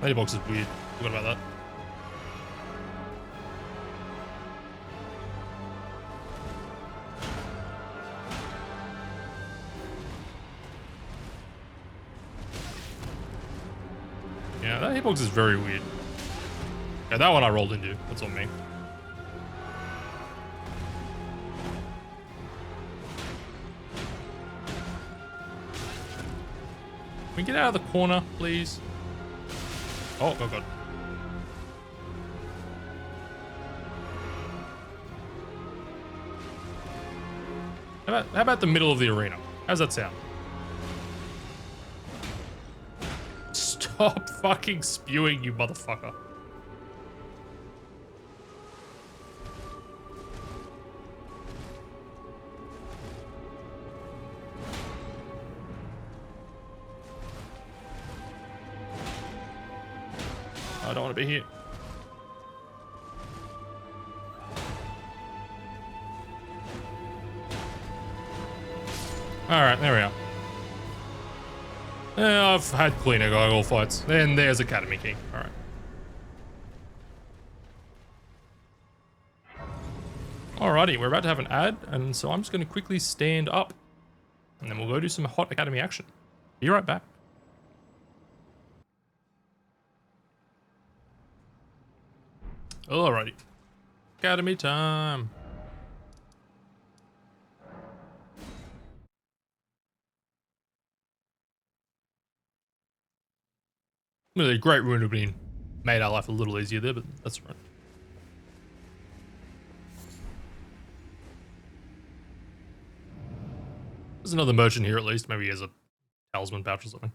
Ladybox is weird. Forgot about that. Yeah, that hitbox is very weird. Yeah, that one I rolled into. That's on me. Can we get out of the corner, please? Oh, oh god. How about the middle of the arena? How's that sound? Stop fucking spewing, you motherfucker. I don't want to be here. Alright, there we are. I've had cleaner goggle fights. And there's Academy King. Alright. Alrighty, we're about to have an ad, and so I'm just going to quickly stand up. And then we'll go do some hot Academy action. Be right back. Alrighty. Academy time. Really, a great rune would have been made our life a little easier there, but that's right. There's another merchant here at least. Maybe he has a talisman pouch or something.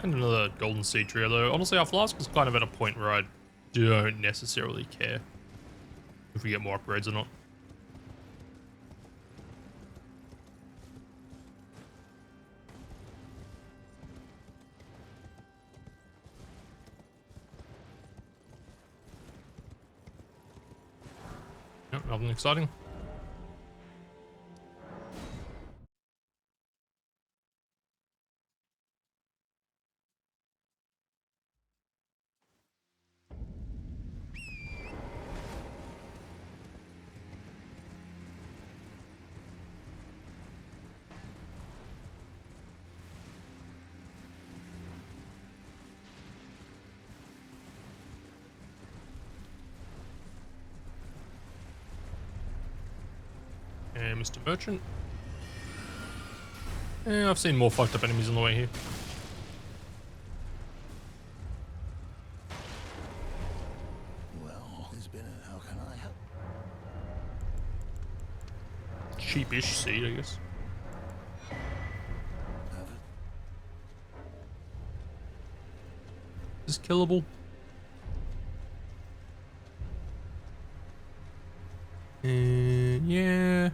And another golden seed trio, though. Honestly, our flask is kind of at a point where I don't necessarily care if we get more upgrades or not. Yep, nothing exciting. And Mr. Merchant. Yeah, I've seen more fucked up enemies on the way here. Well, there's been a... How can I help? Cheapish seed, I guess. Have it? Is this killable? Yeah.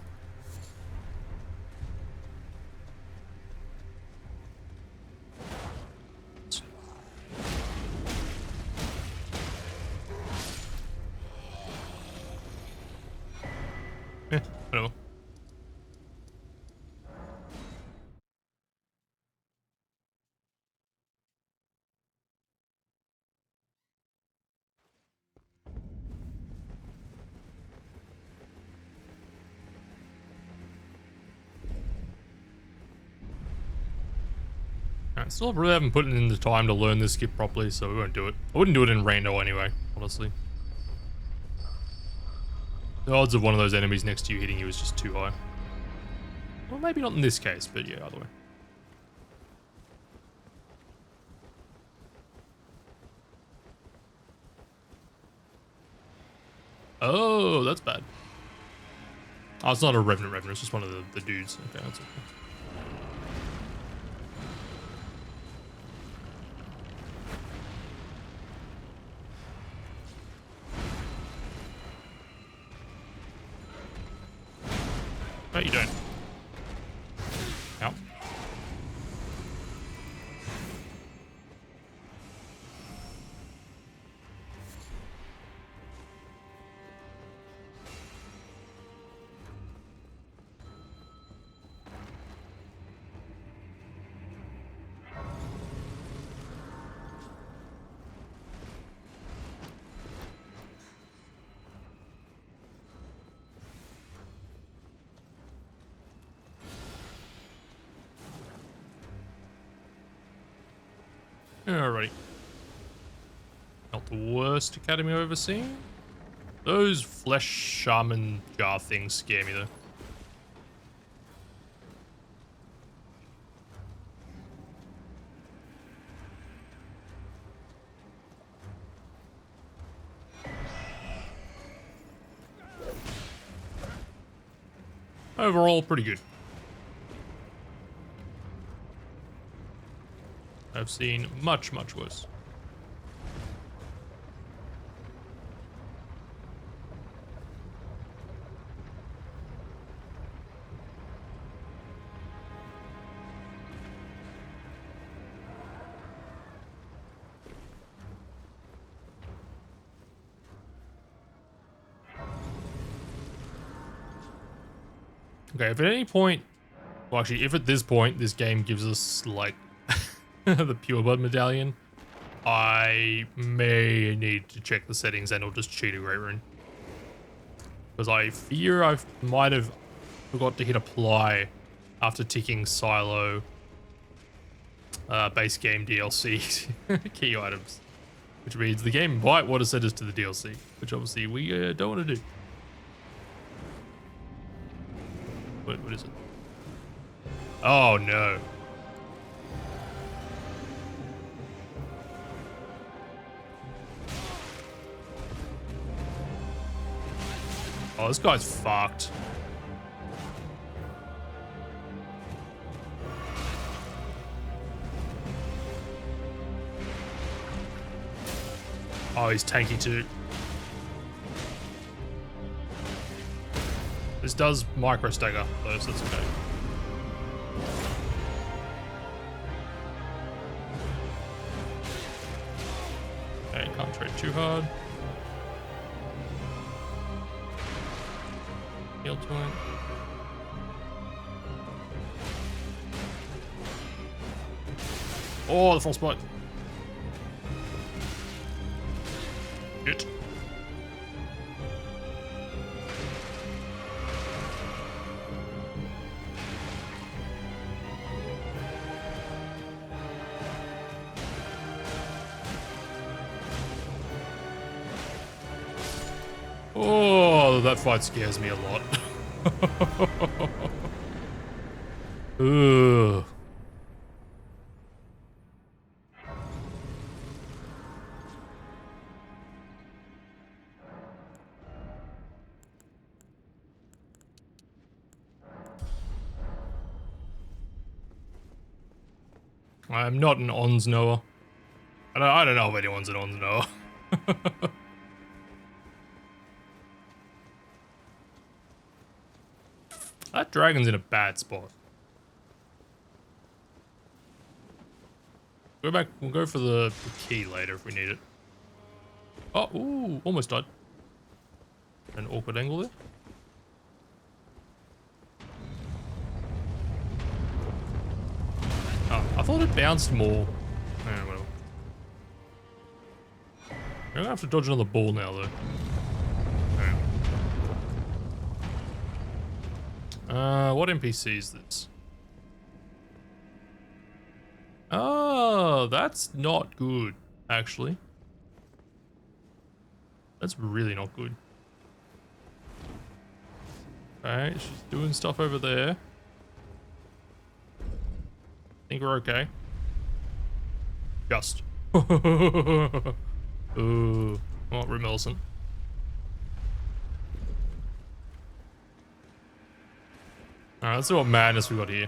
Eh, whatever. Alright, still really haven't put in the time to learn this skip properly, so we won't do it. I wouldn't do it in rando anyway, honestly. The odds of one of those enemies next to you hitting you is just too high. Well, maybe not in this case, but yeah, either way. Oh, that's bad. Oh, it's not a revenant, it's just one of the dudes. Okay, that's okay. Alrighty. Not the worst academy I've ever seen. Those flesh shaman jar things scare me though. Overall, pretty good. I've seen much, much worse. Okay, if at any point, well actually, if at this point this game gives us like the pure blood medallion, I may need to check the settings and or just cheat a great rune. Because I fear I might have forgot to hit apply after ticking silo base game DLC key items. Which means the game might want to send us to the DLC, which obviously we don't want to do. What is it? Oh no. Oh, this guy's fucked. Oh, he's tanky too. This does micro stagger though, so that's okay. Okay, can't trade too hard. Heal to it. Oh, the frostbite. Shit. Oh, that fight scares me a lot. Ugh. I'm not an Ons knower. I don't know if anyone's an Ons knower. That dragon's in a bad spot. Go back, we'll go for the key later if we need it. Oh, ooh, almost died. An awkward angle there. Oh, I thought it bounced more. Eh, whatever. I'm gonna have to dodge another ball now though. What NPC is this? Oh, that's not good, actually. That's really not good. Okay, she's doing stuff over there. Think we're okay. Just. Ooh, not Room Millicent. Alright, let's see what madness we got here.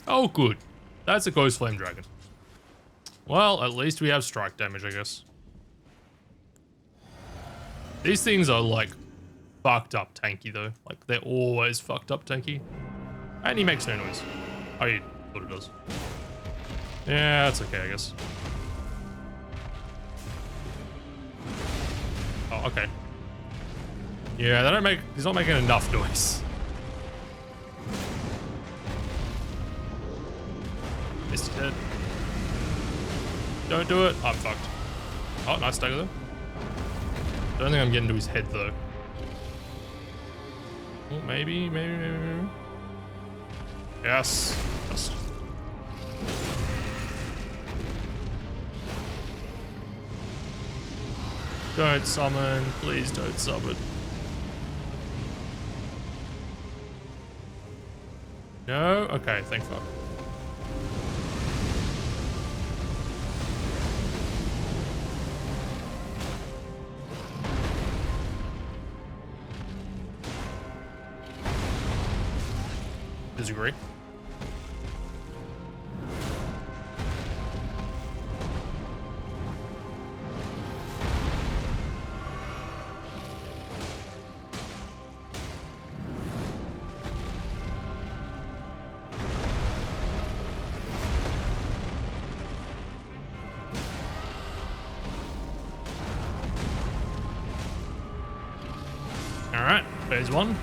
Oh, good. That's a Ghost Flame Dragon. Well, at least we have strike damage, I guess. These things are, like, fucked up tanky, though. Like, they're always fucked up tanky. And he makes no noise. Oh, you thought it does. Yeah, that's okay, I guess. Oh, okay. Yeah, they don't make... He's not making enough noise. Missed his head. Don't do it. I'm fucked. Oh, nice stagger though. Don't think I'm getting to his head though. Oh, maybe. Yes. Yes. Don't summon. Please don't summon. No? Okay, thank fuck. Disagree. Alright, phase one.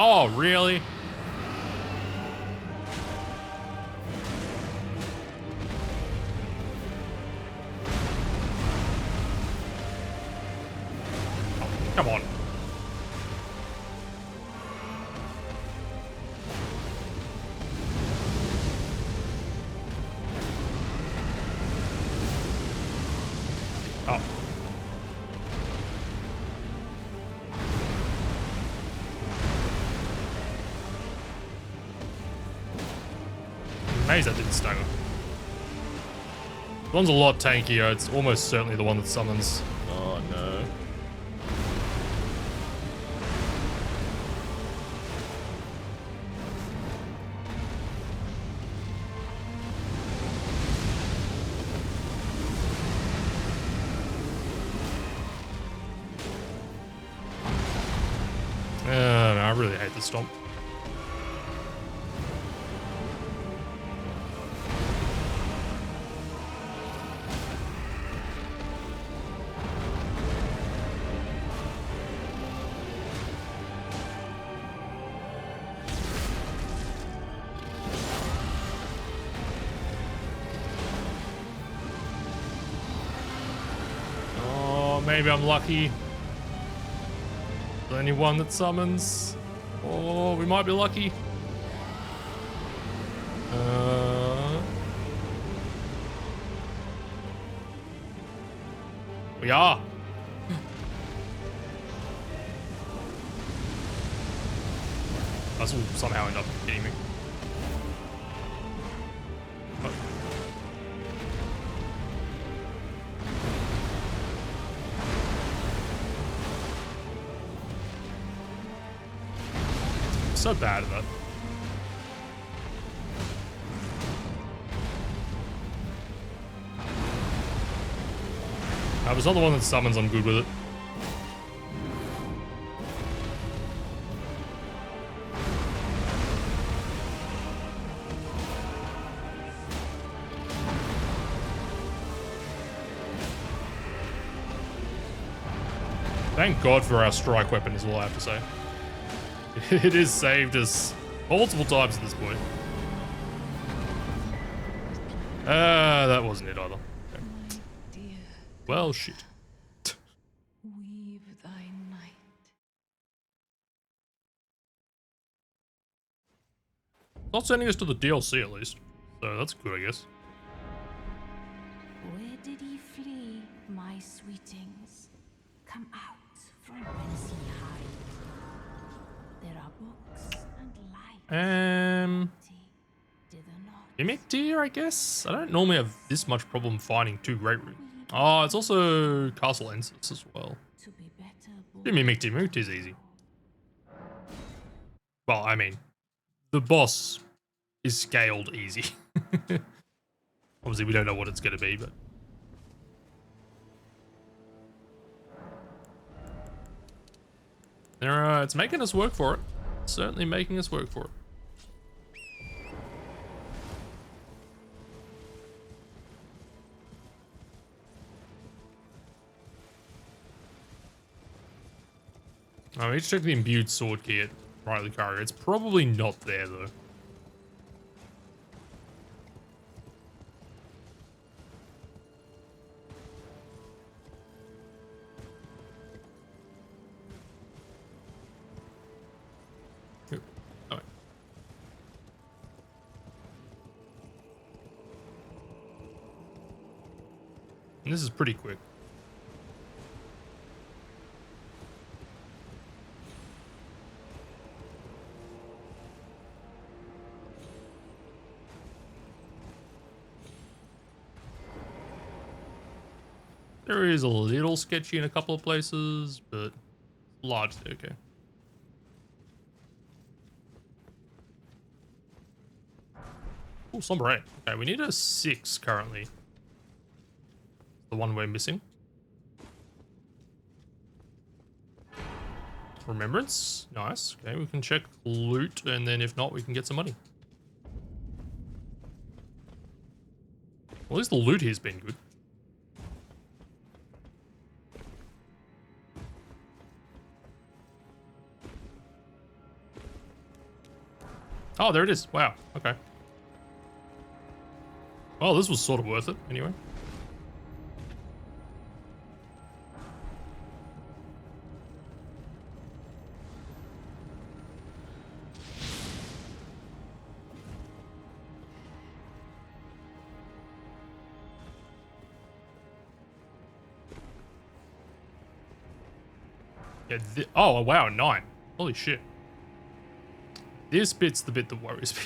Oh, really? Oh, come on. Oh. Amazed that didn't stagger. This one's a lot tankier. It's almost certainly the one that summons. Oh no. No, I really hate the stomp. Maybe I'm lucky. The only one that summons. Oh, we might be lucky. We are. This will somehow end up hitting me. Oh. So bad at that. If it's not the one that summons, I'm good with it. Thank God for our strike weapon is all I have to say. It is saved us multiple times at this point. That wasn't it either. Okay. Dear, Well, shit. weave thy night. Not sending us to the DLC at least. So that's good, I guess. Where did he flee, my sweetings? Come out from whence he hides. There are books and light. Thither not. Mimic deer, I guess? I don't normally have this much problem finding two great roots. Oh, it's also Castle Ensis as well. To be better Do Mimic deer. Mimic deer is easy. Well, I mean, the boss is scaled easy. Obviously, we don't know what it's going to be, but... it's making us work for it. Certainly making us work for it. I need to check the imbued sword key at Riley Carrier. It's probably not there, though. And this is pretty quick. There is a little sketchy in a couple of places, but largely okay. Oh, sombre. Okay, we need a 6 currently. The one we're missing. Remembrance. Nice. Okay, we can check loot, and then if not, we can get some money. Well, at least the loot here's been good. Oh, there it is. Wow. Okay. Well, this was sort of worth it, anyway. Yeah, oh, wow, 9. Holy shit. This bit's the bit that worries me.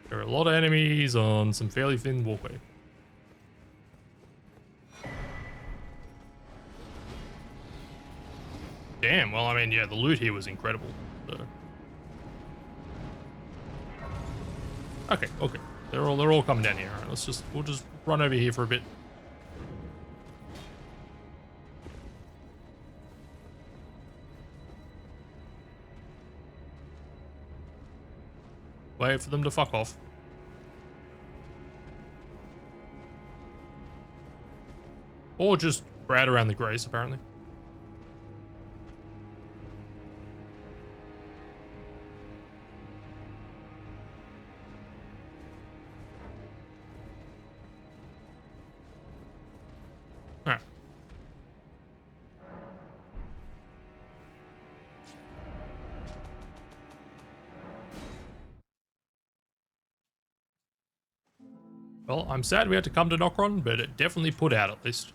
There are a lot of enemies on some fairly thin walkway. Damn, well, I mean, yeah, the loot here was incredible. So. Okay, okay. They're all coming down here. All right, we'll just run over here for a bit. Wait for them to fuck off. Or just brad around the grace, apparently. Alright. Well, I'm sad we had to come to Nokron, but it definitely put out at least.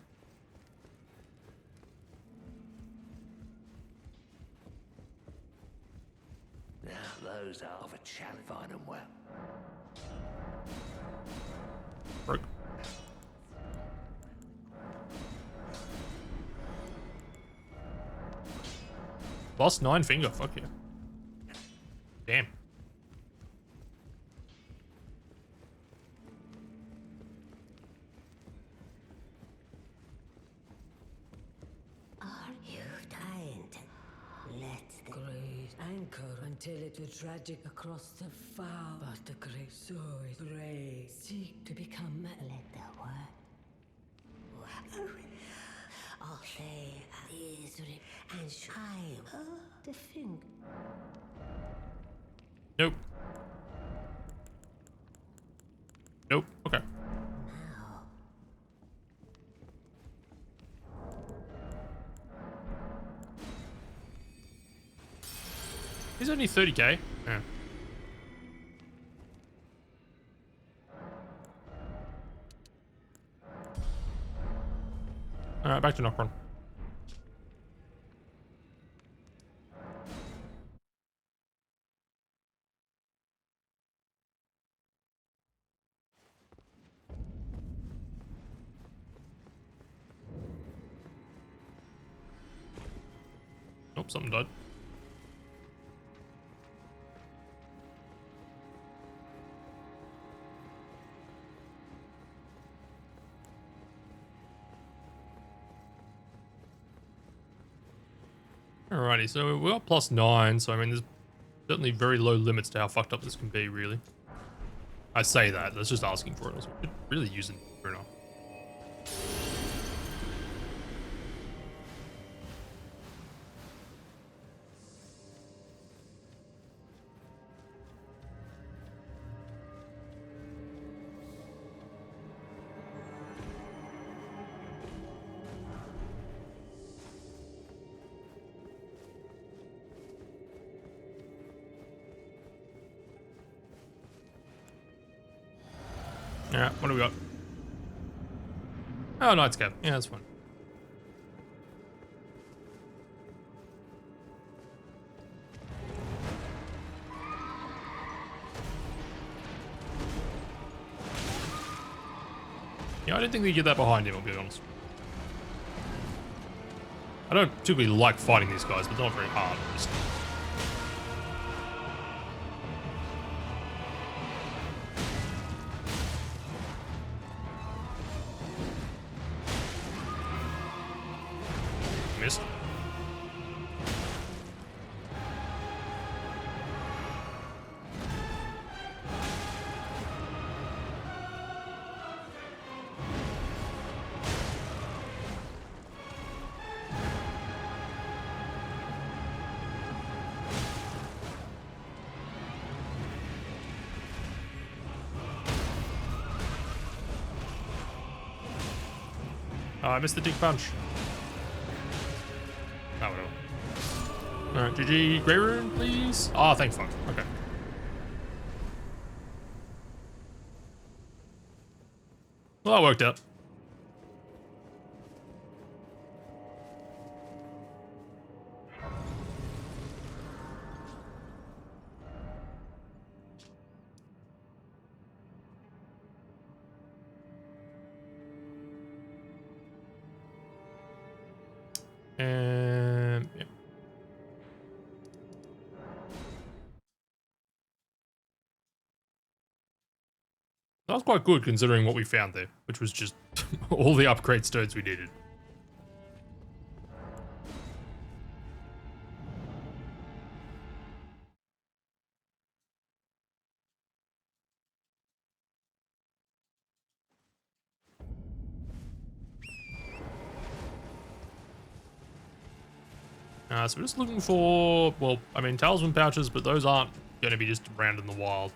Now those are of a challenge. Find them well. Broke. Lost 9 finger, fuck yeah. Damn. Until it was tragic across the far, but the great soul brave, seek to become let the word. I'll say is and I the thing. Nope. Nope. Okay. Now. He's only 30k. Yeah. Alright, back to Nokron. Nope, something died. Alrighty, so we're at +9, so I mean, there's certainly very low limits to how fucked up this can be, really. I say that, that's just asking for it. Also, we could really use it for enough. Alright, what do we got? Oh, Nightscape. Yeah, that's fine. Yeah, I don't think we get that behind him, I'll be honest. I don't particularly like fighting these guys, but they're not very hard. Just... Missed. Oh, I missed the dig punch. Oh, whatever. Alright, GG. Grey Rune, please. Oh, thank fuck. Okay. Well, that worked out. Yeah. That was quite good considering what we found there, which was just all the upgrade stones we needed. So we're just looking for, well, I mean, talisman pouches, but those aren't going to be just around in the wild.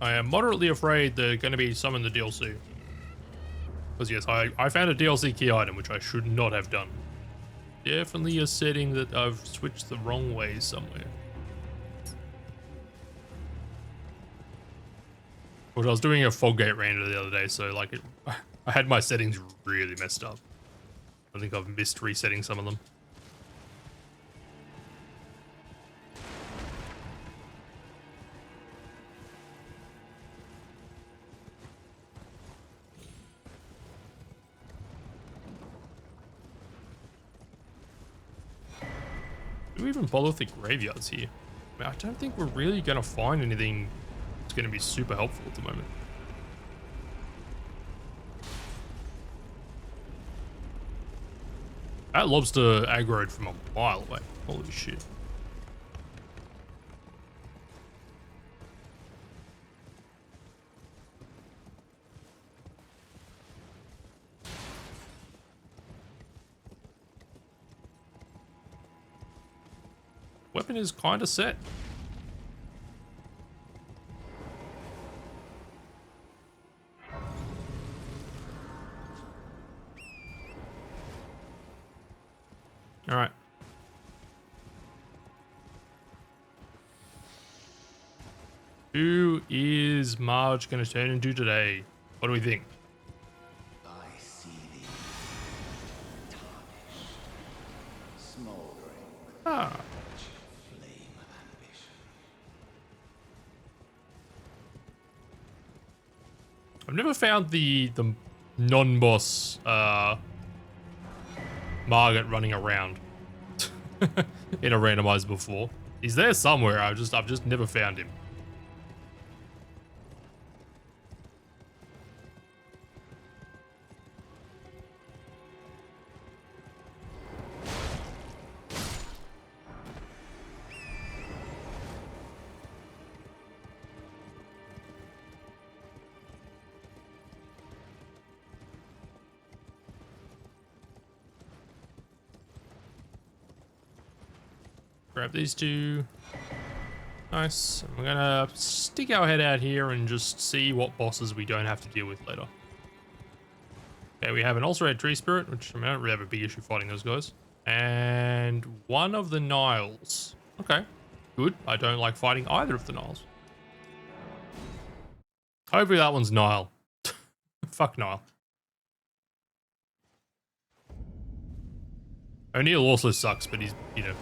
I am moderately afraid they're going to be some in the DLC. Because yes, I found a DLC key item, which I should not have done. Definitely a setting that I've switched the wrong way somewhere. Which I was doing a Foggate rando the other day, so like I had my settings really messed up. I think I've missed resetting some of them. Do we even bother with the graveyards here? I mean, I don't think we're really going to find anything that's going to be super helpful at the moment. That lobster aggroed from a mile away. Holy shit. Weapon is kind of set. All right. Who is Marge going to turn into today? What do we think? I see thee, tarnished, smoldering with Ah. flame of ambition. I've never found the non-boss Margit running around in a randomizer before. He's there somewhere. I've just never found him. Grab these two. Nice. We're gonna stick our head out here and just see what bosses we don't have to deal with later. Okay, we have an ulcerated tree spirit, which I mean, I don't really have a big issue fighting those guys. And one of the Niles. Okay. good. I don't like fighting either of the Niles. Hopefully that one's Nile. Fuck Nile. O'Neill also sucks, but he's, you know,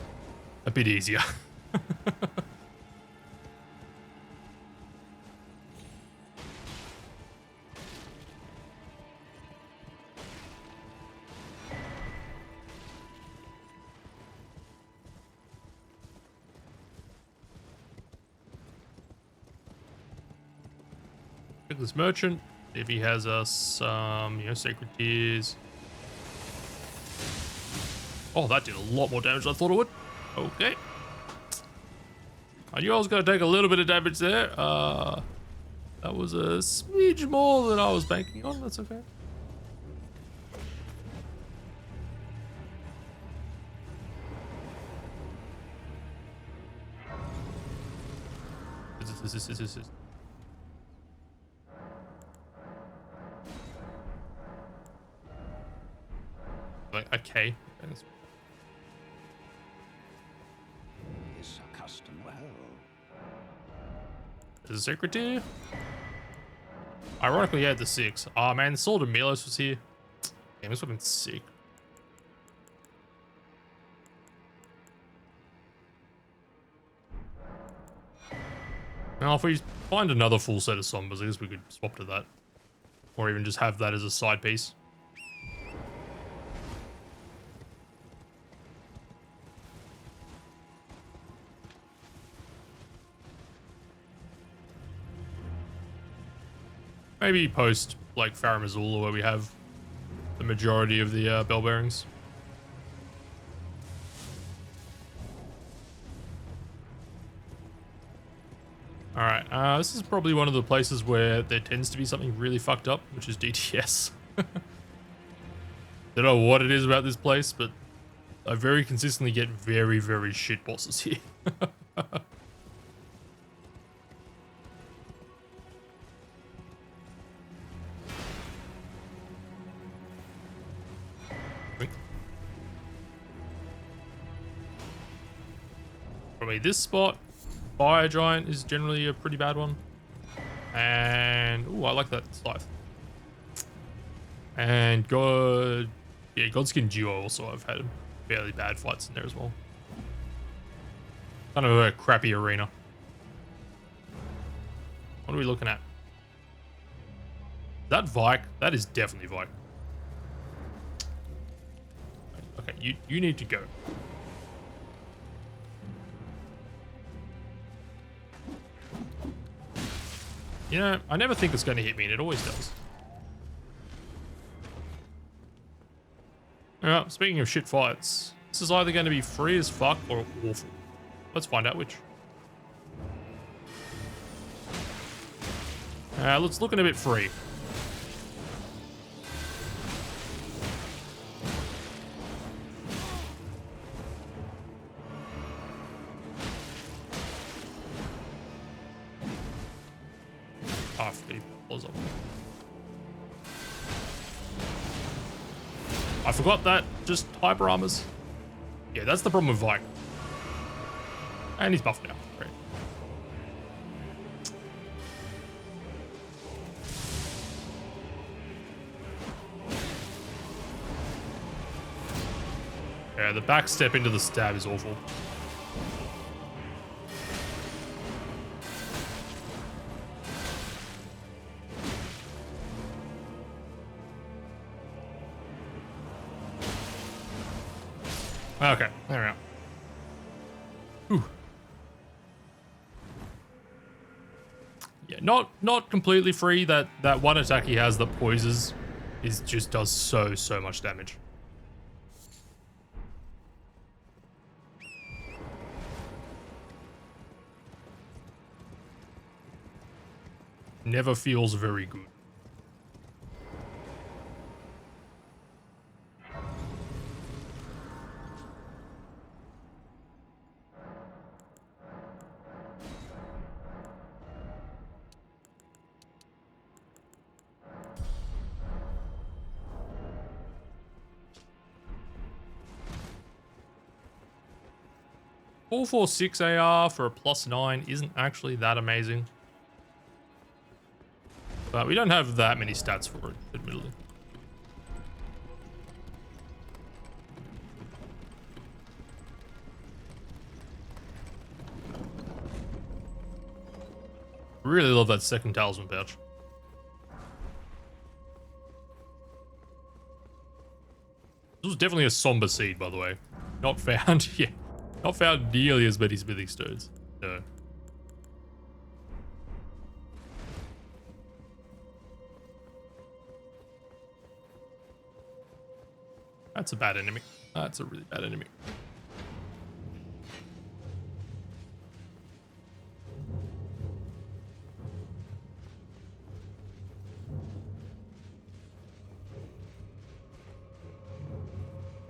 a bit easier. Pick this merchant. If he has us, you know, sacred tears. Oh, that did a lot more damage than I thought it would. Okay. I knew I was going to take a little bit of damage there. That was a smidge more than I was banking on. That's okay. This. Like, okay. Is a custom well. There's a secretary. Ironically, yeah, the 6. Oh man, the Sword of Milos was here. Damn, this would have been sick. Now, if we find another full set of Sombers, I guess we could swap to that. Or even just have that as a side piece. Maybe post, like, Farum Azula, where we have the majority of the bell bearings. Alright, this is probably one of the places where there tends to be something really fucked up, which is DTS. Don't know what it is about this place, but I very consistently get very, very shit bosses here. Probably this spot. Fire Giant is generally a pretty bad one. And, ooh, I like that scythe. And God, yeah, Godskin Duo also I've had fairly bad fights in there as well. Kind of a crappy arena. What are we looking at? Is that Vike? That is definitely Vike. Okay, you need to go. You know, I never think it's going to hit me, and it always does. Well, speaking of shit fights, this is either going to be free as fuck or awful. Let's find out which. Let's look at a bit free. I forgot that. Just hyper armors. Yeah, that's the problem with Vike. And he's buffed now. Great. Yeah, the back step into the stab is awful. Okay, there we go. Whew. Yeah, not completely free. That one attack he has that poises just does so much damage. Never feels very good. 446 AR for a +9 isn't actually that amazing. But we don't have that many stats for it, admittedly. Really love that second talisman pouch. This was definitely a somber seed, by the way. Not found, yeah. Not found nearly as many smithing stones. No. That's a bad enemy. That's a really bad enemy.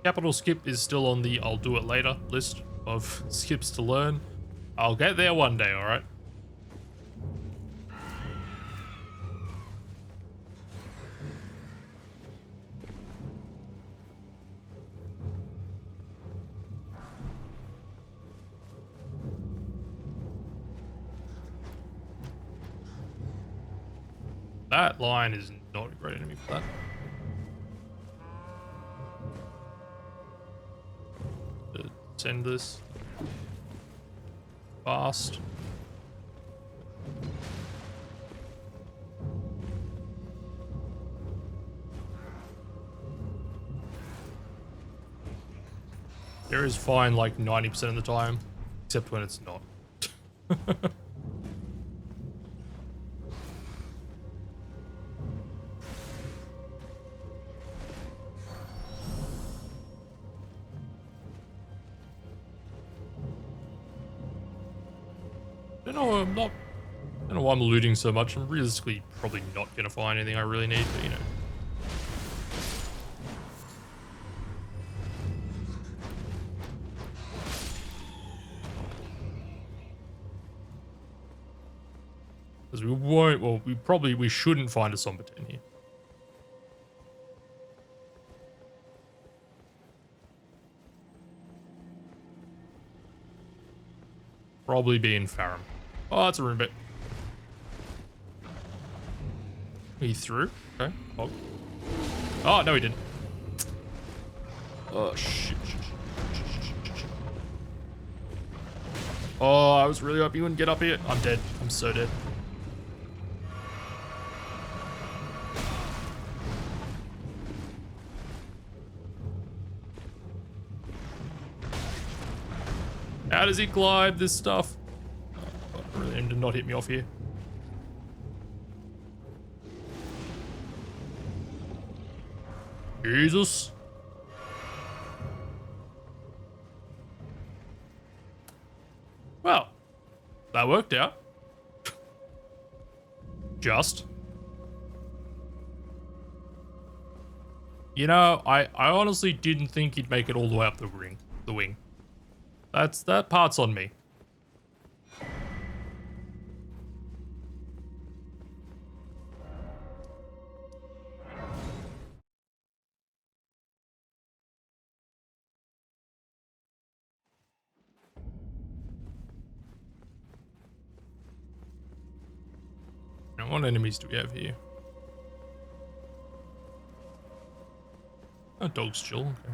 Capital skip is still on the I'll do it later list of skips to learn. I'll get there one day, alright? That line is not a great enemy for that. Send this fast. There is fine like 90% of the time, except when it's not. I don't know why I'm looting so much. I'm realistically probably not going to find anything I really need, but you know. Because we won't, well, we shouldn't find a Somber 10 here. Probably be in Farum. Oh, that's a rune bit. He threw? Okay. Oh, no he didn't. Oh, shit. Oh, I was really hoping you wouldn't get up here. I'm dead. I'm so dead. How does he climb this stuff? Oh, I really aim to not hit me off here. Jesus. Well, that worked out. Just. You know, I honestly didn't think he'd make it all the way up the wing. That part's on me. Now, what enemies do we have here? Oh, dog's chill. Okay.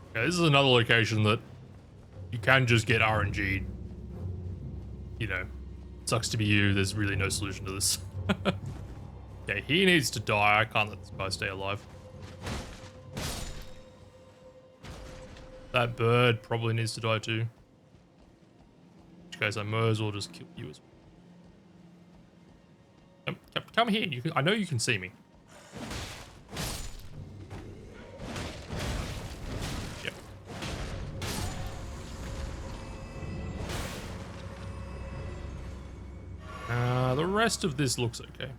Okay, this is another location that you can just get RNG'd. You know, sucks to be you. There's really no solution to this. Okay, he needs to die. I can't let this guy stay alive. That bird probably needs to die too. In which case I might as well just kill you as well. Come here. I know you can see me. Yep. The rest of this looks okay.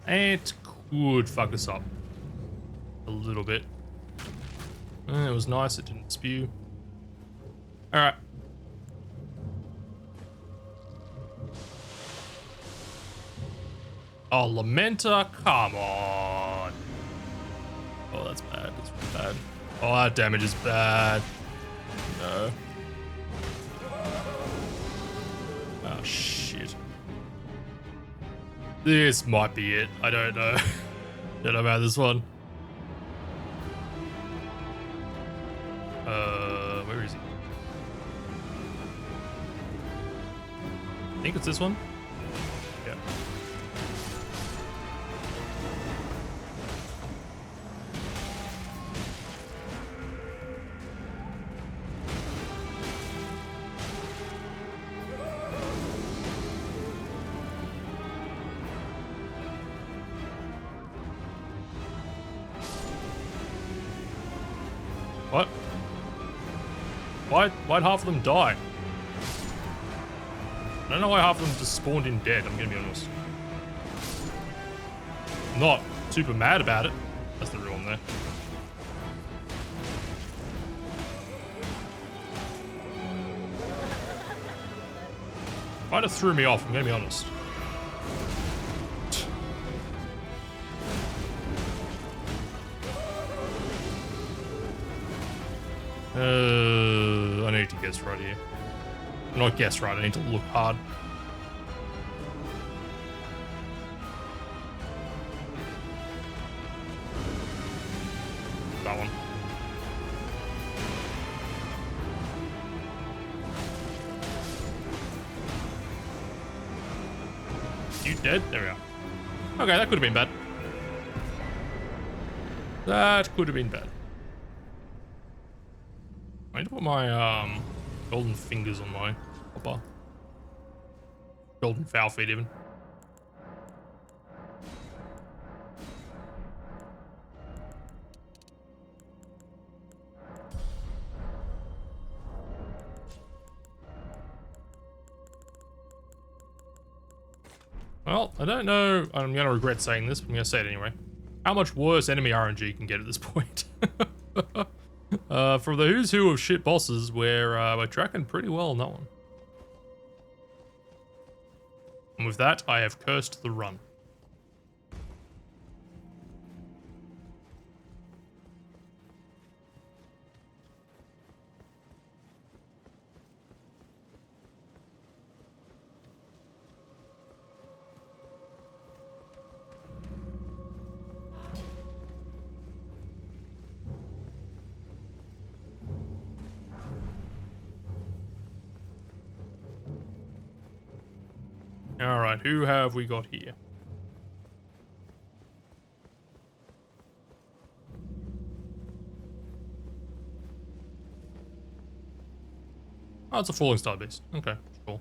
It could fuck us up a little bit. It was nice, it didn't spew. Alright. Oh, Lamenter, come on. Oh, that's bad, that's really bad. Oh, that damage is bad. No. Oh, shit. This might be it. I don't know. Don't know about this one. Where is he? I think it's this one. Yeah. What? Why'd half of them die? I don't know why half of them just spawned in dead, I'm gonna be honest. I'm not super mad about it. That's the real one there. Might have threw me off, I'm gonna be honest. I need to guess right here. Not guess right, I need to look hard. That one. You dead? There we go. Okay, that could have been bad. That could have been bad. I need to put my golden fingers on my hopper. Golden foul feet even. Well, I don't know, I'm gonna regret saying this, but I'm gonna say it anyway. How much worse enemy RNG can get at this point? For the who's who of shit bosses, we're tracking pretty well on that one. And with that, I have cursed the run. Alright, who have we got here? Oh, it's a falling star beast. Okay, cool.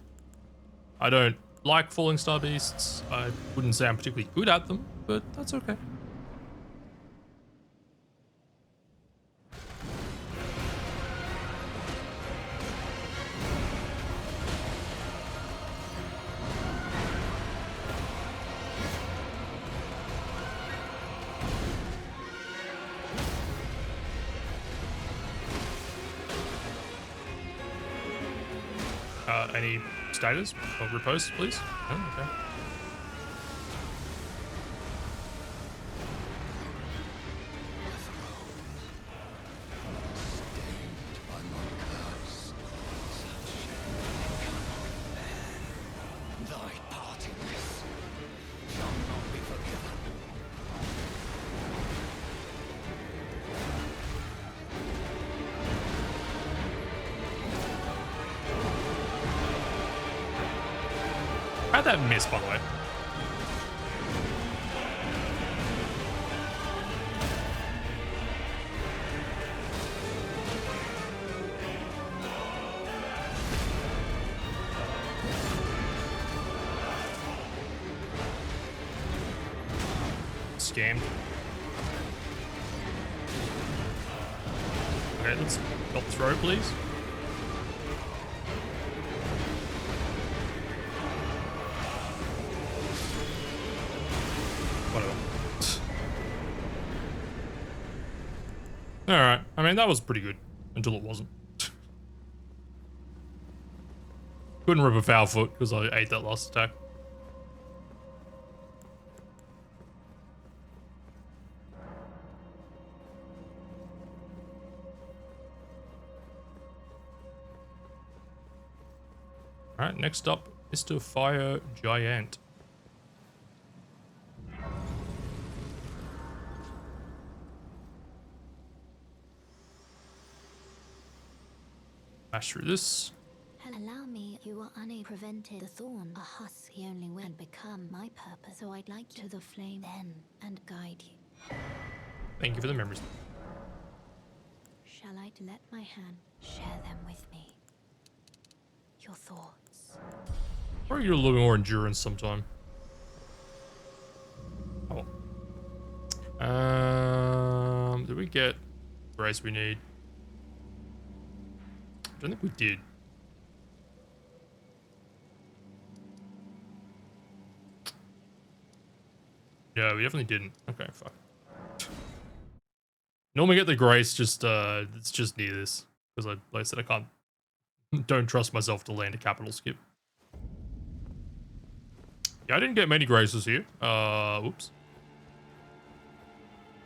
I don't like falling star beasts. I wouldn't say I'm particularly good at them, but that's okay. Any status or riposte, please? Oh, okay. How'd that miss, by the way? Scammed. Okay, let's not throw, please. Alright, I mean, that was pretty good. Until it wasn't. Couldn't rip a foul foot because I ate that last attack. Alright, next up, Mr. Fire Giant. Mash through this. Allow me, you are unable prevented the thorn. A husk he only will become my purpose. So I'd like to the flame then and guide you. Thank you for the memories. Shall I let my hand share them with me? Your thoughts. Probably get a little bit more endurance sometime. Oh. Did we get the race we need? I don't think we did. Yeah, we definitely didn't. Okay, fuck. Normally get the grace, just it's just near this. Because like I said, I can't don't trust myself to land a capital skip. Yeah, I didn't get many graces here. Whoops.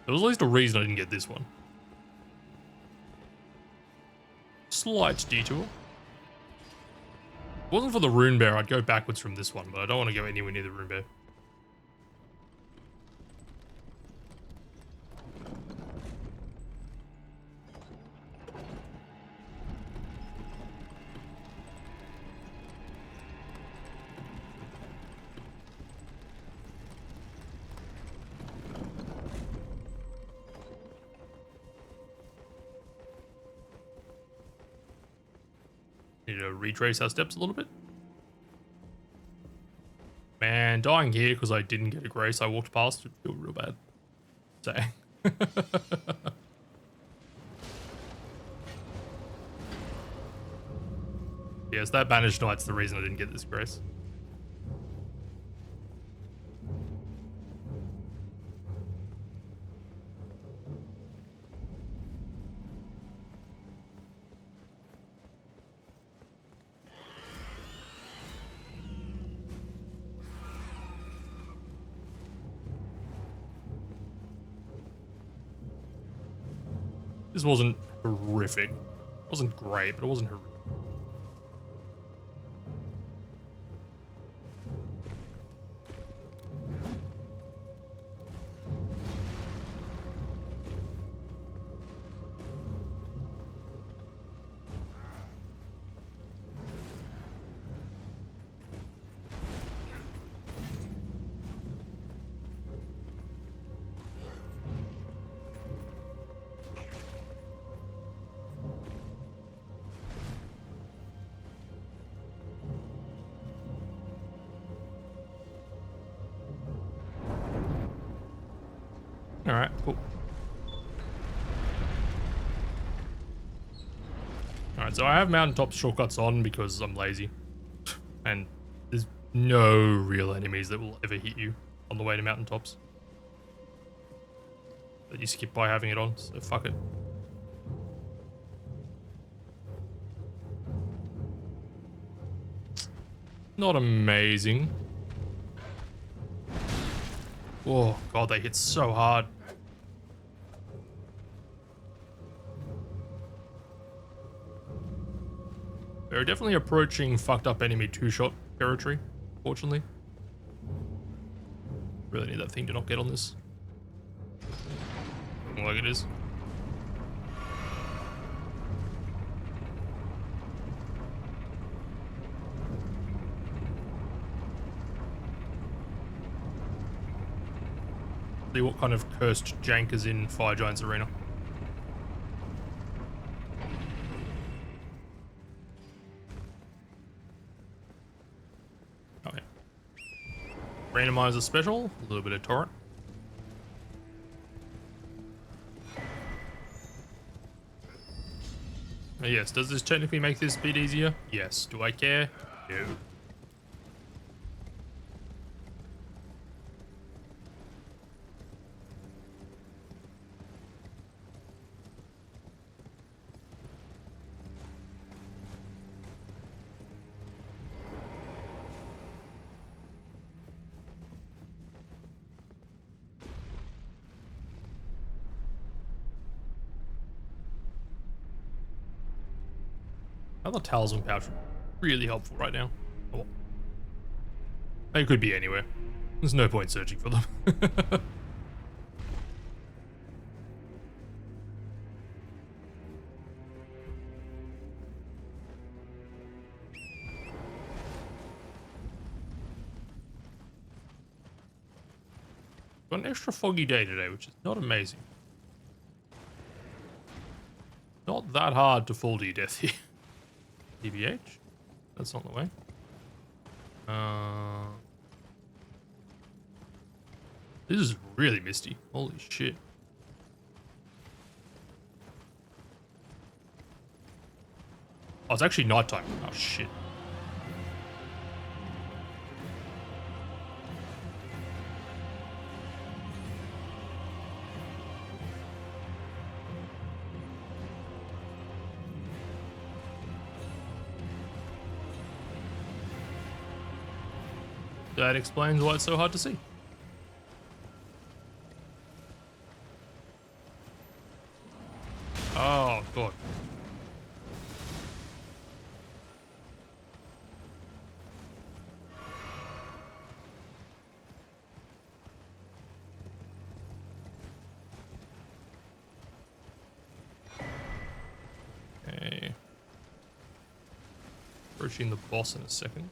There was at least a reason I didn't get this one. Slight detour. If it wasn't for the rune bear, I'd go backwards from this one, but I don't want to go anywhere near the rune bear. Need to retrace our steps a little bit. Man, dying here because I didn't get a grace I walked past would feel real bad. Dang. Yes, that Banished Knight's the reason I didn't get this grace. This wasn't horrific. It wasn't great, but it wasn't horrific. Alright, cool. Alright, so I have mountaintop shortcuts on because I'm lazy. And there's no real enemies that will ever hit you on the way to mountaintops. That you skip by having it on, so fuck it. Not amazing. Oh god, they hit so hard. We're definitely approaching fucked up enemy two-shot territory, fortunately. Really need that thing to not get on this. Looking like it is. See what kind of cursed jank is in Fire Giant's arena. Okay. Randomiser special, a little bit of torrent. Yes, does this technically make this bit easier? Yes. Do I care? No. Another talisman pouch would be really helpful right now. Oh, well. They could be anywhere. There's no point searching for them. Got an extra foggy day today, which is not amazing. Not that hard to fall to your death here. TBH? That's not the way. This is really misty. Holy shit. Oh, it's actually nighttime. Oh, shit. That explains why it's so hard to see. Oh, God. Okay. Approaching the boss in a second.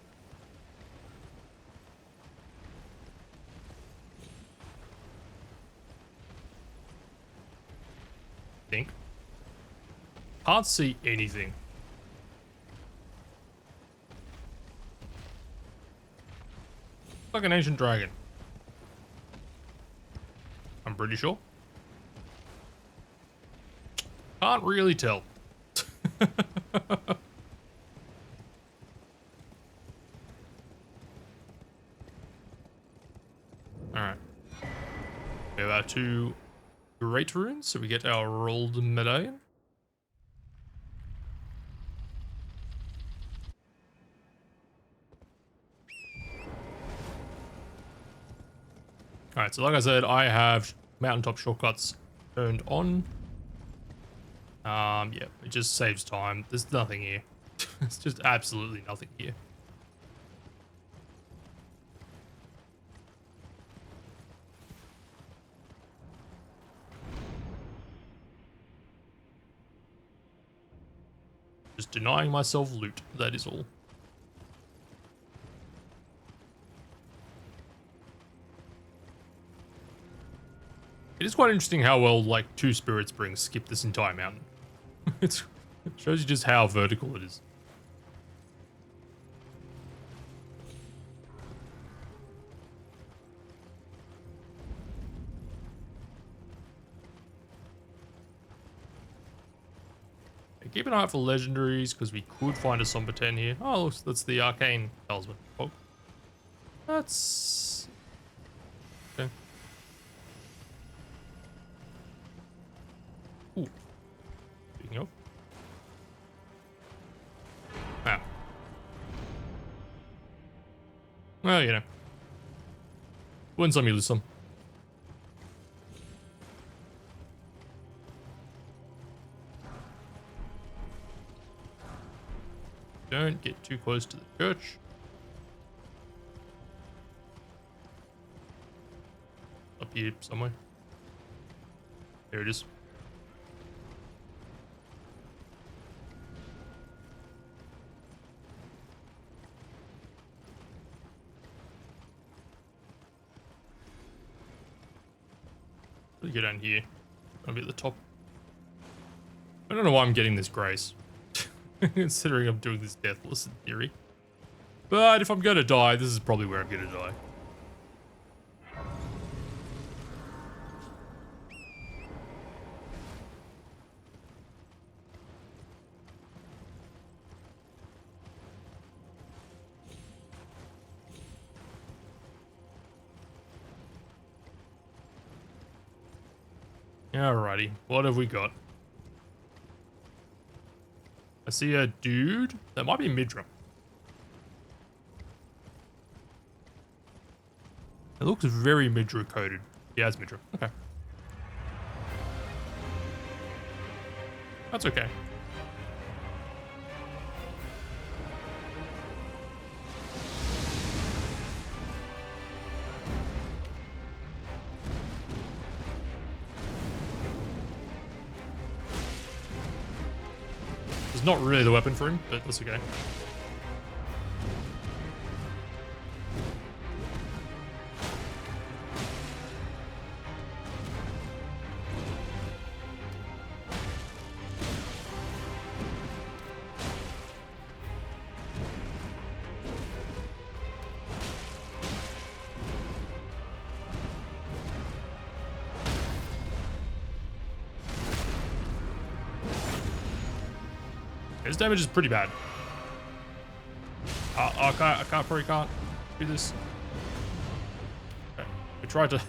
Think. Can't see anything. Like an ancient dragon. I'm pretty sure. Can't really tell. Alright. We have our 2 great runes, so we get our rolled medallion. Alright, so like I said, I have mountaintop shortcuts turned on. Yeah, it just saves time. There's nothing here. It's just absolutely nothing here. Just denying myself loot, that is all. It is quite interesting how well, like, 2 spirit springs skip this entire mountain. It shows you just how vertical it is. Keep an eye out for legendaries, because we could find a Somber 10 here. Oh, look, that's the Arcane Talisman. Oh. That's... okay. Ooh. Speaking of. Ah. Well, you know. Win some, you lose some. Don't get too close to the church. Up here somewhere. There it is. Let's get down here. I'll be at the top. I don't know why I'm getting this grace. Considering I'm doing this deathless in theory. But if I'm gonna die, this is probably where I'm gonna die. Alrighty, what have we got? I see a dude. That might be Midra. It looks very Midra coded. Yeah, it's Midra. Okay. That's okay. is not really the weapon for him, but that's okay. His damage is pretty bad. I probably can't do this. Okay. We tried to.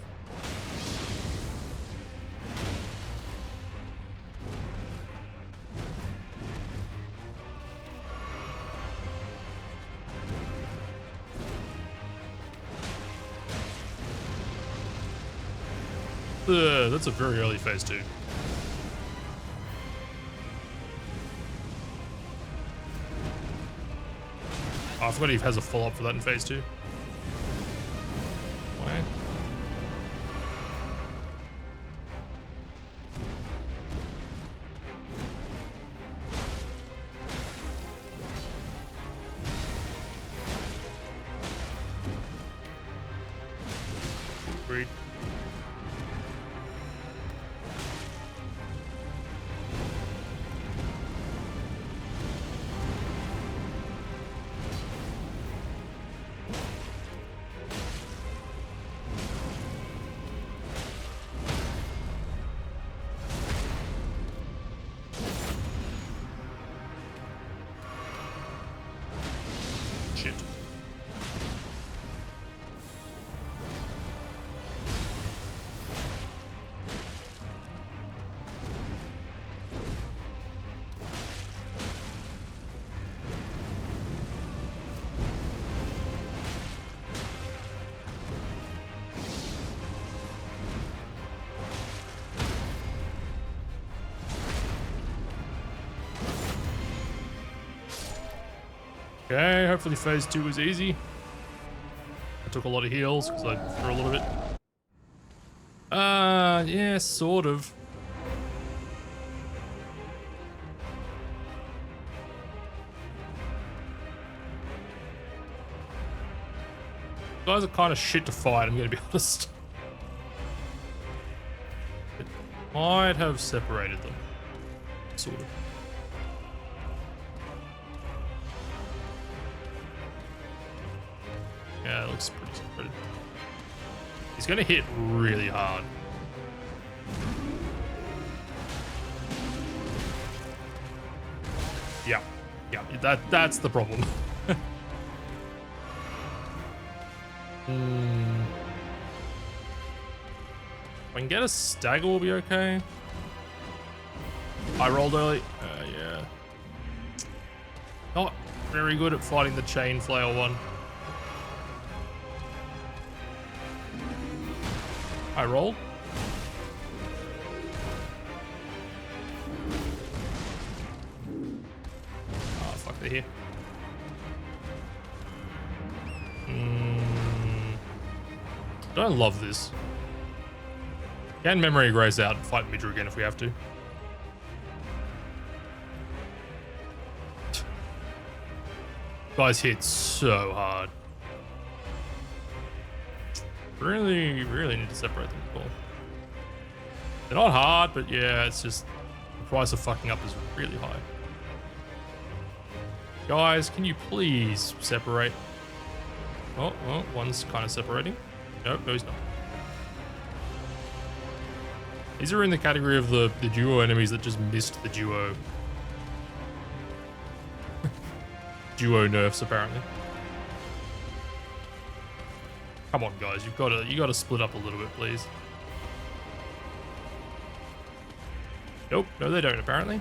That's a very early phase 2. Oh, I forgot he has a follow-up for that in phase 2. Why? Agreed. Shit. Okay, hopefully phase 2 was easy. I took a lot of heals because I threw a little bit. Yeah, sort of. Guys are kind of shit to fight, I'm gonna be honest. It might have separated them. Sort of. Yeah, it looks pretty separated. He's gonna hit really hard. Yeah, that's the problem. If I can get a stagger, we'll be okay. I rolled early. Yeah. Not very good at fighting the chain flail one. I rolled. Oh, fuck, they're here. Don't love this. Can memory grace out and fight Midra again if we have to. Guys hit so hard. Really need to separate them as well. They're not hard, but yeah, it's just the price of fucking up is really high. Guys, can you please separate? Oh, well, one's kind of separating. Nope, no, he's not. These are in the category of the duo enemies that just missed the duo. Duo nerfs, apparently. Come on, guys, you gotta split up a little bit, please. Nope, no, they don't, apparently.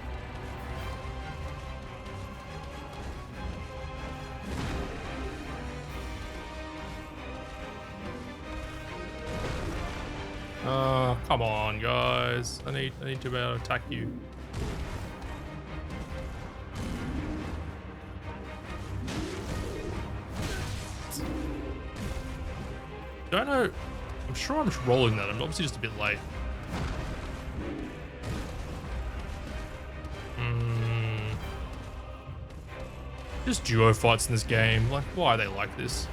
Come on, guys. I need to be able to attack you. Don't know. I'm sure I'm just rolling that. I'm obviously just a bit late. Just duo fights in this game. Like, why are they like this?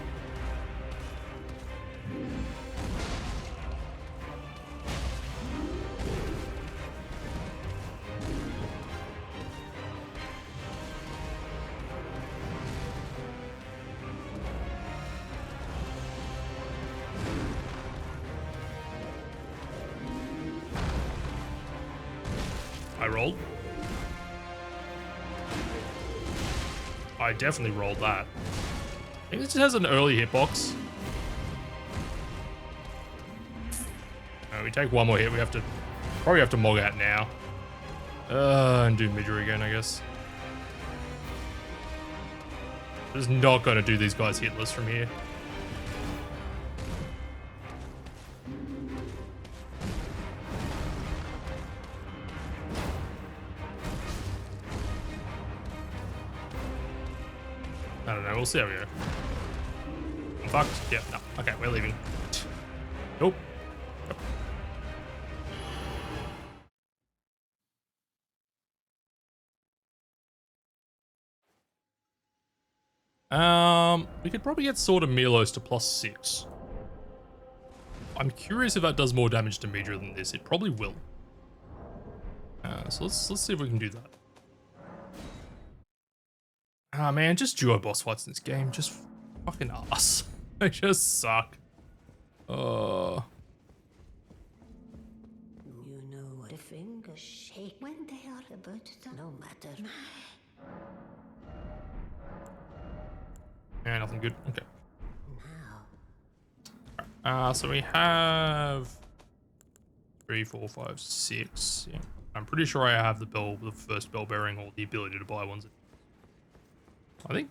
I rolled. I definitely rolled that. I think this just has an early hitbox. We take one more hit. We have to probably have to mog out now. And do Midra again, I guess. Just not gonna do these guys hitless from here. I don't know, we'll see how we go. I'm fucked. Yeah, no. Okay, we're leaving. Nope. We could probably get Sword of Milos to +6. I'm curious if that does more damage to Midra than this. It probably will. So let's see if we can do that. Ah man, just duo boss fights in this game, just fucking ass. They just suck. You know what the fingers shake when they are about to, no matter. Yeah, nothing good. Okay. Now. So we have 3, 4, 5, 6. Yeah. I'm pretty sure I have the first bell bearing, or the ability to buy ones. I think.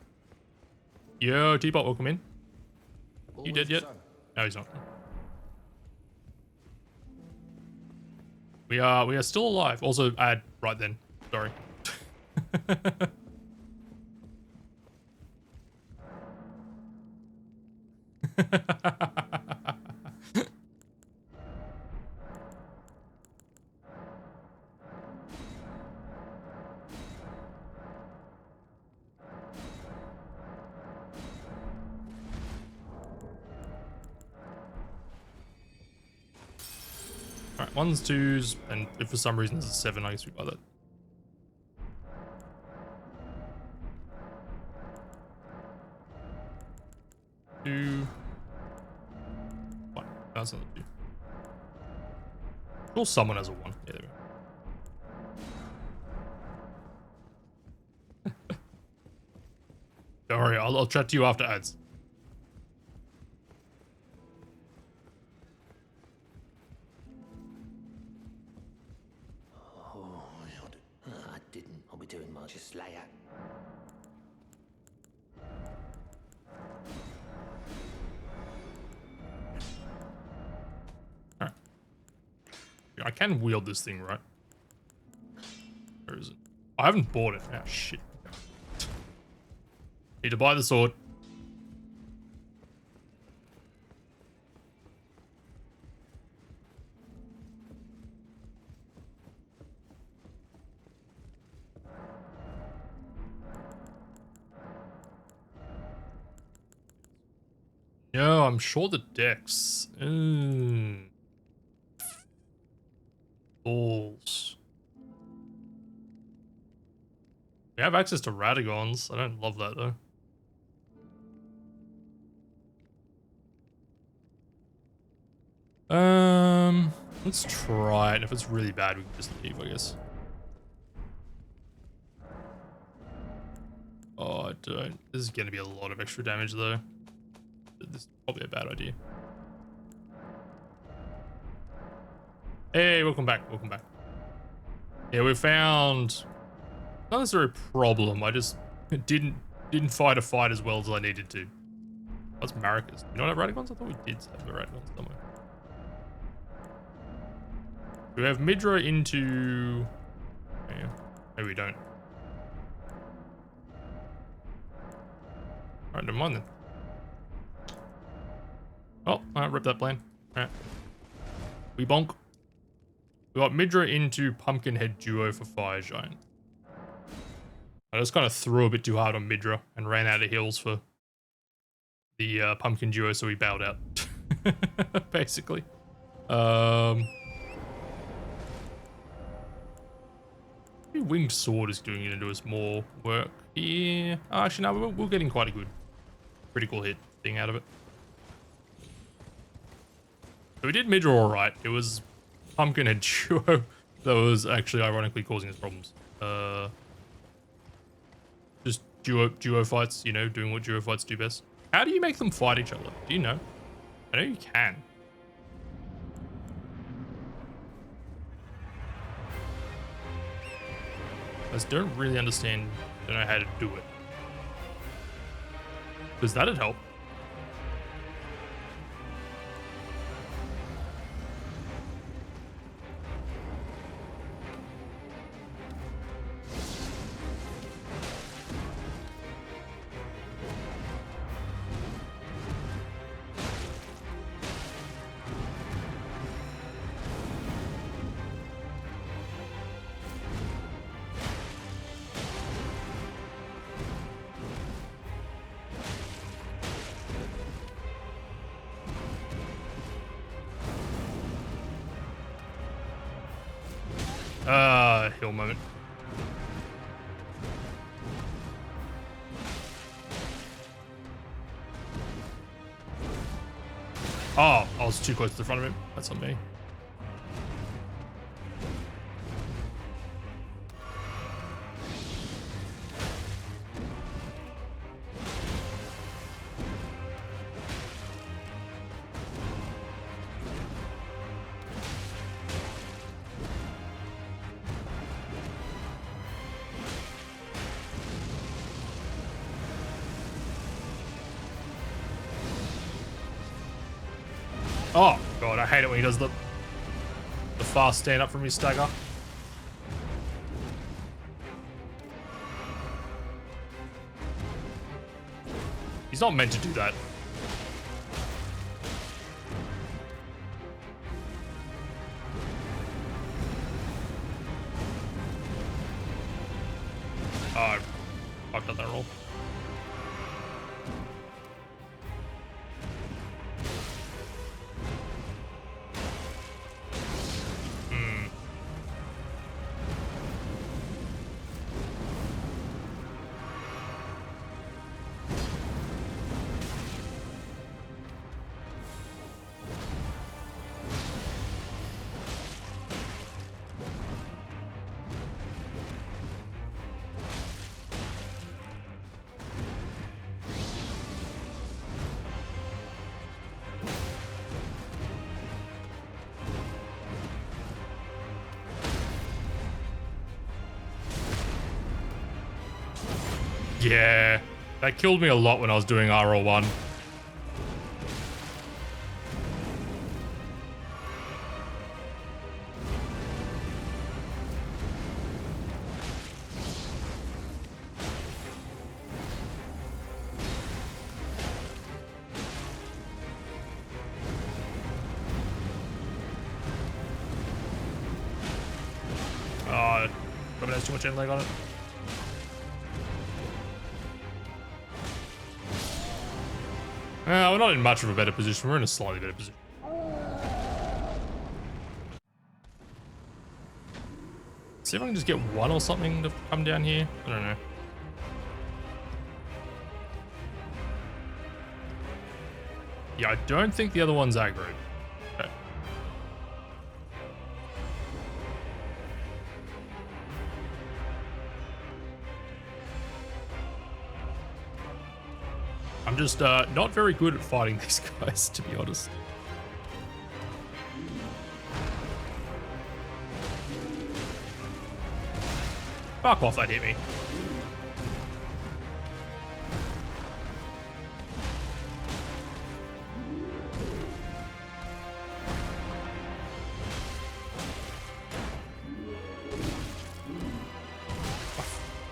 Yo, T-Bot, welcome in. You dead yet? No, he's not. We are still alive. Also, add right then. Sorry. Alright, 1s, 2s, and if for some reason there's a 7, I guess we buy that. Two. 1. That's not a 2. Sure, someone has a 1. Yeah, there we go. Don't worry, I'll chat to you after ads. I didn't. I'll be doing much. Just lay out. Alright. I can wield this thing, right? Where is it? I haven't bought it. Ah, shit. Okay. Need to buy the sword. No, I'm sure the decks. Balls. We have access to Radagons. I don't love that though. Let's try it. And if it's really bad, we can just leave, I guess. Oh, I don't. This is going to be a lot of extra damage though. This is probably a bad idea. Hey, welcome back. Welcome back. Yeah, we found not necessarily a problem. I just didn't fight a fight as well as I needed to. That's Maracas. You don't have Radagons? I thought we did have the Radagons somewhere. We have Midra into. Yeah, maybe we don't. Alright, never mind then. Oh, alright, rip that plane. Alright. We bonk. We got Midra into Pumpkinhead Duo for Fire Giant. I just kind of threw a bit too hard on Midra and ran out of heals for the pumpkin duo, so he bowed out. Basically. Maybe Winged Sword is doing it to do us more work here. Actually, no, we're getting quite a good critical hit thing out of it. So we did Midra alright. It was Pumpkin and Duo that was actually ironically causing us problems. Just duo fights, you know, doing what duo fights do best. How do you make them fight each other? Do you know? I know you can. I just don't really understand, don't know how to do it. Because that'd help. Heal moment. Oh, I was too close to the front of him. That's on me. Oh, God, I hate it when he does the fast stand up from his stagger. He's not meant to do that. Oh, I fucked up that roll. Yeah, that killed me a lot when I was doing RL1. Oh, probably has too much end lag on it. We're not in much of a better position. We're in a slightly better position. See if I can just get one or something to come down here. I don't know. Yeah, I don't think the other one's aggro. Okay. I'm just not very good at fighting these guys, to be honest. Fuck off, that hit me.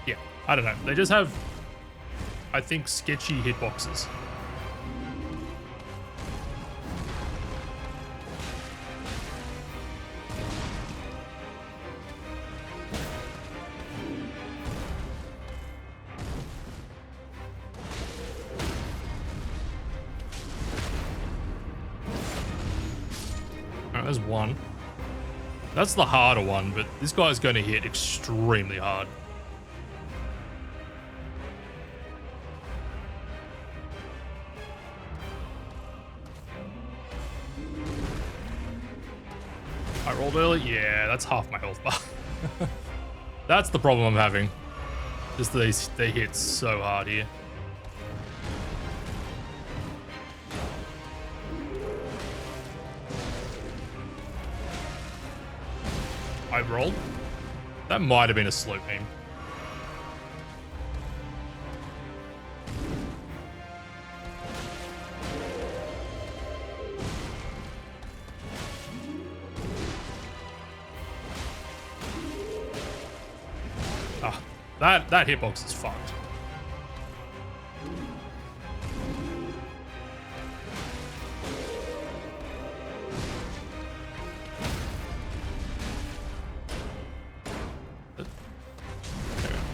Yeah, I don't know. They just have, I think, sketchy hitboxes. there's one. That's the harder one, but this guy's going to hit extremely hard. I rolled early. Yeah, that's half my health bar. That's the problem I'm having. Just they hit so hard here. I rolled. That might have been a slow beam. Ah, that hitbox is fucked.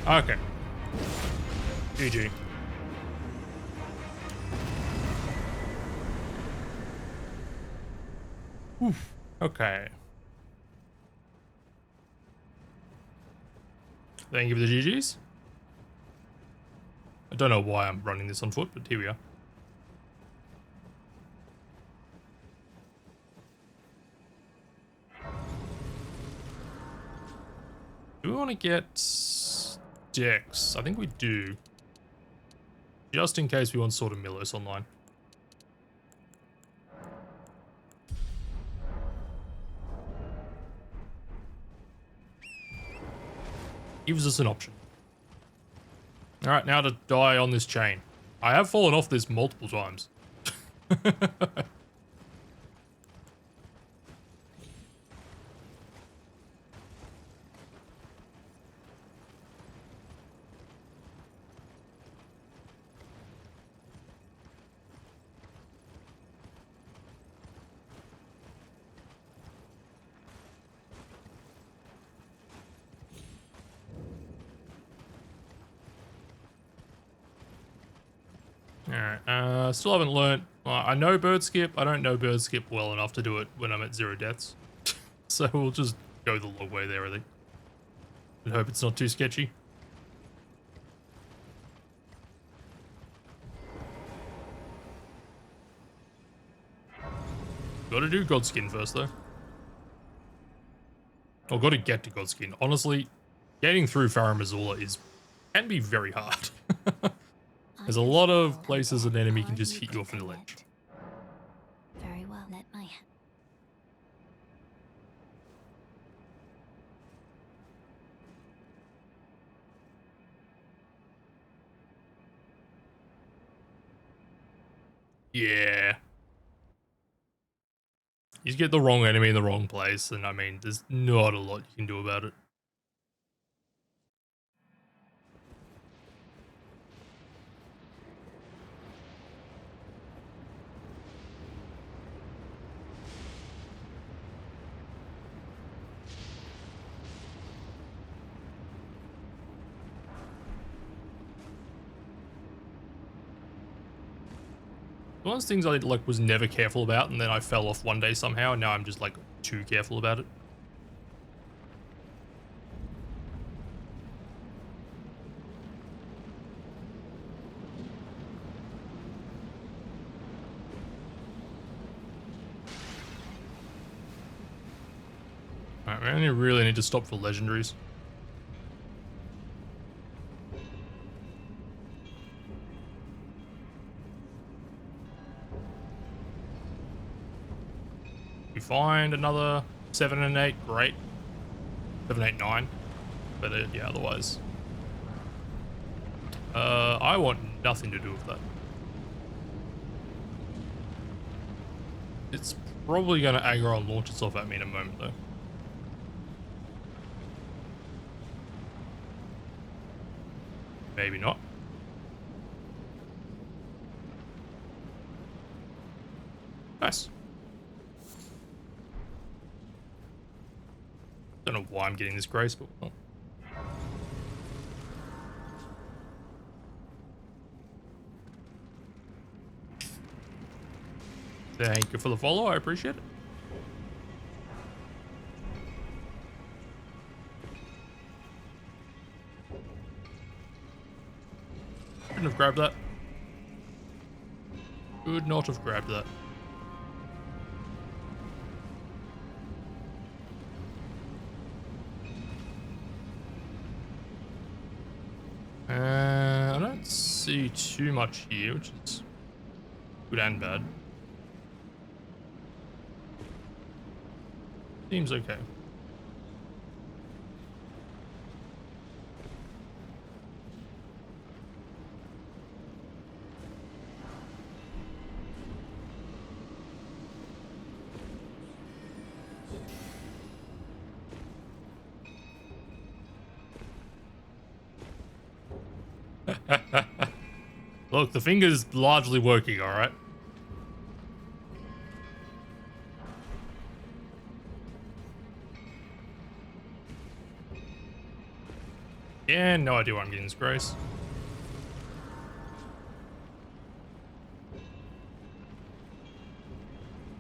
Okay. GG. Oof. Okay. Thank you for the GGs. I don't know why I'm running this on foot, but here we are. Do we want to get decks? I think we do. Just in case we want sort of Milos online. Gives us an option. Alright, now to die on this chain. I have fallen off this multiple times. Alright, still haven't learnt. I know bird skip. I don't know bird skip well enough to do it when I'm at 0 deaths. So we'll just go the long way there, I think. And hope it's not too sketchy. Gotta do Godskin first, though. Or gotta get to Godskin. Honestly, getting through Farum Azula can be very hard. There's a lot of places an enemy can just hit you off in the ledge. Very well, let my Yeah. You just get the wrong enemy in the wrong place, and I mean, there's not a lot you can do about it. One of those things I like was never careful about, and then I fell off one day somehow, and now I'm just like too careful about it. Alright, we only really need to stop for legendaries. Find another 7 and 8, great. 7, 8, 9. But yeah, otherwise. I want nothing to do with that. It's probably going to aggro and launch itself at me in a moment, though. Maybe not. Nice. Don't know why I'm getting this grace, but well. Thank you for the follow, I appreciate it. Shouldn't have grabbed that. Should not have grabbed that. I don't see too much here, which is good and bad. Seems okay. Look, the finger's largely working, alright? Yeah, no idea why I'm getting this grace.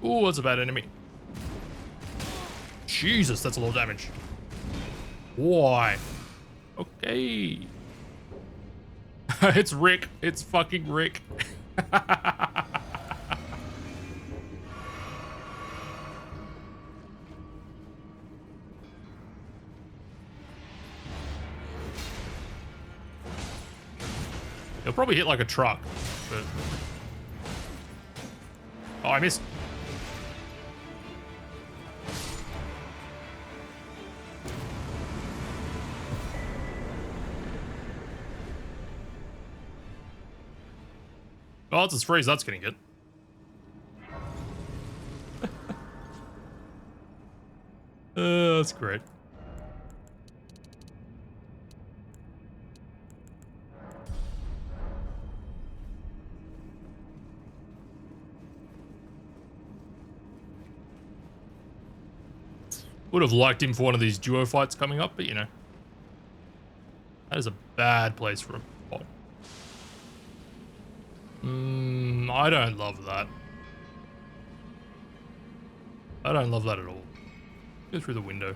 Ooh, that's a bad enemy. Jesus, that's a lot of damage. Why? Okay. It's Rick. It's fucking Rick. He'll probably hit like a truck, but... Oh, I missed. Oh, it's a freeze. That's getting good. That's great. Would have liked him for one of these duo fights coming up, but you know. That is a bad place for a bot. I don't love that. I don't love that at all. Go through the window.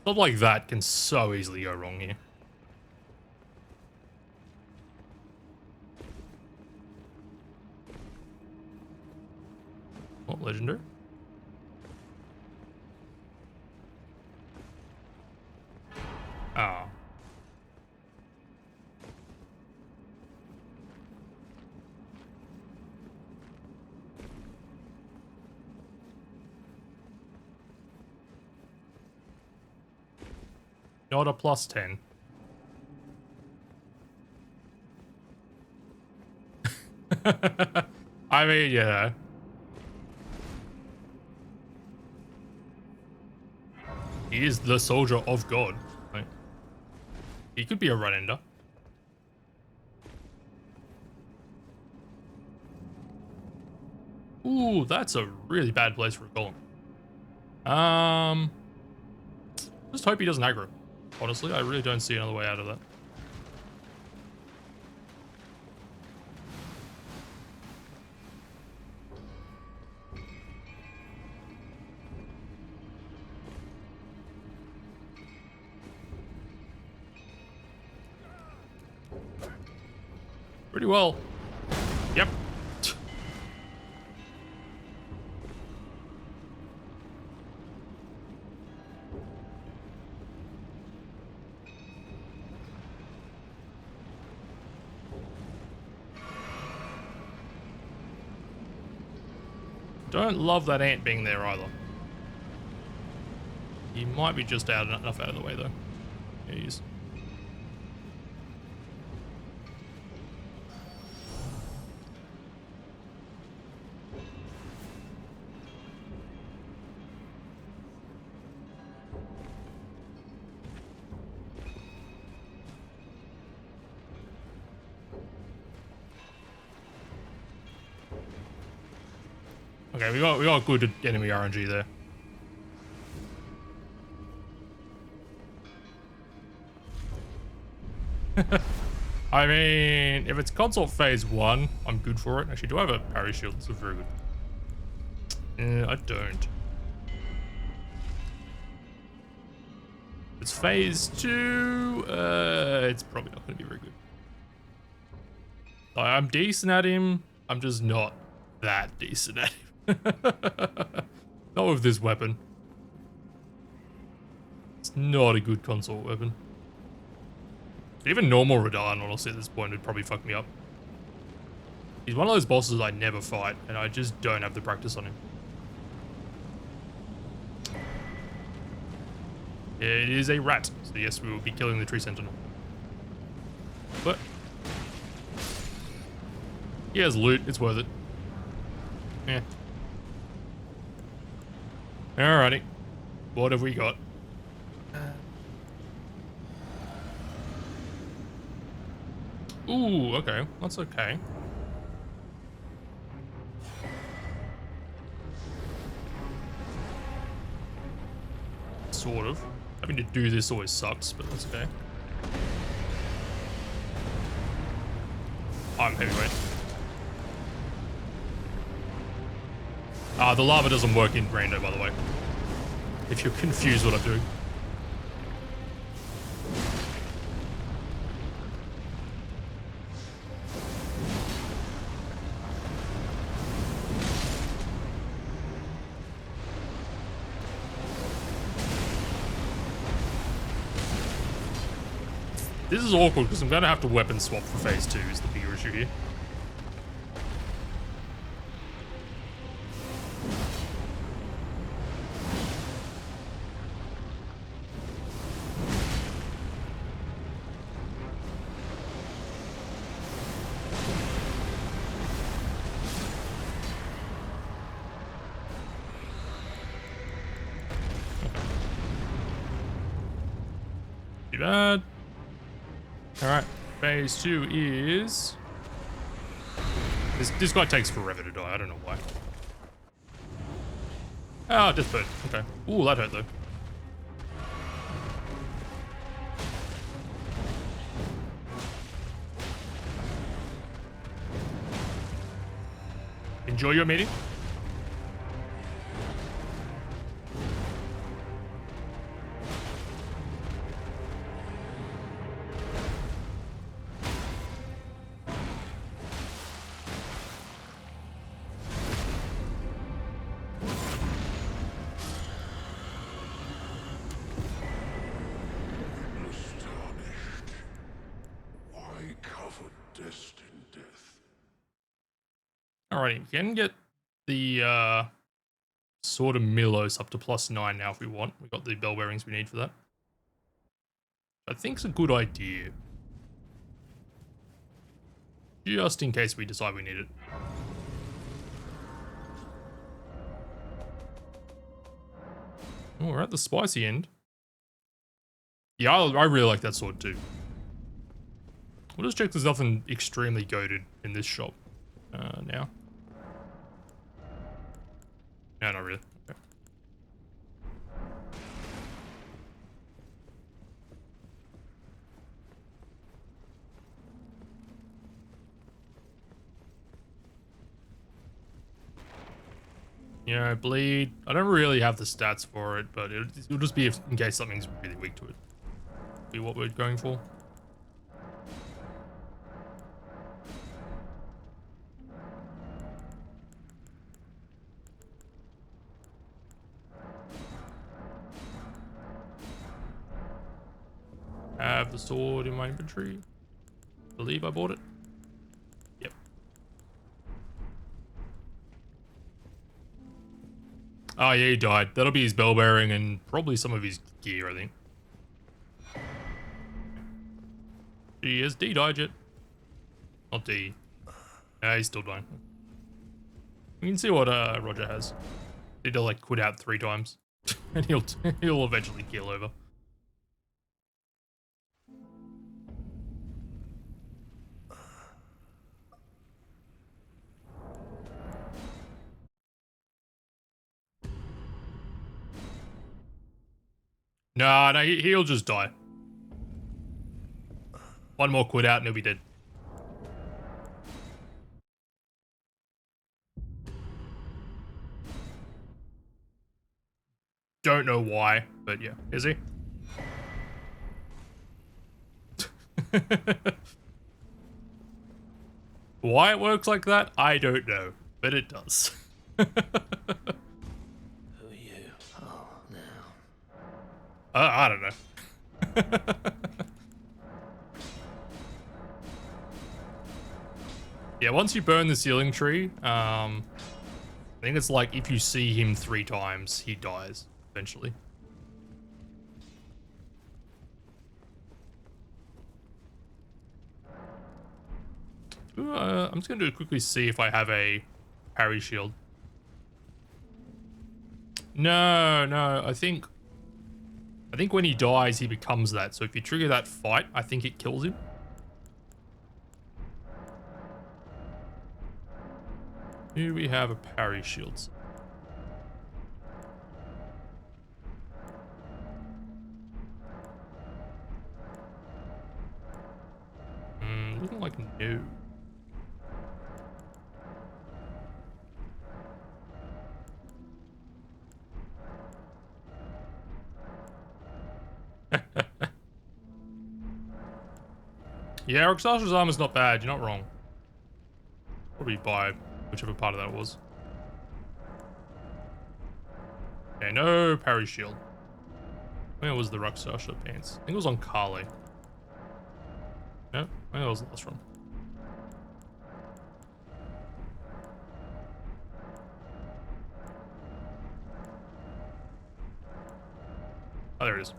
Stuff like that can so easily go wrong here. What, legendary? Oh. Not a plus 10. I mean, yeah. He is the soldier of God. Right? He could be a run-ender. Ooh, that's a really bad place for a golem. Just hope he doesn't aggro. Honestly, I really don't see another way out of that. Pretty well. Yep. Don't love that ant being there either. He might be just enough out of the way though. Yeah, he is. Okay, we got good enemy RNG there. I mean, if it's console phase 1, I'm good for it. Actually, do I have a parry shield? This is very good. I don't. It's phase 2. It's probably not going to be very good. I'm decent at him. I'm just not that decent at him. Not with this weapon. It's not a good console weapon. Even normal Radahn, honestly, at this point, would probably fuck me up. He's one of those bosses I never fight, and I just don't have the practice on him. It is a rat, so yes, we will be killing the Tree Sentinel. But he has loot, it's worth it. Yeah. Alrighty. What have we got? Ooh, okay. That's okay. Sort of. Having to do this always sucks, but that's okay. I'm heavyweight. The lava doesn't work in Rando, by the way. If you're confused what I'm doing. This is awkward because I'm going to have to weapon swap for phase 2 is the bigger issue here. Too bad. Alright, phase 2 is... This guy takes forever to die, I don't know why. Oh, death bird, okay. Ooh, that hurt though. Enjoy your meeting. Alrighty, we can get the Sword of Milos up to +9 now if we want. We got the bell bearings we need for that. I think it's a good idea. Just in case we decide we need it. Oh, we're at the spicy end. Yeah, I really like that sword too. We'll just check there's nothing extremely goated in this shop now. No, not really. Okay. Yeah, bleed. I don't really have the stats for it, but it'll just be in case something's really weak to it. Be what we're going for. I have the sword in my inventory. Believe I bought it. Yep. Oh yeah, he died. That'll be his bell bearing and probably some of his gear, I think. He has D died yet. Not D. He's still dying. You can see what Roger has. He'll like quit out 3 times. And he'll eventually keel over. No, he'll just die. One more quid out and he'll be dead. Don't know why, but yeah. Is he? Why it works like that, I don't know, but it does. Who are you? Oh, now. I don't know. Yeah, once you burn the ceiling tree, I think it's like if you see him 3 times, he dies eventually. I'm just going to quickly see if I have a parry shield. No, I think when he dies, he becomes that. So if you trigger that fight, I think it kills him. Do we have a parry shield? Looking like no. Yeah, Roxasha's armor's not bad. You're not wrong. Probably buy whichever part of that it was. Okay, no parry shield. Where was the Roxasha pants? I think it was on Carly. No, where was the last one? Oh, there it is.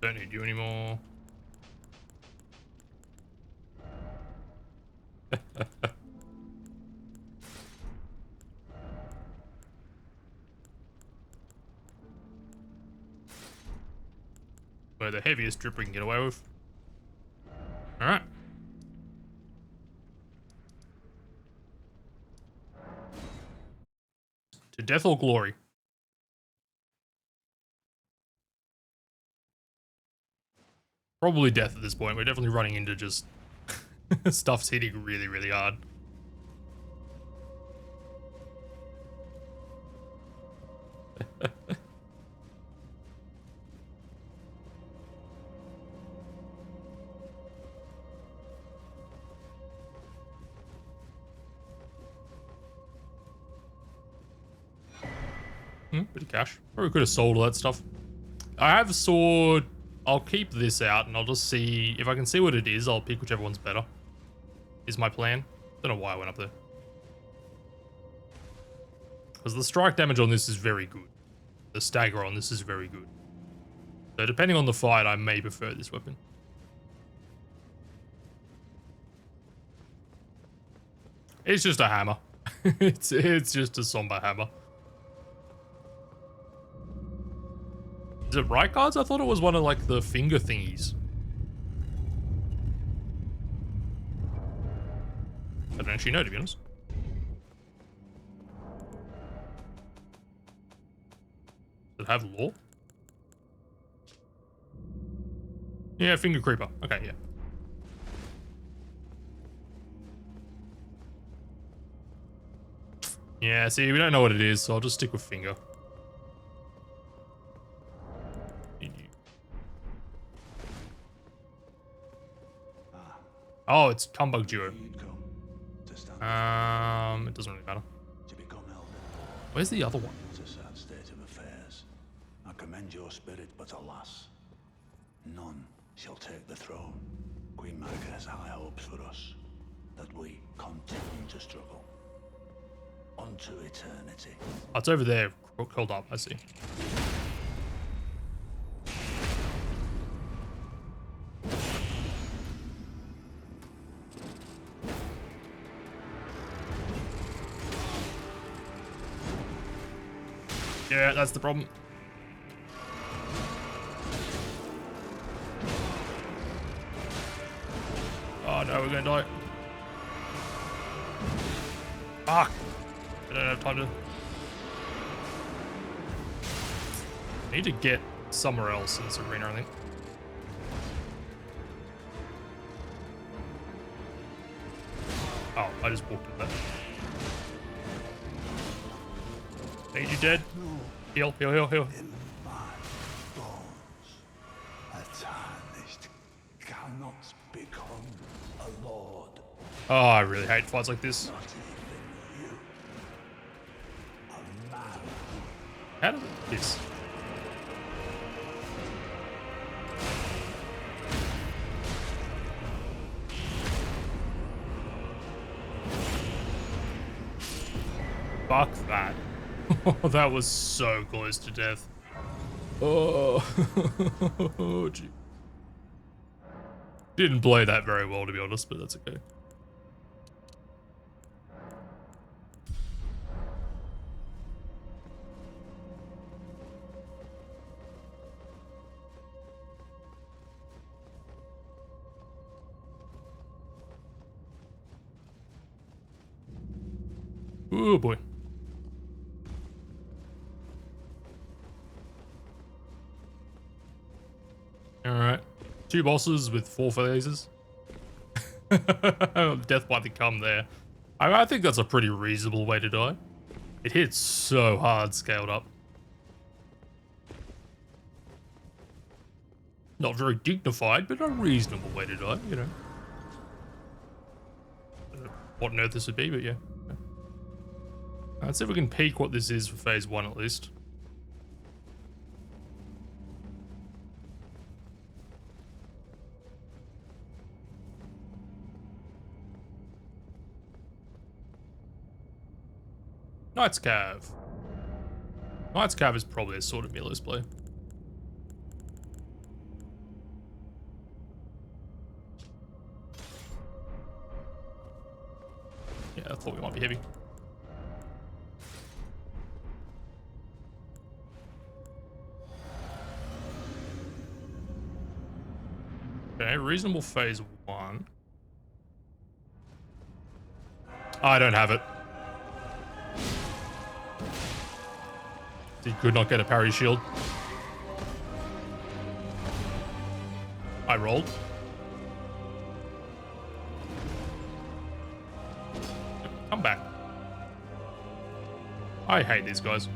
Don't need you anymore. We're the heaviest drip we can get away with. Alright. To death or glory. Probably death at this point. We're definitely running into just stuff's hitting really, really hard. Bit of cash. Probably could have sold all that stuff. I have a sword. I'll keep this out and I'll just see if I can see what it is. I'll pick whichever one's better. Is my plan. Don't know why I went up there. Because the strike damage on this is very good. The stagger on this is very good. So depending on the fight, I may prefer this weapon. It's just a hammer. it's just a somber hammer. Is it right guards? I thought it was one of like the finger thingies. I don't actually know, to be honest. Does it have law? Yeah, finger creeper. Okay, yeah. Yeah, see, we don't know what it is, so I'll just stick with finger. Oh, it's Cumbug Duo. It doesn't really matter. Where's the other one? It's a sad state of affairs. I commend your spirit, but alas, none shall take the throne. Queen Marika has high hopes for us, that we continue to struggle unto eternity. Oh, it's over there, curled up, I see. Yeah, that's the problem. Oh no, we're gonna die. Fuck! I don't have time to... I need to get somewhere else in this arena, I think. Oh, I just walked in there. Need you dead? Heal, heal, heal, heal. In my bones, a tarnished cannot become a lord. Oh, I really hate fights like this. Not even you. A man. How did this? Fuck that. That was so close to death. Oh, oh gee. Didn't play that very well, to be honest, but that's okay. Oh boy. Alright. 2 bosses with 4 phases. Death by the cum there. I think that's a pretty reasonable way to die. It hits so hard scaled up. Not very dignified, but a reasonable way to die, you know. I don't know what on earth this would be, but yeah. Let's see if we can peek what this is for phase 1 at least. Knight's Cave. Knight's Cave is probably a sort of melee play. Yeah, I thought we might be heavy. Okay, reasonable phase 1. I don't have it. He could not get a parry shield. I rolled. Come back. I hate these guys.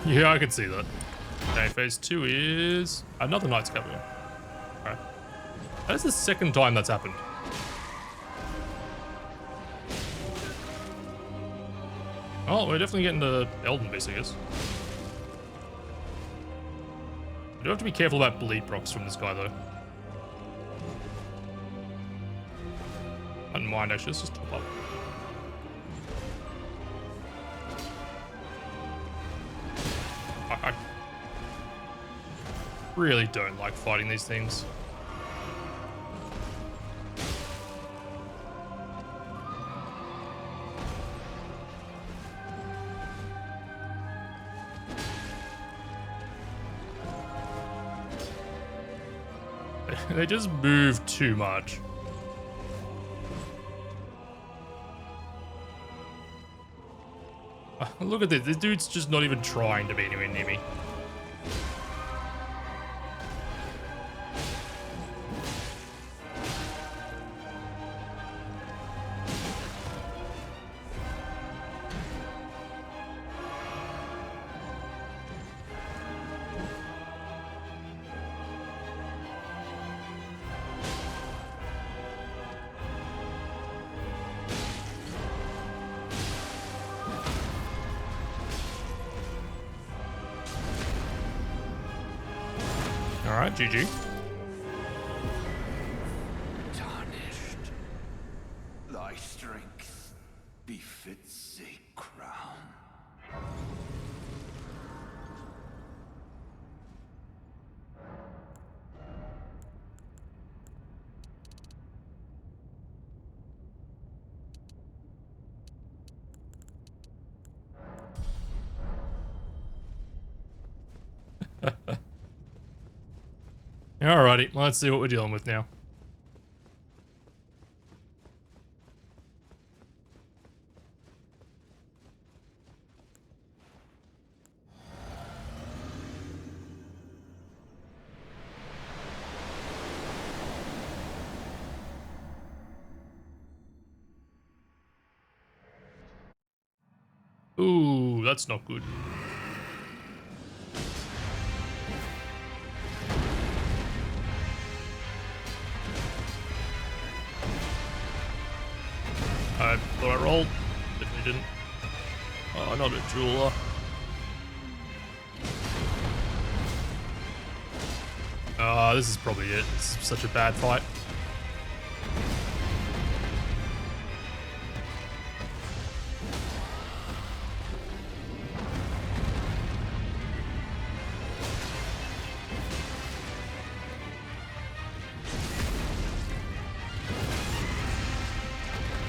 Yeah, I can see that. Okay, phase 2 is another Knight's Cave. Okay. That is the second time that's happened. Oh, we're definitely getting to Elden Beast, I guess. We do have to be careful about bleed procs from this guy, though. I don't mind, actually. Let's just top up. I really don't like fighting these things. They just move too much. Look at this. This dude's just not even trying to be anywhere near me. Alright, GG. Tarnished. Thy strength befits a crown. Alrighty, let's see what we're dealing with now. Ooh, that's not good. I thought I rolled. Definitely didn't. Oh, not a jeweler. This is probably it. It's such a bad fight.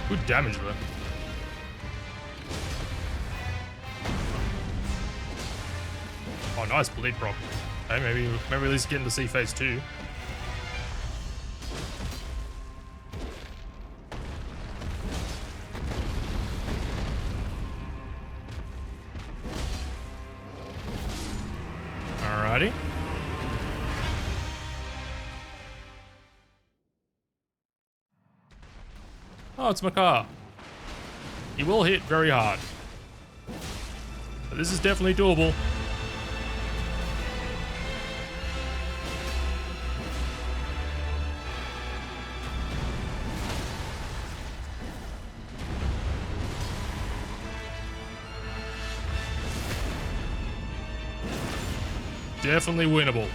Good damage though. Oh, nice bleed proc. Hey, maybe at least get into see phase 2. Alrighty. Oh, it's my car. He will hit very hard. But this is definitely doable. Definitely winnable.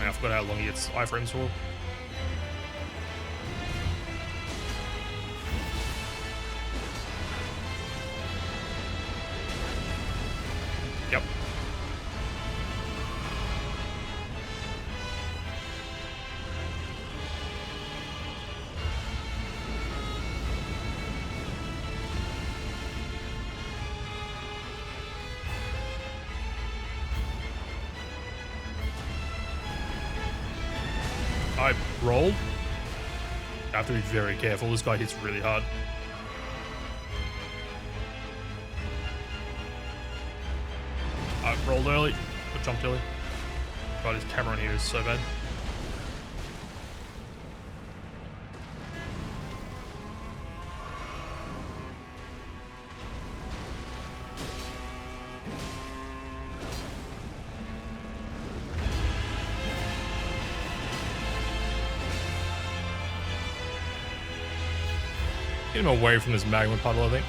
I forgot how long he gets iframes for. Yep. I rolled. I have to be very careful. This guy hits really hard. I rolled early. Or jumped early. God, his camera on here is so bad. Get him away from this magma puddle, I think.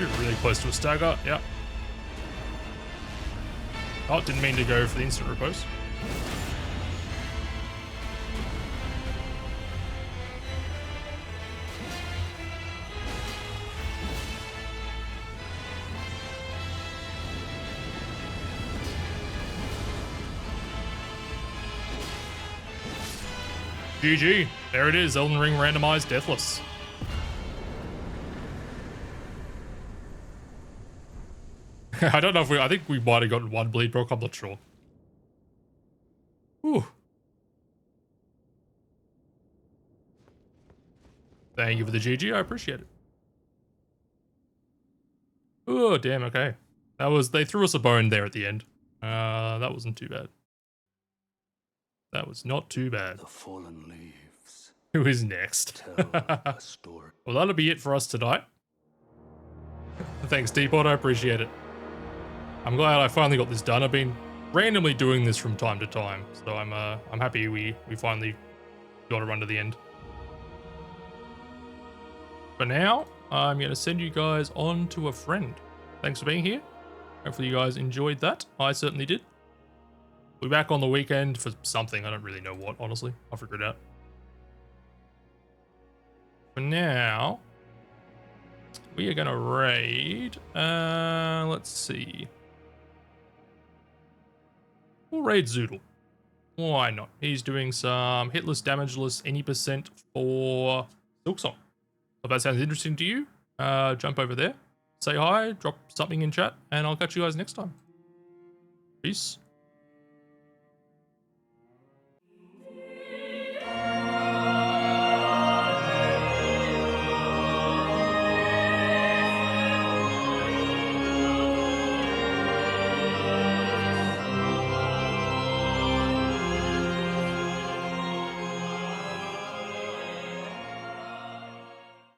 You're really close to a stagger, yeah. Oh, didn't mean to go for the instant repose. GG. There it is. Elden Ring randomized deathless. I don't know if I think we might have gotten one bleed proc. I'm not sure. Whew. Thank you for the GG. I appreciate it. Oh, damn. Okay. They threw us a bone there at the end. That wasn't too bad. That was not too bad. The fallen leaves Who is next? tell a story. Well, that'll be it for us tonight. Thanks, Teapot. I appreciate it. I'm glad I finally got this done. I've been randomly doing this from time to time, so I'm happy we finally got it run to the end. For now, I'm going to send you guys on to a friend. Thanks for being here. Hopefully you guys enjoyed that. I certainly did. We'll be back on the weekend for something. I don't really know what, honestly. I'll figure it out. For now, we are going to raid. Let's see. We'll raid Zoodle. Why not? He's doing some hitless, damageless, any percent for Silksong. If that sounds interesting to you, jump over there, say hi, drop something in chat, and I'll catch you guys next time. Peace.